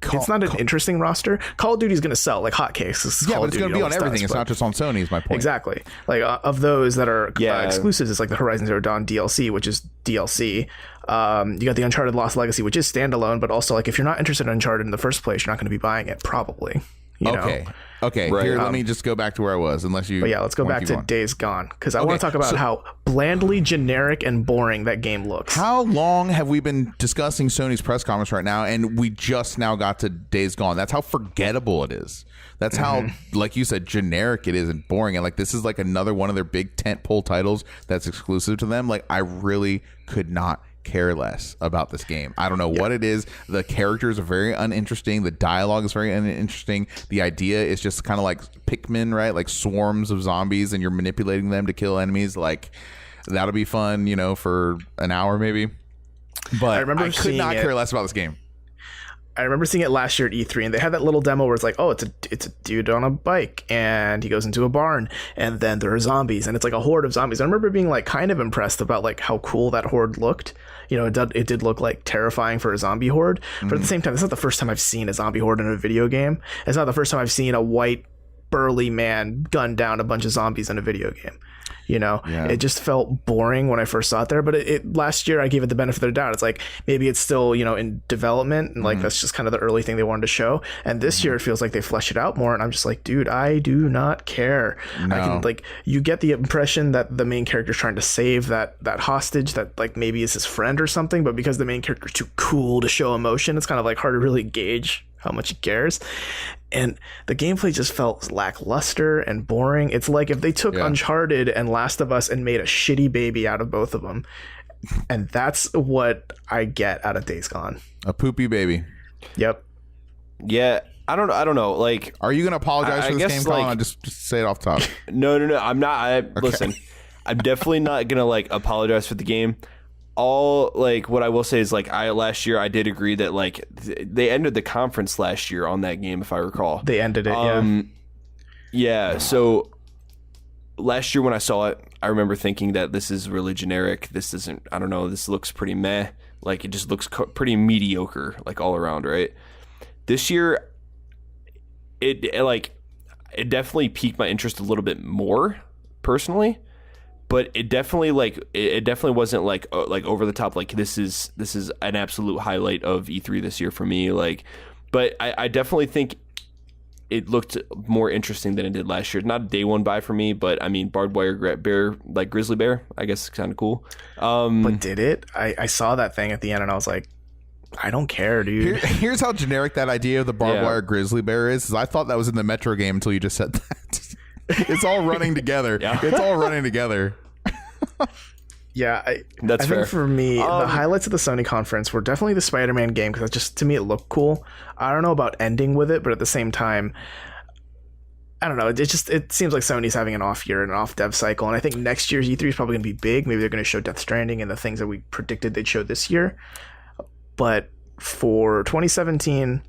it's not an interesting roster. Call of Duty is going to sell like hotcakes. Yeah, but it's going to be on everything. It's not just on Sony, is my point. Exactly. Like, of those that are Yeah. exclusives, it's like the Horizon Zero Dawn DLC, which is DLC. You got the Uncharted Lost Legacy, which is standalone, but also, like, if you're not interested in Uncharted in the first place, you're not going to be buying it, probably. You know? Okay. Right. Here, let me just go back to where I was, unless you. But yeah, let's go wanna back keep to going. Days Gone, because I want to talk about how blandly generic and boring that game looks. How long have we been discussing Sony's press conference right now, and we just now got to Days Gone? That's how forgettable it is. That's how, like you said, generic it is and boring. And like, this is like another one of their big tentpole titles that's exclusive to them. Like, I really could not care less about this game. I don't know what it is. The characters are very uninteresting. The dialogue is very uninteresting. The idea is just kind of like Pikmin, right? Like swarms of zombies, and you're manipulating them to kill enemies. Like, that'll be fun, for an hour maybe. But I could not care less about this game. I remember seeing it last year at E3, and they had that little demo where it's like, oh, it's a dude on a bike, and he goes into a barn, and then there are zombies, and it's like a horde of zombies. I remember being like kind of impressed about like how cool that horde looked. It did look like terrifying for a zombie horde, but at the same time, it's not the first time I've seen a zombie horde in a video game. It's not the first time I've seen a white burly man gun down a bunch of zombies in a video game. It just felt boring when I first saw it there, but it last year I gave it the benefit of the doubt. It's like maybe it's still in development, and like that's just kind of the early thing they wanted to show. And this year it feels like they flesh it out more, and I'm just like, dude, I do not care. No. I can, like, you get the impression that the main character is trying to save that hostage that like maybe is his friend or something, but because the main character is too cool to show emotion, it's kind of like hard to really gauge how much he cares. And the gameplay just felt lackluster and boring. It's like if they took Uncharted and Last of Us and made a shitty baby out of both of them. And that's what I get out of Days Gone. A poopy baby. Yep. Yeah, I don't know. Like, Are you going to apologize I for this guess, game, Colin? like- Just say it off top. no, I'm not. Listen, I'm definitely not gonna like apologize for the game. All like what I will say is like last year I did agree that like they ended the conference last year on that game, if I recall. They ended it. Yeah. So last year when I saw it, I remember thinking that this is really generic. This isn't. I don't know. This looks pretty meh. Like, it just looks pretty mediocre, like all around, right? This year, it definitely piqued my interest a little bit more personally. But it definitely wasn't like over the top. Like, this is an absolute highlight of E3 this year for me. Like, but I definitely think it looked more interesting than it did last year. Not a day one buy for me, but I mean, barbed wire bear, like grizzly bear, I guess, kind of cool. But did it? I saw that thing at the end and I was like, I don't care, dude. Here's how generic that idea of the barbed wire grizzly bear is. I thought that was in the Metro game until you just said that. It's all running together. Yeah. It's all running together. Yeah, That's I fair. think for me, the highlights of the Sony conference were definitely the Spider-Man game, because to me it looked cool. I don't know about ending with it, but at the same time, I don't know. It seems like Sony's having an off year, an off dev cycle, and I think next year's E3 is probably going to be big. Maybe they're going to show Death Stranding and the things that we predicted they'd show this year. But for 2017,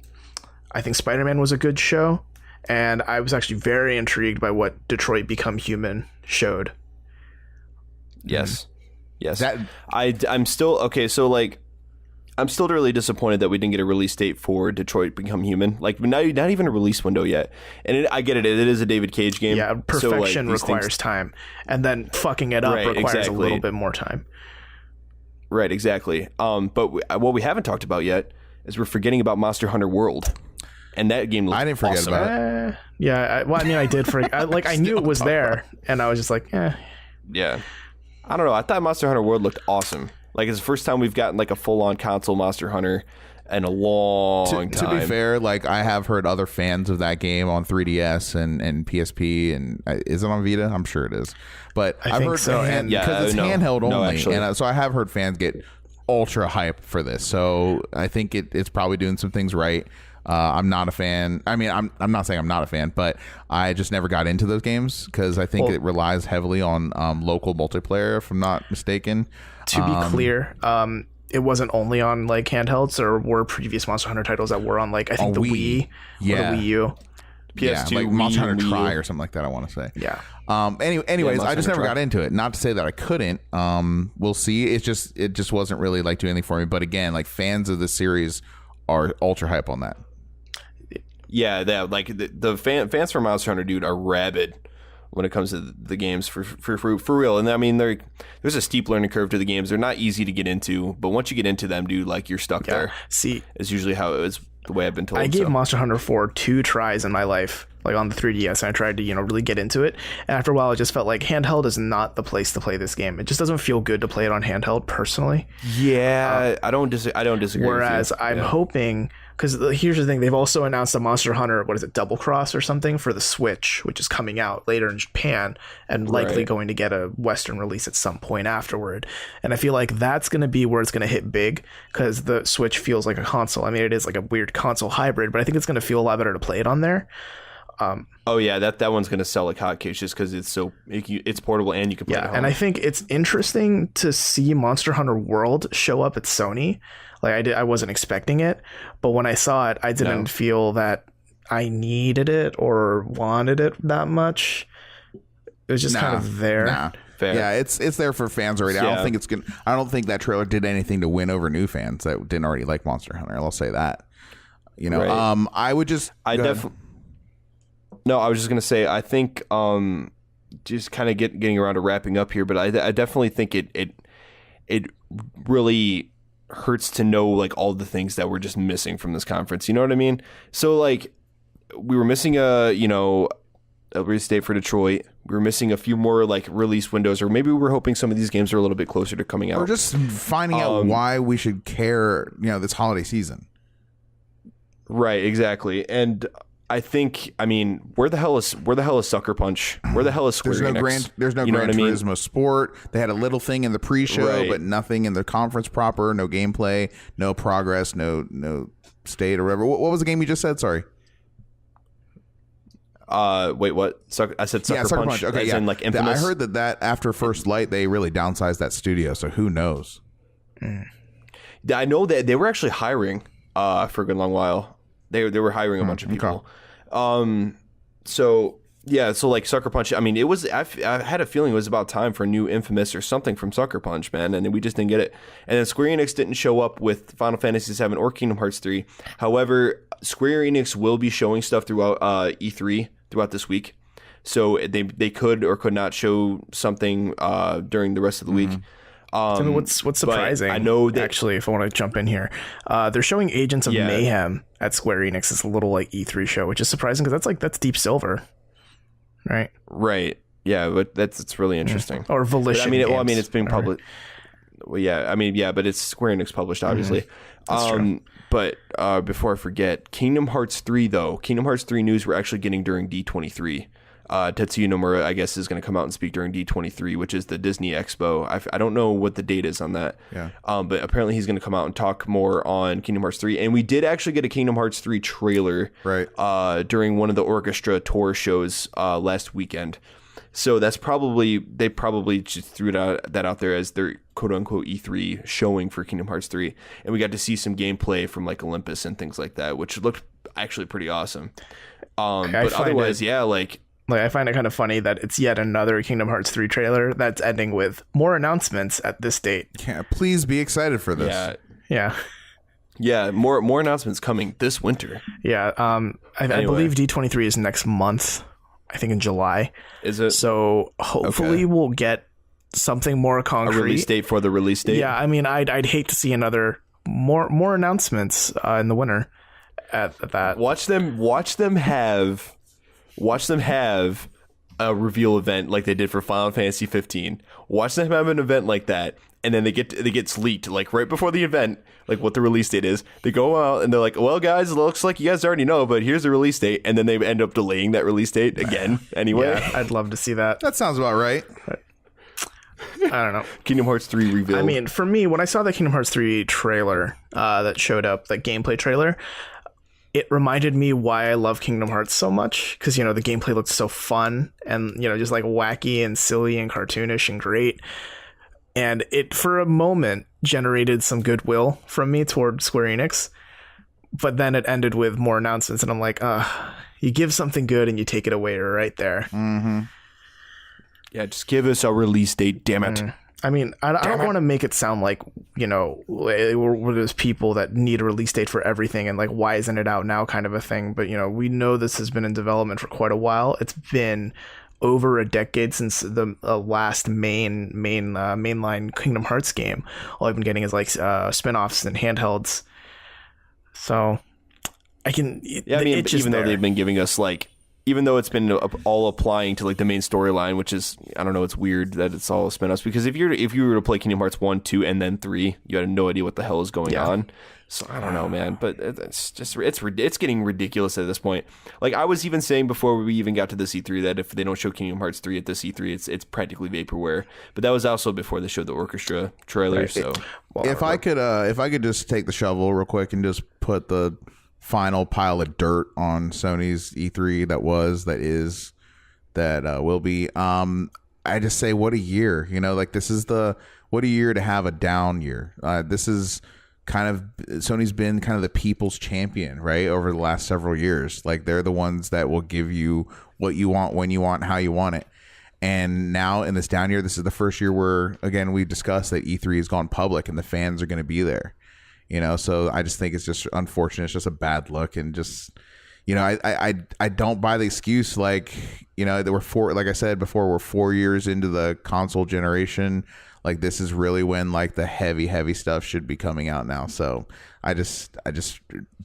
I think Spider-Man was a good show, and I was actually very intrigued by what Detroit Become Human showed. Yes. I'm still okay. So like, I'm still really disappointed that we didn't get a release date for Detroit Become Human. Like, not even a release window yet. And I get it. It is a David Cage game. Yeah, perfection requires time, and then fucking it up requires a little bit more time. Right, exactly. But what we haven't talked about yet is we're forgetting about Monster Hunter World, and that game. I didn't forget about it. Yeah, I did forget. I knew it was there, and I was just like, eh. Yeah, I don't know. I thought Monster Hunter World looked awesome. Like, it's the first time we've gotten like a full-on console Monster Hunter in a long time. To be fair, like, I have heard other fans of that game on 3DS and PSP, and is it on Vita? I'm sure it is. But I've heard so, because it's handheld only, and so I have heard fans get ultra hype for this. So I think it's probably doing some things right. I'm not a fan. I mean, I'm not saying I'm not a fan, but I just never got into those games because I think it relies heavily on local multiplayer, if I'm not mistaken. To be clear, it wasn't only on like handhelds. There were previous Monster Hunter titles that were on like I think the Wii or the Wii U. PS2, like Monster Hunter Tri or something like that, I want to say. Yeah. Anyways, I just never got into it. Not to say that I couldn't. We'll see. It just wasn't really like doing anything for me. But again, like, fans of the series are ultra hype on that. Yeah, like the fans for Monster Hunter, dude, are rabid when it comes to the games for real. And I mean, there's a steep learning curve to the games. They're not easy to get into, but once you get into them, dude, like, you're stuck there. See, it's usually how it is. The way I've been told. I gave Monster Hunter 4 2 tries in my life, like on the 3DS, and I tried to, really get into it. And after a while, I just felt like handheld is not the place to play this game. It just doesn't feel good to play it on handheld, personally. Yeah, I don't disagree. Whereas I'm hoping, because here's the thing, they've also announced a Monster Hunter, Double Cross or something for the Switch, which is coming out later in Japan and likely going to get a Western release at some point afterward. And I feel like that's going to be where it's going to hit big, because the Switch feels like a console. I mean, it is like a weird console hybrid, but I think it's going to feel a lot better to play it on there. That one's going to sell like hotcakes just because it's portable and you can play it at home. And I think it's interesting to see Monster Hunter World show up at Sony. Like, I wasn't expecting it, but when I saw it, I didn't feel that I needed it or wanted it that much. It was just kind of there. Nah. Fair. Yeah, it's there for fans already. Yeah. I don't think that trailer did anything to win over new fans that didn't already like Monster Hunter. I'll say that. I would just. No, I was just gonna say. I think just kind of getting around to wrapping up here, but I definitely think it really hurts to know like all the things that we're just missing from this conference. You know what I mean? So like, we were missing a release date for Detroit. We were missing a few more like release windows, or maybe we were hoping some of these games are a little bit closer to coming out. Or just finding out why we should care, this holiday season. Right, exactly. And I think, where the hell is Sucker Punch? Where the hell is Square Enix? There's no Gran Turismo Sport. They had a little thing in the pre-show, but nothing in the conference proper. No gameplay, no progress, no state or whatever. What was the game you just said? Sorry. Wait, what? I said Sucker Punch. Okay, as in like Infamous. I heard that after First Light, they really downsized that studio. So who knows? I know that they were actually hiring for a good long while. They were hiring a bunch of people. Okay. So like Sucker Punch. It was. I had a feeling it was about time for a new Infamous or something from Sucker Punch, man, and we just didn't get it. And then Square Enix didn't show up with Final Fantasy VII or Kingdom Hearts 3. However, Square Enix will be showing stuff throughout E3 throughout this week, so they could or could not show something during the rest of the week. Tell me what's surprising. I know that, actually, if I want to jump in here, they're showing Agents of Mayhem at Square Enix. It's a little like E3 show, which is surprising because that's Deep Silver, right? Right. Yeah, but it's really interesting. Or Volition. But, it's being published. Well, yeah, but it's Square Enix published, obviously. That's true. But before I forget, Kingdom Hearts 3 though. Kingdom Hearts 3 news we're actually getting during D23. Tetsuya Nomura, I guess, is going to come out and speak during D23, which is the Disney Expo. I don't know what the date is on that. Yeah. But apparently he's going to come out and talk more on Kingdom Hearts 3. And we did actually get a Kingdom Hearts 3 trailer during one of the orchestra tour shows last weekend. So they probably just threw that out there as their quote unquote E3 showing for Kingdom Hearts 3. And we got to see some gameplay from like Olympus and things like that, which looked actually pretty awesome. But otherwise, I find it kind of funny that it's yet another Kingdom Hearts 3 trailer that's ending with more announcements at this date. Yeah, please be excited for this. Yeah, more announcements coming this winter. Yeah, I believe D23 is next month. I think in July. Is it? So hopefully we'll get something more concrete. A release date for the release date? Yeah, I mean, I'd hate to see more announcements in the winter at that. Watch them have a reveal event like they did for Final Fantasy 15. Watch them have an event like that, and then they get leaked like right before the event, like what the release date is. They go out and they're like, "Well, guys, it looks like you guys already know, but here's the release date," and then they end up delaying that release date again. Anyway, Yeah, I'd love to see that. That sounds about right. I don't know. Kingdom Hearts 3 reveal. I mean, for me, when I saw the Kingdom Hearts 3 trailer that showed up, the gameplay trailer, it reminded me why I love Kingdom Hearts so much, because, you know, the gameplay looked so fun and, you know, just like wacky and silly and cartoonish and great. And it, for a moment, generated some goodwill from me toward Square Enix. But then it ended with more announcements, and I'm like, you give something good and you take it away right there. Mm-hmm. Yeah, just give us a release date, damn it. I mean, I don't want to make it sound like, you know, we're those people that need a release date for everything and like, why isn't it out now kind of a thing. But, you know, we know this has been in development for quite a while. It's been over a decade since the last mainline Kingdom Hearts game. All I've been getting is like spin-offs and handhelds. So I can... Yeah, I mean, even though they've been giving us like... Even though it's been all applying to like the main storyline, which is, I don't know, it's weird that it's all spin-offs, because if you were to play Kingdom Hearts 1, 2, and then 3, you had no idea what the hell is going on. So I don't know, man, but it's getting ridiculous at this point. Like I was even saying before we even got to this E3 that if they don't show Kingdom Hearts 3 at this E3, it's practically vaporware. But that was also before they showed the orchestra trailer. Right. So if I could just take the shovel real quick and just put the final pile of dirt on Sony's E3 that will be, I just say, what a year. You know, like what a year to have a down year. This is kind of, Sony's been kind of the people's champion, right, over the last several years. Like they're the ones that will give you what you want, when you want, how you want it. And now in this down year, this is the first year where, again, we discussed that E3 has gone public and the fans are going to be there. You know, so I just think it's just unfortunate. It's just a bad look, and just, you know, I don't buy the excuse, like, you know, there were like I said before, we're 4 years into the console generation. Like this is really when like the heavy stuff should be coming out now. So I just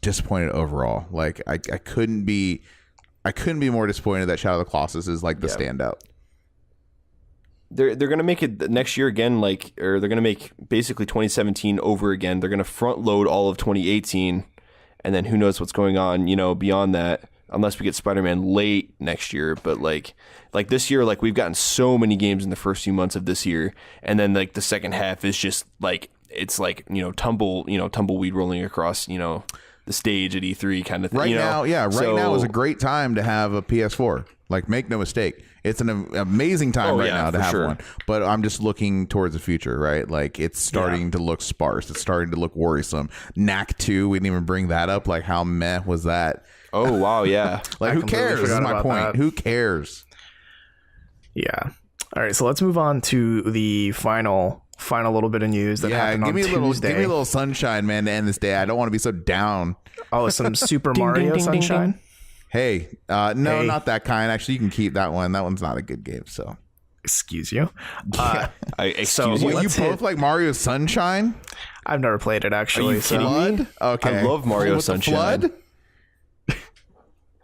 disappointed overall. Like I couldn't be more disappointed that Shadow of the Colossus is like the standout. They're going to make it next year again, or they're going to make basically 2017 over again. They're going to front load all of 2018, and then who knows what's going on, you know, beyond that, unless we get Spider-Man late next year. But like this year, like we've gotten so many games in the first few months of this year, and then like the second half is just like, it's like, you know, tumbleweed rolling across, you know, the stage at E3 kind of thing. Right now is a great time to have a PS4. Like, make no mistake, it's an amazing time now to have one. But I'm just looking towards the future, right? Like, it's starting to look sparse. It's starting to look worrisome. Knack 2, we didn't even bring that up. Like, how meh was that? Oh, wow, yeah. Like, who cares? Is my point. That. Who cares? Yeah. All right, so let's move on to the final little bit of news that happened on Tuesday. Give me a little sunshine, man, to end this day. I don't want to be so down. Oh, some Super Mario sunshine? Ding. Hey, not that kind. Actually, you can keep that one. That one's not a good game, so. Excuse you. Excuse you. You both like Mario Sunshine? I've never played it, actually. Are you kidding me? Okay. I love Mario Sunshine. The flood?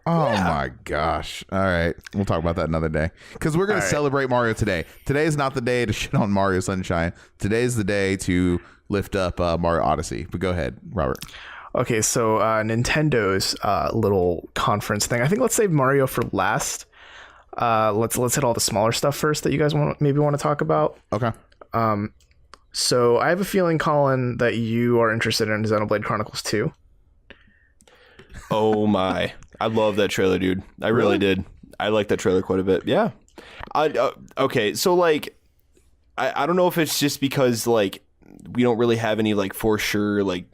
Oh my gosh. All right. We'll talk about that another day. Because we're going to celebrate Mario today. Today is not the day to shit on Mario Sunshine. Today's the day to lift up Mario Odyssey. But go ahead, Robert. Okay, so Nintendo's little conference thing. I think let's save Mario for last. Let's hit all the smaller stuff first that you guys want to talk about. Okay. So I have a feeling, Colin, that you are interested in Xenoblade Chronicles 2. Oh my. I love that trailer, dude. I really did. I like that trailer quite a bit. Yeah. Okay, so like I don't know if it's just because like we don't really have any like for sure like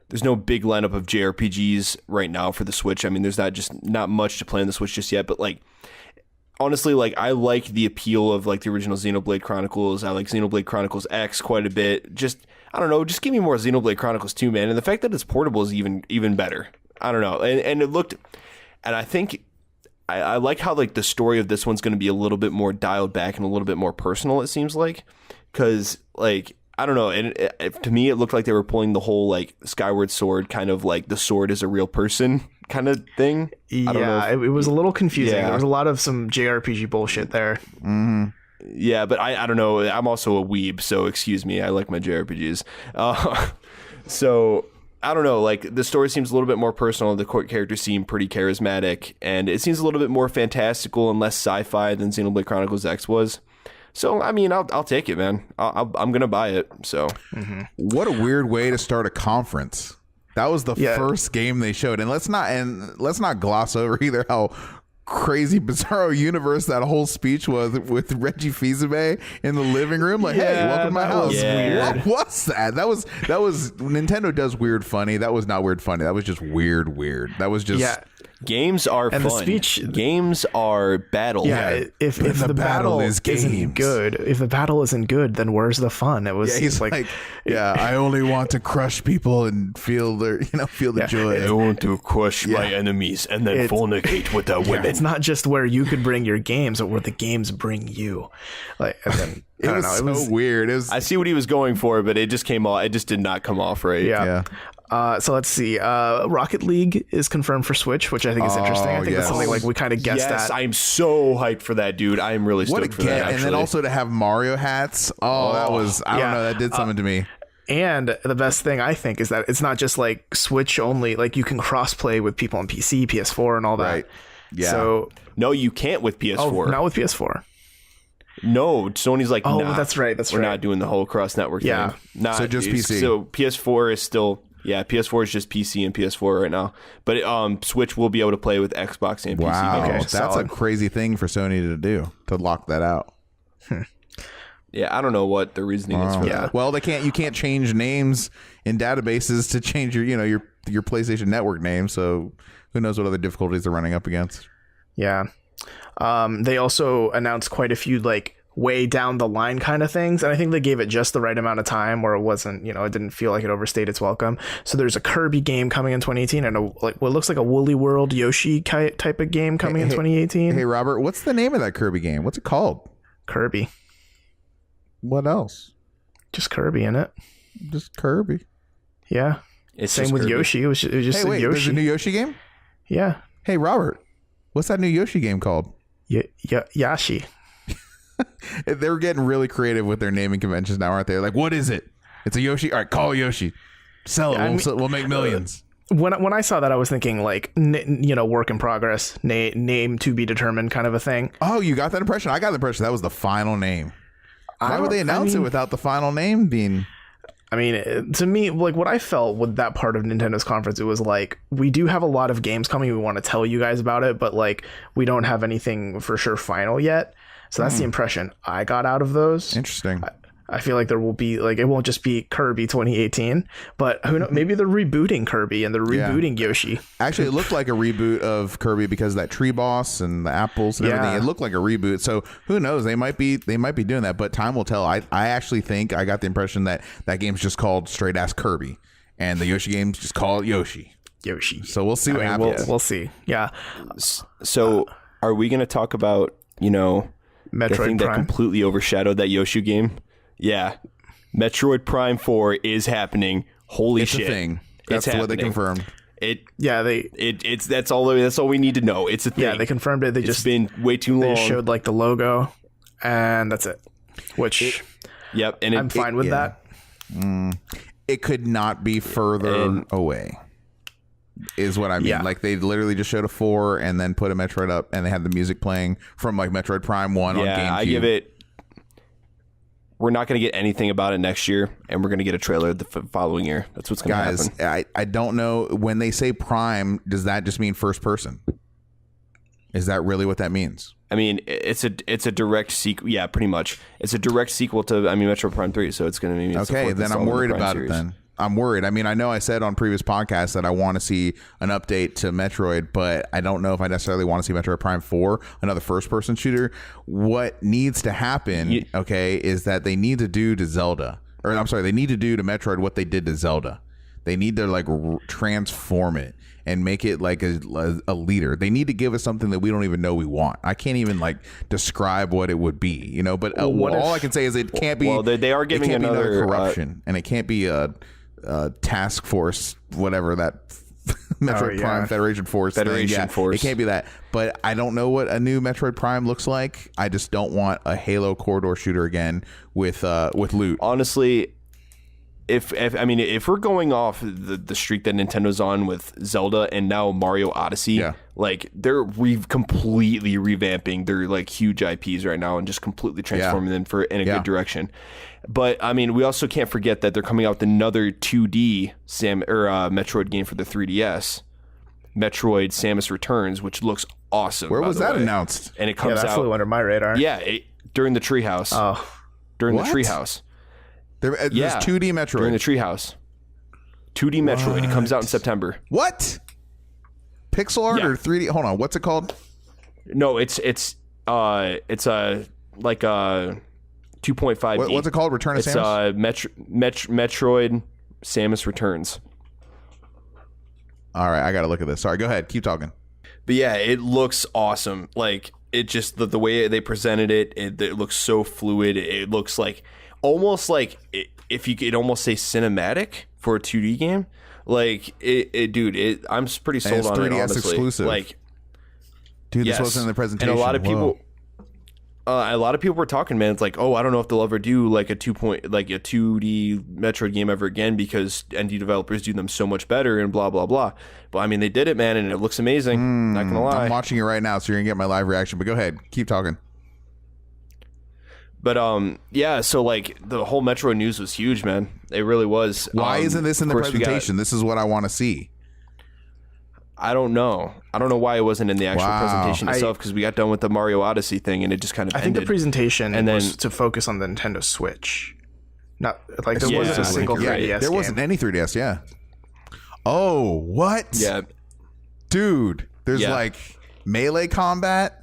there's no big lineup of JRPGs right now for the Switch. I mean, there's not much to play on the Switch just yet, but like honestly, like I like the appeal of like the original Xenoblade Chronicles. I like Xenoblade Chronicles X quite a bit. Just I don't know, just give me more Xenoblade Chronicles 2, man. And the fact that it's portable is even better. I don't know. And it looked, and I think I like how like the story of this one's going to be a little bit more dialed back and a little bit more personal, it seems like, because like I don't know, and to me it looked like they were pulling the whole like Skyward Sword kind of like the sword is a real person kind of thing. Yeah, I don't know it was a little confusing. Yeah. There was a lot of some JRPG bullshit there. Mm-hmm. Yeah, but I don't know. I'm also a weeb, so excuse me. I like my JRPGs. So I don't know. Like the story seems a little bit more personal. The characters seem pretty charismatic, and it seems a little bit more fantastical and less sci-fi than Xenoblade Chronicles X was. So I mean, I'll take it, man. I'm gonna buy it. So What a weird way to start a conference. That was the first game they showed, and let's not gloss over either how crazy bizarro universe that whole speech was with Reggie Fils-Aimé in the living room. Like, hey, welcome to my house. Weird. What was that? That was Nintendo does weird funny. That was not weird funny. That was just weird. That was just games are and fun. The speech, games are battle. Yeah, if the battle isn't good, if the battle isn't good, then where's the fun? It was he's like I only want to crush people and feel the joy. I want to crush my enemies and then fornicate with their women. It's not just where you could bring your games, but where the games bring you. Like, and then, it was weird. I see what he was going for, but it just came off. It just did not come off right. Yeah. So let's see. Rocket League is confirmed for Switch, which I think is interesting. I think that's something like we kind of guessed at. I'm so hyped for that, dude. I am really stoked for that. Actually. And then also to have Mario hats. That was I don't know. That did something to me. And the best thing I think is that it's not just like Switch only. Like you can cross-play with people on PC, PS4, and all that. Right. Yeah. So no, you can't with PS4. Oh, not with PS4. No, Sony's like, oh, that's right. We're not doing the whole cross network thing. So just PC. So PS4 is still. Yeah, PS4 is just PC and PS4 right now. But Switch will be able to play with Xbox and PC. Wow, that's a crazy thing for Sony to do, to lock that out. Yeah, I don't know what the reasoning is for that. Well, you can't change names in databases to change your PlayStation Network name, so who knows what other difficulties they're running up against. Yeah. They also announced quite a few like way down the line kind of things, and I think they gave it just the right amount of time where it wasn't, it didn't feel like it overstayed its welcome. So there's a Kirby game coming in 2018 and what looks like a Woolly World Yoshi type of game coming in 2018. Hey Robert, what's the name of that Kirby game? What's it called? Kirby. What else? Just Kirby in it. Just Kirby. Yeah. It's same with Kirby. Yoshi. It was just Yoshi. There's a new Yoshi game? Yeah. Hey Robert, what's that new Yoshi game called? Yashi. They're getting really creative with their naming conventions now, aren't they? Like, what is it? It's a Yoshi. All right, call it Yoshi. Sell it. We'll make millions. When I saw that, I was thinking like, work in progress, name to be determined kind of a thing. Oh, you got that impression? I got the impression that was the final name. Why would they announce it without the final name being... I mean, to me, like what I felt with that part of Nintendo's conference, it was like, we do have a lot of games coming. We want to tell you guys about it, but like, we don't have anything for sure final yet. So that's the impression I got out of those. Interesting. I feel like there will be like, it won't just be Kirby 2018, but who knows? Maybe they're rebooting Kirby and they're rebooting Yoshi. Actually, it looked like a reboot of Kirby because of that tree boss and the apples and everything. It looked like a reboot. So who knows? They might be doing that, but time will tell. I actually think I got the impression that game's just called straight ass Kirby, and the Yoshi game's just called Yoshi. So we'll see what happens. We'll see. Yeah. So are we going to talk about Metroid the thing Prime that completely overshadowed that Yoshi game? Yeah, Metroid Prime 4 is happening. Holy shit! It's a thing. That's what they confirmed. That's all we need to know. It's a thing. Yeah, they confirmed it. It's been way too long. They just showed like the logo, and that's it. Which, and I'm fine with that. It could not be further away. is what I mean. Yeah. Like they literally just showed a 4 and then put a Metroid up, and they had the music playing from like Metroid Prime 1 on GameCube. I give it. We're not going to get anything about it next year, and we're going to get a trailer the following year. That's what's going to happen. Guys, I don't know. When they say Prime, does that just mean first person? Is that really what that means? I mean, it's a direct sequel. Yeah, pretty much. It's a direct sequel to Metroid Prime 3, so it's going to be okay. Then I'm worried about it. Then I'm worried. I mean, I know I said on previous podcasts that I want to see an update to Metroid, but I don't know if I necessarily want to see Metroid Prime 4, another first-person shooter. What needs to happen, is that they need to do to Zelda, or I'm sorry, they need to do to Metroid what they did to Zelda. They need to like transform it and make it like a leader. They need to give us something that we don't even know we want. I can't even like describe what it would be, But all I can say is it can't be. Well, they are giving another corruption, and it can't be a task force, whatever that Metroid Prime Federation Force. Force. It can't be that. But I don't know what a new Metroid Prime looks like. I just don't want a Halo corridor shooter again with loot. Honestly, if we're going off the streak that Nintendo's on with Zelda and now Mario Odyssey, like they're completely revamping their like huge IPs right now and just completely transforming them in a good direction. But I mean, we also can't forget that they're coming out with another 2D Metroid game for the 3DS, Metroid: Samus Returns, which looks awesome. Where was that announced? And it comes that out flew under my radar. Yeah, during the Treehouse. Oh, during the Treehouse. There's 2D Metroid during the Treehouse. 2D Metroid. It comes out in September. What? Pixel art or 3D? Hold on. What's it called? No, it's a like a 2.5D. What's it called? Return of Samus? Metroid Samus Returns. All right, I got to look at this. Sorry, go ahead. Keep talking. But yeah, it looks awesome. Like it just the way they presented it looks so fluid. It looks like almost like if you could almost say cinematic for a 2D game. Like dude, I'm pretty sold on it. Honestly, exclusive. Like, dude, this wasn't in the presentation. And a lot of people. A lot of people were talking, man. It's like, oh, I don't know if they'll ever do like a 2D Metroid game ever again because indie developers do them so much better and blah blah blah. But I mean, they did it, man, and it looks amazing. Not gonna lie. I'm watching it right now, so you're gonna get my live reaction. But go ahead, keep talking. But so like the whole Metroid news was huge, man. It really was. Why isn't this in the presentation? This is what I want to see. I don't know why it wasn't in the actual presentation itself because we got done with the Mario Odyssey thing and it just kind of ended. I think the presentation was to focus on the Nintendo Switch. Not like there wasn't a single 3DS There wasn't any 3DS, yeah. Oh, what? Yeah. Dude, there's like melee combat.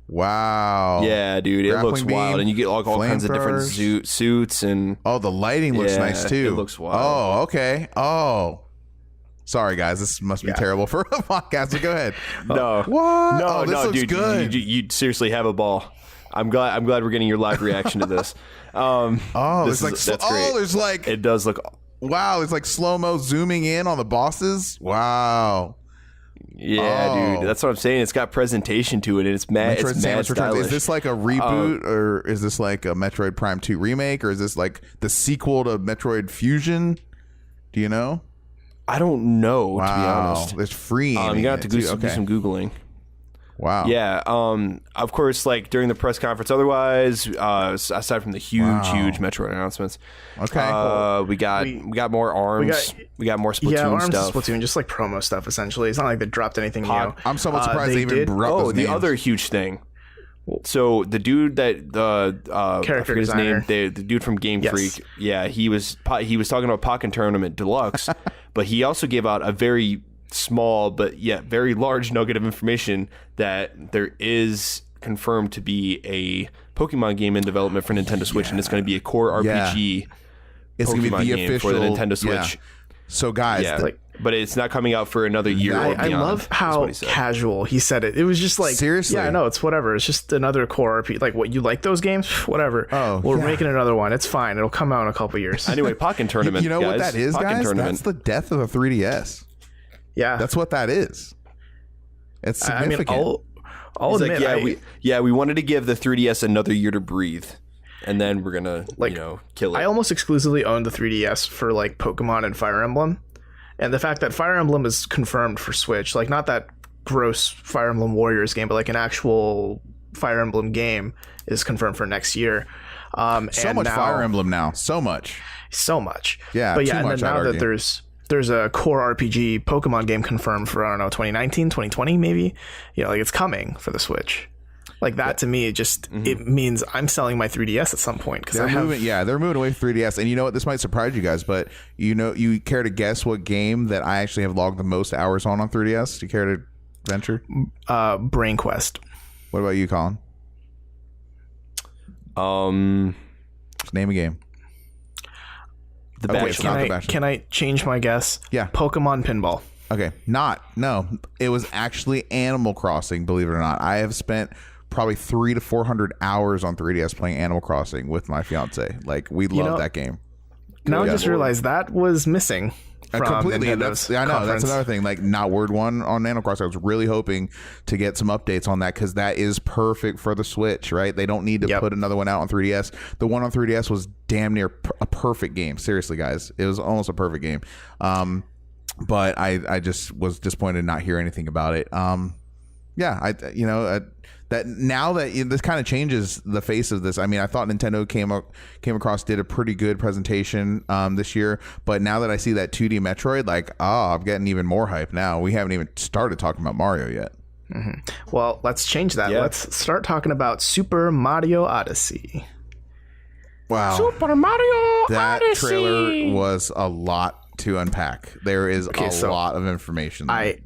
Wow. Yeah, dude, it looks wild. And you get all kinds of different suits and... Oh, the lighting looks nice too. It looks wild. Oh, okay. Oh. Sorry, guys. This must be terrible for a podcast, but go ahead. No. What? No, this looks dude. Good. You seriously have a ball. I'm glad we're getting your live reaction to this. That's great. There's like... It does look... Wow, it's like slow-mo zooming in on the bosses. Wow. Yeah, dude. That's what I'm saying. It's got presentation to it, and it's mad stylish. Is this like a reboot, or is this like a Metroid Prime 2 remake, or is this like the sequel to Metroid Fusion? Do you know? I don't know, to be honest. There's free. You're going to have to do some Googling. Wow. Yeah. Of course, like during the press conference, otherwise, aside from the huge Metroid announcements, we got more ARMS. We got more Splatoon stuff. Splatoon, just like promo stuff, essentially. It's not like they dropped anything new. I'm somewhat surprised they even brought those names. Other huge thing. So the dude that character designer, the dude from Game Freak, he was talking about Pokken Tournament Deluxe, but he also gave out a very small but yet very large nugget of information that there is confirmed to be a Pokemon game in development for Nintendo Switch, and it's going to be a core RPG. It's going to be the game official for the Nintendo Switch. So guys, but it's not coming out for another year. I love how casual he said it. It was just like, seriously, yeah, no, it's whatever. It's just another core RPG. Like, what, you like those games? Whatever. We're making another one. It's fine. It'll come out in a couple years. Anyway, Pokken Tournament. You know what that is, Pokken guys? Tournament. That's the death of the 3DS. Yeah, that's what that is. It's significant. I mean, I'll admit, we wanted to give the 3DS another year to breathe, and then we're gonna kill it. I almost exclusively owned the 3DS for like Pokemon and Fire Emblem, And the fact that Fire Emblem is confirmed for Switch, like not that gross Fire Emblem Warriors game, but like an actual Fire Emblem game is confirmed for next year. So much Fire Emblem now. So much. Yeah, but yeah, and then now that there's a core RPG Pokemon game confirmed for, I don't know, 2019, 2020 maybe. You know, like it's coming for the Switch. Like that to me, it means I'm selling my 3DS at some point because they're moving away from 3DS. And you know what? This might surprise you guys, but you care to guess what game that I actually have logged the most hours on 3DS? Do you care to venture? Brain Quest. What about you, Colin? Just name a game. The Bachelor. Can I change my guess? Yeah. Pokemon Pinball. Okay, no. It was actually Animal Crossing. Believe it or not, I have spent probably 300 to 400 hours on 3DS playing Animal Crossing with my fiance. Like we love that game. Now I just realized that was missing. Completely. I know conference. that's another thing. Like not word one on Animal Crossing. I was really hoping to get some updates on that because that is perfect for the Switch, right? They don't need to put another one out on 3DS. The one on 3DS was damn near a perfect game. Seriously, guys, it was almost a perfect game. But I just was disappointed to not hear anything about it. That now that this kind of changes the face of this. I mean, I thought Nintendo did a pretty good presentation this year, but now that I see that 2D Metroid, like, I'm getting even more hype now. We haven't even started talking about Mario yet. Mm-hmm. Well, let's change that. Yeah. Let's start talking about Super Mario Odyssey. Wow. Super Mario Odyssey! That trailer was a lot to unpack. There is a lot of information there.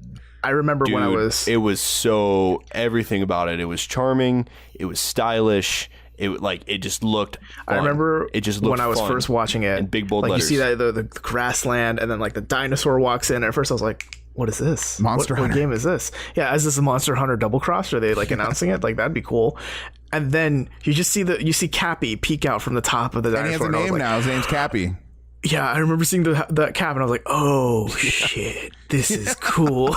I remember when it was so everything about it. It was charming. It was stylish. It just looked fun. I remember it just looked when I was first watching it in big bold letters. You see that the grassland and then like the dinosaur walks in. At first I was like, what is this? Monster Hunter. What game is this? Yeah, is this a Monster Hunter Double Cross? Are they like announcing it? Like that'd be cool. And then you just see Cappy peek out from the top of the dinosaur. And he has a name now. His name's Cappy. Yeah, I remember seeing the cap and I was like, oh shit, this is cool.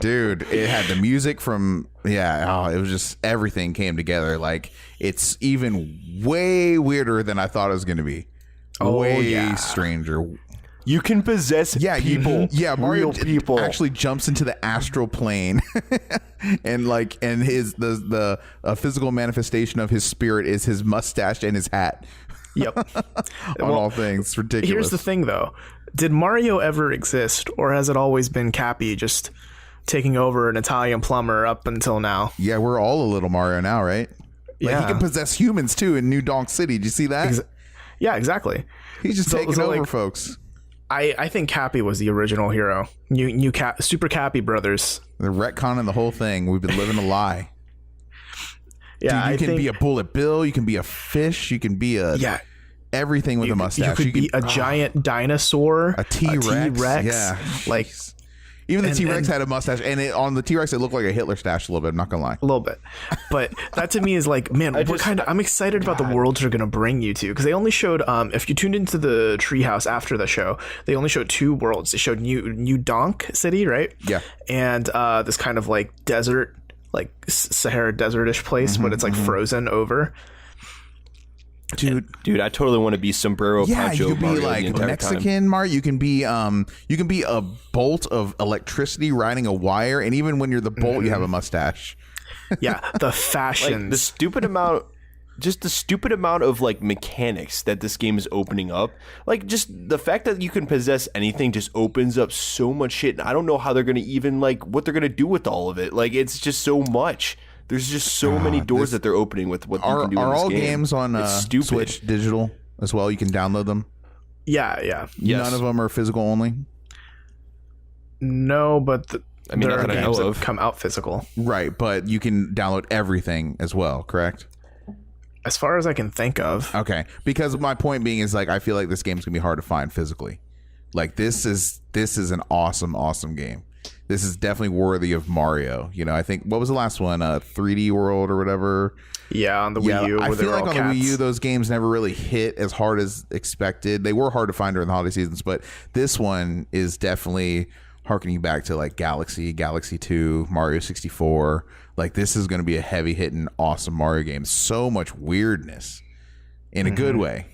Dude, it had the music from it was just everything came together. Like it's even way weirder than I thought it was going to be. Way stranger. You can possess people. Mario real people actually jumps into the astral plane, and his the physical manifestation of his spirit is his mustache and his hat. Yep. On all things. It's ridiculous. Here's the thing, though. Did Mario ever exist, or has it always been Cappy just taking over an Italian plumber up until now? Yeah, we're all a little Mario now, right? Like, he can possess humans, too, in New Donk City. Did you see that? Yeah, exactly. He's just taking over, folks. I think Cappy was the original hero. Super Cappy brothers. They're retconning the whole thing. We've been living a lie. Yeah, dude, you can be a bullet bill. You can be a fish. You can be everything with a mustache. You could be a giant dinosaur, a T-Rex. Yeah, like even the T-Rex had a mustache, and on the T-Rex it looked like a Hitler stash a little bit. I'm not gonna lie, a little bit. But that to me is like, man, I'm excited about the worlds they're gonna bring you to, because they only showed if you tuned into the treehouse after the show, they only showed 2 worlds. They showed New Donk City, right? Yeah, and this kind of like desert, like Sahara desertish place, but it's like frozen over. Dude, I totally want to be sombrero poncho. You can be like Mexican Mario. You can be a bolt of electricity riding a wire, and even when you're the bolt, you have a mustache. Yeah, the fashions. Like, the stupid amount of like mechanics that this game is opening up. Like, just the fact that you can possess anything just opens up so much shit. And I don't know how they're gonna even what they're gonna do with all of it. Like, it's just so much. There's just so many doors that they're opening with what you can do in this game. Are all games on Switch digital as well? You can download them? Yeah. Yes. None of them are physical only? No, but there are games that of come out physical. Right, but you can download everything as well, correct? As far as I can think of. Okay, because my point being is, like, I feel like this game's going to be hard to find physically. Like, this is an awesome game. This is definitely worthy of Mario. You know, I think, what was the last one? 3D World or whatever? Yeah, on the Wii U. I feel like on the Wii U, those games never really hit as hard as expected. They were hard to find during the holiday seasons, but this one is definitely harkening back to like Galaxy 2, Mario 64. Like, this is going to be a heavy-hitting, awesome Mario game. So much weirdness in a good way.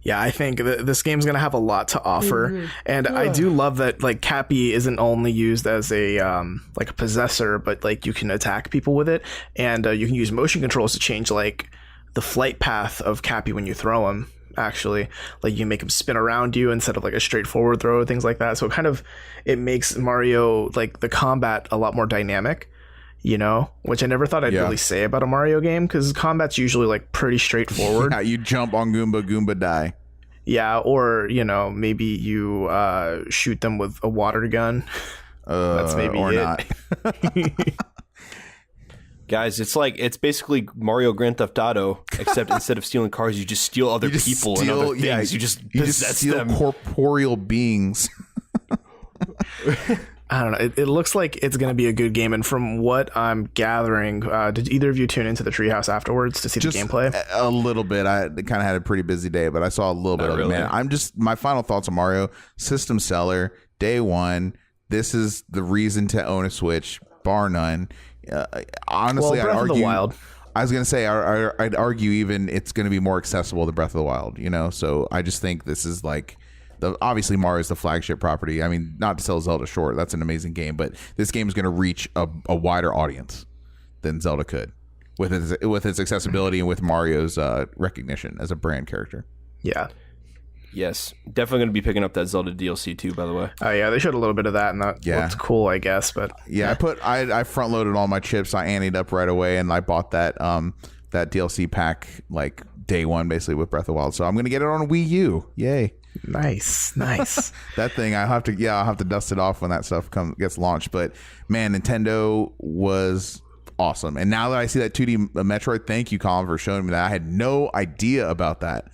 Yeah, I think this game's gonna have a lot to offer, and I do love that like Cappy isn't only used as a like a possessor, but like you can attack people with it, and you can use motion controls to change like the flight path of Cappy when you throw him. Actually, like you can make him spin around you instead of like a straightforward throw, things like that. So it makes Mario like the combat a lot more dynamic. Which I never thought I'd really say about a Mario game, because combat's usually like pretty straightforward. Yeah, you jump on Goomba, die. Yeah, or maybe you shoot them with a water gun. That's maybe or it. Not. Guys, it's basically Mario Grand Theft Auto, except instead of stealing cars, you just steal other people and other things. Yeah, you just steal them. corporeal beings. I don't know. It looks like it's going to be a good game, and from what I'm gathering, did either of you tune into the Treehouse afterwards to see the gameplay? A little bit. I kind of had a pretty busy day, but I saw a little bit of it. Man, my final thoughts on Mario: system seller, day one. This is the reason to own a Switch, bar none. Honestly, Breath of the Wild. I was going to say, I'd argue even it's going to be more accessible to Breath of the Wild. So I just think this is like. Obviously Mario is the flagship property. I mean, not to sell Zelda short, that's an amazing game, but this game is going to reach a wider audience than Zelda could with its accessibility and with Mario's recognition as a brand character. Yeah. Yes, definitely going to be picking up that Zelda DLC too, by the way. Oh yeah, they showed a little bit of that, and that looked cool, I guess. But yeah, I front loaded all my chips. I anteed up right away, and I bought that DLC pack like day one, basically, with Breath of the Wild. So I'm going to get it on Wii U. Yay! Nice. That thing, I'll have to dust it off when that stuff gets launched. But man, Nintendo was awesome. And now that I see that 2D Metroid, thank you, Colin, for showing me that. I had no idea about that.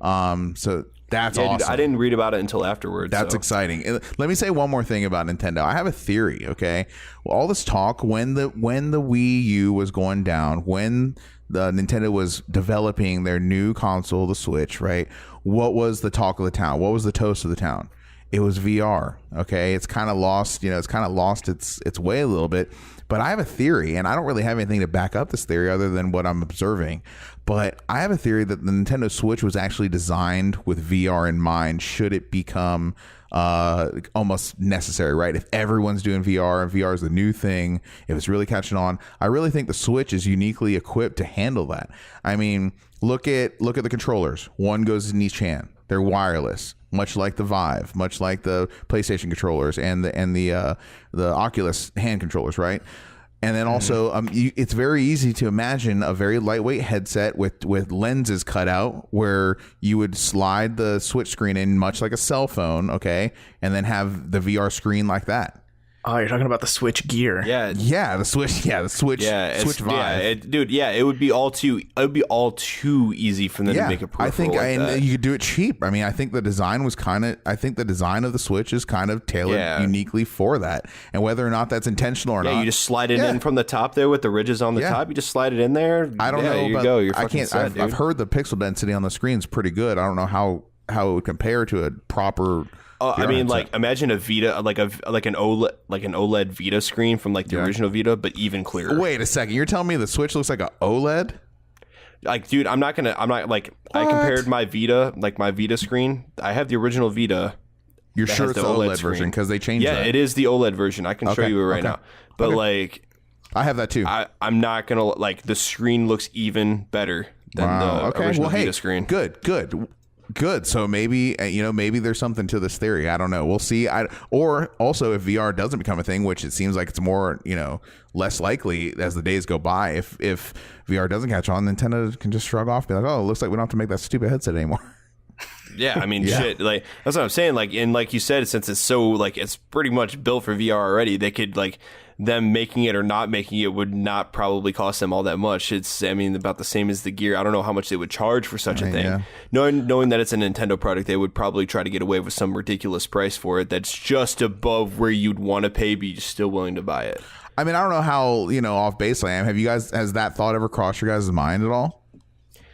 So that's awesome. Dude, I didn't read about it until afterwards. That's exciting. Let me say one more thing about Nintendo. I have a theory. Okay, well, all this talk when the Wii U was going down, when the Nintendo was developing their new console, the Switch, right? What was the talk of the town? What was the toast of the town? It was VR. Okay, it's kind of lost. It's kind of lost its way a little bit. But I have a theory, and I don't really have anything to back up this theory other than what I'm observing. But I have a theory that the Nintendo Switch was actually designed with VR in mind. Should it become almost necessary, right? If everyone's doing VR and VR is the new thing, if it's really catching on, I really think the Switch is uniquely equipped to handle that. I mean, look at the controllers. One goes in each hand. They're wireless, much like the Vive, much like the PlayStation controllers and the Oculus hand controllers, right? And then also, it's very easy to imagine a very lightweight headset with lenses cut out, where you would slide the Switch screen in, much like a cell phone, okay, and then have the VR screen like that. Oh, you're talking about the Switch Gear. The Switch. Yeah, the Switch. Switch Vive. It would be all too easy for them to make a peripheral. I think that. You could do it cheap. I mean, I think the design was I think the design of the Switch is kind of tailored uniquely for that. And whether or not that's intentional or not, you just slide it in from the top there with the ridges on the top. You just slide it in there. I don't know. You go. You're I can't. set, I've heard the pixel density on the screen is pretty good. I don't know how it would compare to a proper. I mean, like, imagine a Vita, like an OLED Vita screen from like the original Vita, but even clearer. Wait a second, you're telling me the Switch looks like an OLED? Like, dude, I compared my Vita screen. I have the original Vita. You're sure it's the OLED version because they changed that? Yeah, it is the OLED version. I can show you it right now. But like, I have that too. I'm not gonna like the screen looks even better than the original Vita screen. Good. So maybe there's something to this theory. I don't know. We'll see. Or also, if VR doesn't become a thing, which it seems like it's more, less likely as the days go by. If VR doesn't catch on, Nintendo can just shrug off, be like, "Oh, it looks like we don't have to make that stupid headset anymore." Yeah, I mean, shit. Like that's what I'm saying. Like, and like you said, since it's so like it's pretty much built for VR already, they could like. Them making it or not making it would not probably cost them all that much. It's, I mean, about the same as the gear. I don't know how much they would charge for such a thing. Yeah. Knowing that it's a Nintendo product, they would probably try to get away with some ridiculous price for it that's just above where you'd want to pay, but you're still willing to buy it. I mean, I don't know how, off base I am. Has that thought ever crossed your guys' mind at all?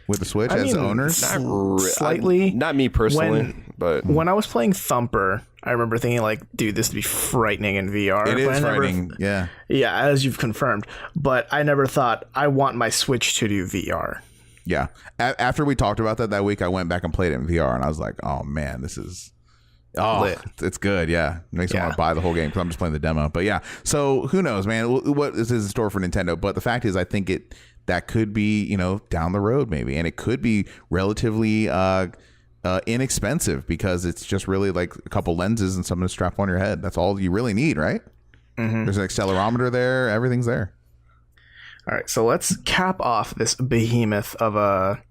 With the Switch as owners? Slightly. Not me personally, but when I was playing Thumper, I remember thinking like, dude, this would be frightening in VR. It is frightening, yeah. Yeah, as you've confirmed. But I never thought I want my Switch to do VR. Yeah. After we talked about that week, I went back and played it in VR, and I was like, oh man, this is lit. It's good. Yeah, it makes me want to buy the whole game because I'm just playing the demo. But yeah, so who knows, man? What is in store for Nintendo? But the fact is, I think that could be down the road maybe, and it could be relatively inexpensive because it's just really like a couple lenses and something to strap on your head. That's all you really need, right? Mm-hmm. There's an accelerometer there. Everything's there. All right, so let's cap off this behemoth of a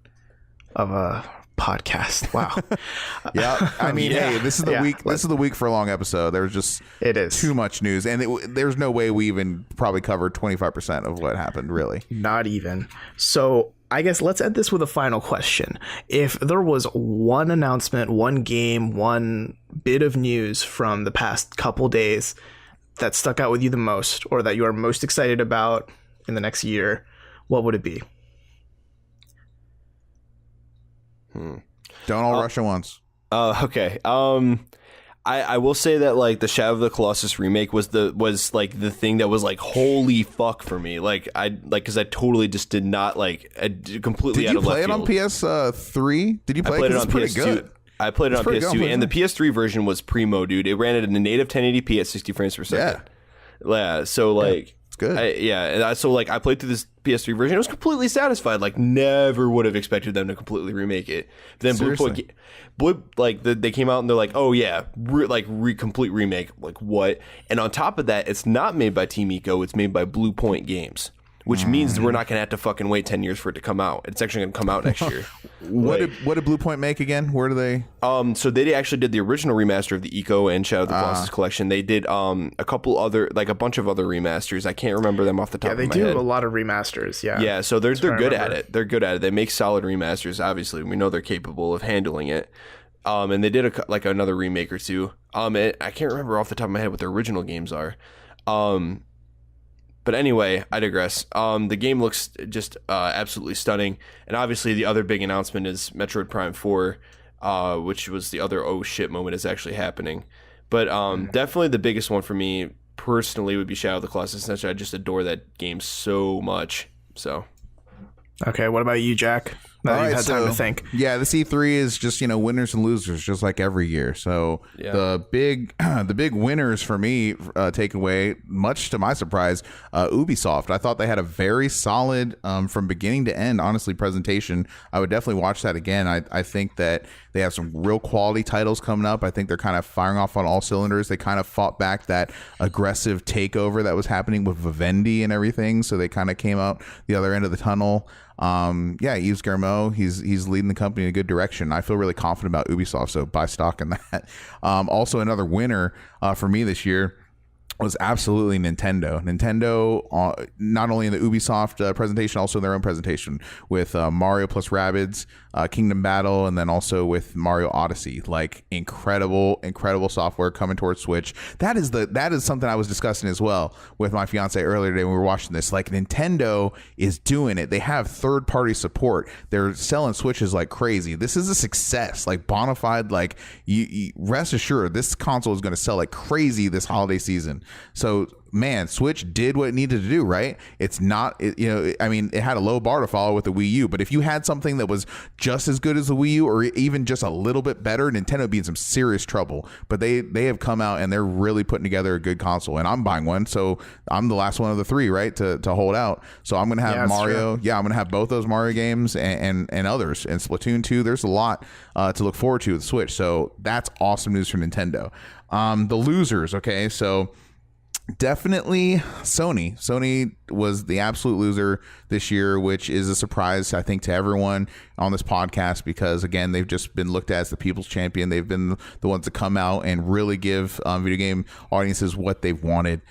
podcast. Wow. Yeah, I mean, hey, this is the week. This is the week for a long episode. There's just too much news, and there's no way we even probably covered 25% of what happened. Really, not even. So I guess let's end this with a final question. If there was one announcement, one game, one bit of news from the past couple days that stuck out with you the most, or that you are most excited about in the next year, what would it be? Don't all rush at once. Okay. I will say that like the Shadow of the Colossus remake was like the thing that was like holy fuck for me. Because I totally just did not completely. Did out you of left play it on field. PS3? Did you play I played it on PS2? Good. I played it on PS2, and the PS3 version was primo, dude. It ran it in a native 1080p at 60 frames per second. Yeah. So like. Good. I played through this PS3 version. I was completely satisfied. Like, never would have expected them to completely remake it. Then they came out and they're like, "Oh yeah, complete remake." Like what? And on top of that, it's not made by Team Ico. It's made by Blue Point Games, which means we're not gonna have to fucking wait 10 years for it to come out. It's actually gonna come out next year. What did Blue Point make again? Where do they? So they actually did the original remaster of the Eco and Shadow of the Colossus collection. They did a bunch of other remasters. I can't remember them off the top of my head. Yeah, they do a lot of remasters. Yeah. Yeah, so they're good at it. They're good at it. They make solid remasters. Obviously, we know they're capable of handling it. And they did another remake or two. I can't remember off the top of my head what their original games are. But anyway, I digress. The game looks just absolutely stunning. And obviously the other big announcement is Metroid Prime 4, which was the other oh shit moment is actually happening. But definitely the biggest one for me personally would be Shadow of the Colossus. Essentially, I just adore that game so much. So. Okay, what about you, Jack? Now you've had time to think. Yeah, the C3 is just winners and losers, just like every year. So the big winners for me, takeaway, much to my surprise, Ubisoft. I thought they had a very solid from beginning to end, honestly, presentation. I would definitely watch that again. I think that they have some real quality titles coming up. I think they're kind of firing off on all cylinders. They kind of fought back that aggressive takeover that was happening with Vivendi and everything. So they kind of came out the other end of the tunnel. Yves Guillemot, he's leading the company in a good direction. I feel really confident about Ubisoft, so buy stock in that. Also another winner for me this year was absolutely Nintendo. Nintendo, not only in the Ubisoft presentation, also in their own presentation with Mario plus Rabbids, Kingdom Battle, and then also with Mario Odyssey. Like incredible software coming towards Switch. That is something I was discussing as well with my fiance earlier today when we were watching this. Like Nintendo is doing it. They have third-party support. They're selling Switches like crazy. This is a success, like bona fide. Like you rest assured, this console is going to sell like crazy this holiday season. So man, Switch did what it needed to do, right? It's not, it had a low bar to follow with the Wii U, but if you had something that was just as good as the Wii U or even just a little bit better, Nintendo would be in some serious trouble. But they have come out and they're really putting together a good console, and I'm buying one, so I'm the last one of the three, right, to hold out. So I'm going to have Mario. Yeah, I'm going to have both those Mario games and others. And Splatoon 2, there's a lot to look forward to with Switch. So that's awesome news for Nintendo. The losers, okay, so definitely Sony. Sony was the absolute loser this year, which is a surprise, I think, to everyone on this podcast because, again, they've just been looked at as the people's champion. They've been the ones to come out and really give video game audiences what they've wanted.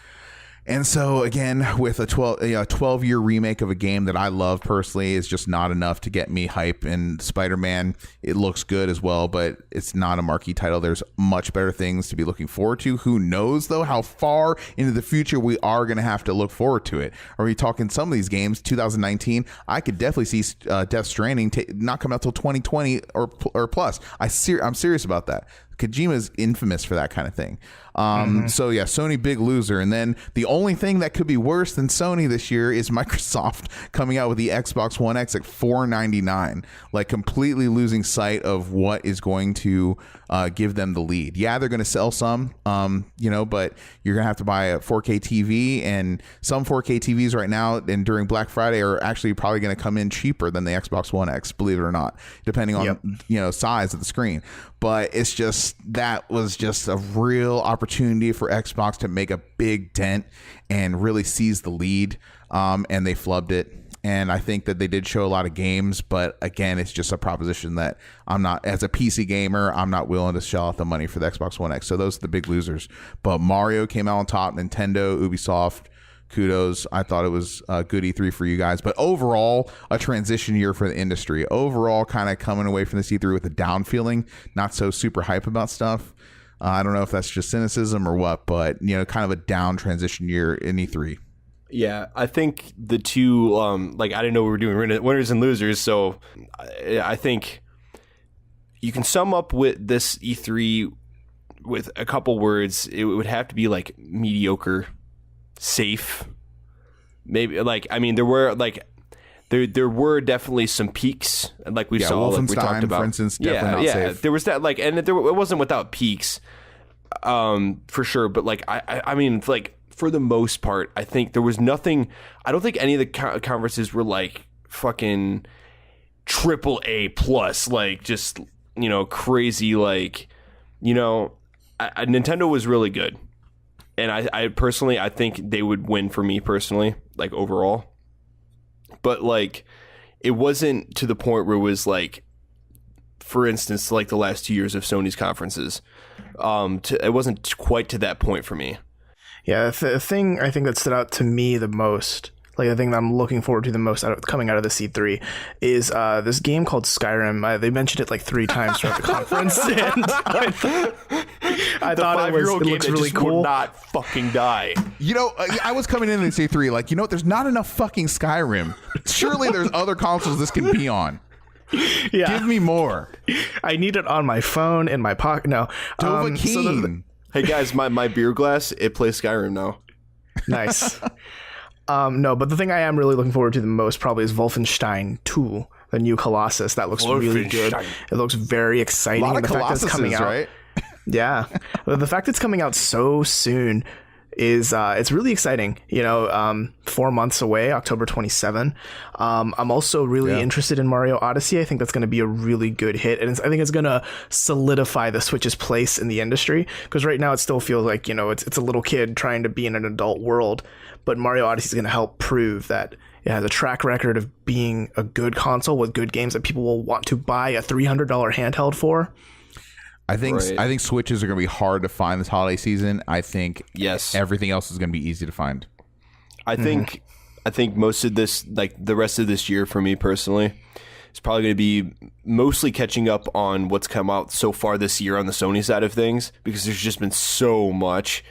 And so, again, with a 12-year remake of a game that I love personally is just not enough to get me hype. And Spider-Man, it looks good as well, but it's not a marquee title. There's much better things to be looking forward to. Who knows, though, how far into the future we are going to have to look forward to it. Are we talking some of these games, 2019? I could definitely see Death Stranding not come out till 2020 or plus. I'm serious about that. Kojima's infamous for that kind of thing. So yeah, Sony big loser. And then the only thing that could be worse than Sony this year is Microsoft coming out with the Xbox One X at $499, like completely losing sight of what is going to give them the lead. Yeah, they're going to sell some, but you're going to have to buy a 4K TV, and some 4K TVs right now and during Black Friday are actually probably going to come in cheaper than the Xbox One X, believe it or not, depending on size of the screen. But it's just, that was just a real opportunity for Xbox to make a big dent and really seize the lead, and they flubbed it. And I think that they did show a lot of games, but again, it's just a proposition that I'm not, as a PC gamer, I'm not willing to shell out the money for the Xbox One X. So those are the big losers. But Mario came out on top. Nintendo, Ubisoft, kudos. I thought it was a good E3 for you guys. But overall, a transition year for the industry. Overall, kind of coming away from this E3 with a down feeling, not so super hype about stuff. I don't know if that's just cynicism or what, but kind of a down transition year in E3. Yeah, I think the two, I didn't know we were doing winners and losers, so I think you can sum up with this E3 with a couple words. It would have to be like mediocre, safe. Maybe there were definitely some peaks, like we saw, like we talked about. For instance, definitely not safe. There was that, it wasn't without peaks, for sure. But for the most part, I think there was nothing. I don't think any of the conferences were like fucking AAA plus, like just crazy, Nintendo was really good, and I personally, I think they would win for me personally, like overall. But it wasn't to the point where it was like, for instance, like the last 2 years of Sony's conferences. It wasn't quite to that point for me. Yeah, the thing I think that stood out to me the most, like the thing that I'm looking forward to the most coming out of the C3 is this game called Skyrim. They mentioned it like 3 times throughout the conference, and I thought it looks really cool. Would not fucking die. I was coming into the C3 there's not enough fucking Skyrim. Surely there's other consoles this can be on. Yeah, give me more. I need it on my phone, in my pocket. No, Dovahkiin. Hey guys, my beer glass, it plays Skyrim now. Nice. No, but the thing I am really looking forward to the most probably is Wolfenstein 2, the new Colossus. That looks really good. It looks very exciting. A lot of the fact that it's coming out, right? Yeah. The fact it's coming out so soon is it's really exciting. 4 months away, October 27. I'm also really interested in Mario Odyssey. I think that's going to be a really good hit, and I think it's going to solidify the Switch's place in the industry, because right now it still feels like it's a little kid trying to be in an adult world, but Mario Odyssey is going to help prove that it has a track record of being a good console with good games that people will want to buy a $300 handheld for. I think Switches are going to be hard to find this holiday season. I think everything else is going to be easy to find. I think most of this, the rest of this year for me personally, is probably going to be mostly catching up on what's come out so far this year on the Sony side of things, because there's just been so much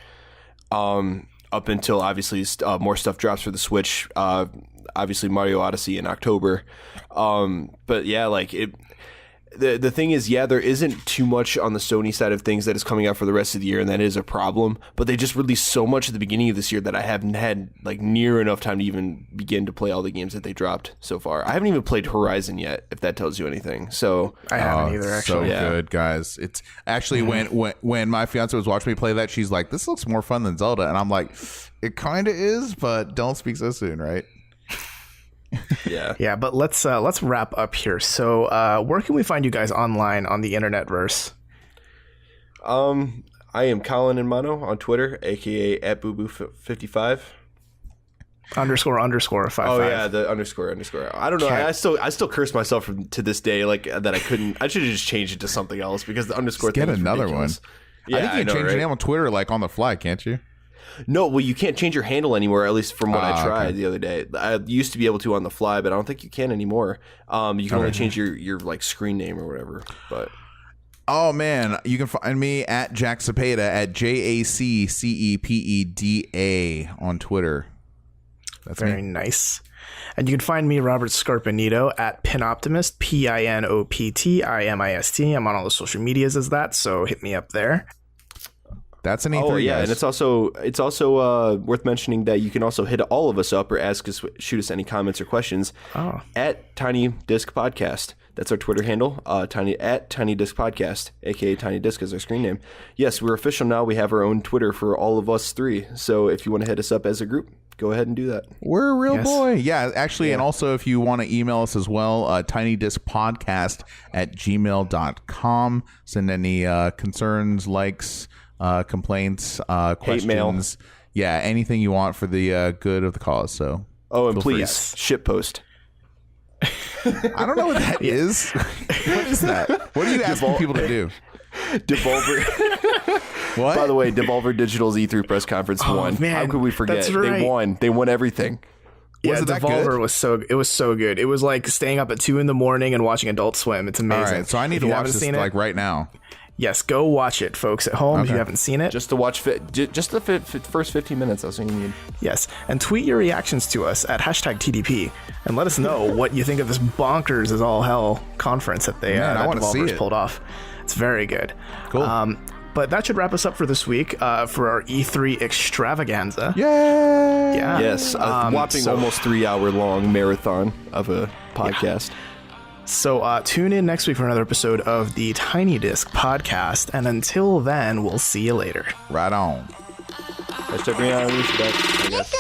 up until obviously more stuff drops for the Switch. Obviously Mario Odyssey in October. But yeah, The thing is, there isn't too much on the Sony side of things that is coming out for the rest of the year, and that is a problem. But they just released so much at the beginning of this year that I haven't had near enough time to even begin to play all the games that they dropped so far. I haven't even played Horizon yet, if that tells you anything. So I haven't either, actually. So good, guys. It's actually when my fiance was watching me play that, she's like, "This looks more fun than Zelda," and I'm like, "It kind of is, but don't speak so soon, right?" Yeah, but let's wrap up here. So where can we find you guys online on the internet verse? I am Colin in Mono on Twitter, aka @booboo55 __55. Oh yeah, the underscore. I don't know. I still curse myself to this day that I couldn't. I should have just changed it to something else, because the underscore thing is another ridiculous. One. Yeah, I think you can change your name on Twitter on the fly, can't you? No, well, you can't change your handle anymore, at least from what I tried the other day. I used to be able to on the fly, but I don't think you can anymore. You can only change your screen name or whatever. But oh man, you can find me at Jack Cepeda at JACCEPEDA on Twitter. That's very nice. And you can find me, Robert Scarpanito, at Pinoptimist, Pinoptimist. I'm on all the social medias as that, so hit me up there. That's an E3, yeah, guys. and it's also worth mentioning that you can also hit all of us up or shoot us any comments or questions at Tiny Disc Podcast. That's our Twitter handle, Tiny Disc Podcast, aka Tiny Disc is our screen name. Yes, we're official now. We have our own Twitter for all of us three. So if you want to hit us up as a group, go ahead and do that. We're a real boy. Yeah, actually, and also if you want to email us as well, tinydiscpodcast@gmail.com. Send any concerns, likes, complaints, questions. Mail. Yeah, anything you want for the good of the cause. So, and please, shitpost. I don't know what that is. What is that? What are you asking people to do? Devolver. What? By the way, Devolver Digital's E3 press conference won. Man, how could we forget? that's right. They won everything. Yeah, it that Devolver good? was so good. It was like staying up at 2 a.m. and watching Adult Swim. It's amazing. All right, so I need to watch this like right now. Yes, go watch it, folks at home if you haven't seen it. Just to watch just the first 15 minutes. That's what you need. Yes, and tweet your reactions to us at #TDP and let us know what you think of this bonkers as all hell conference that that Devolver's pulled off. It's very good. Cool. But that should wrap us up for this week for our E3 extravaganza. Yay! Yeah. Yes, a whopping almost 3-hour long marathon of a podcast. Yeah. So tune in next week for another episode of the Tiny Disc Podcast. And until then, we'll see you later. Right on. Hashtag Brianna, I guess.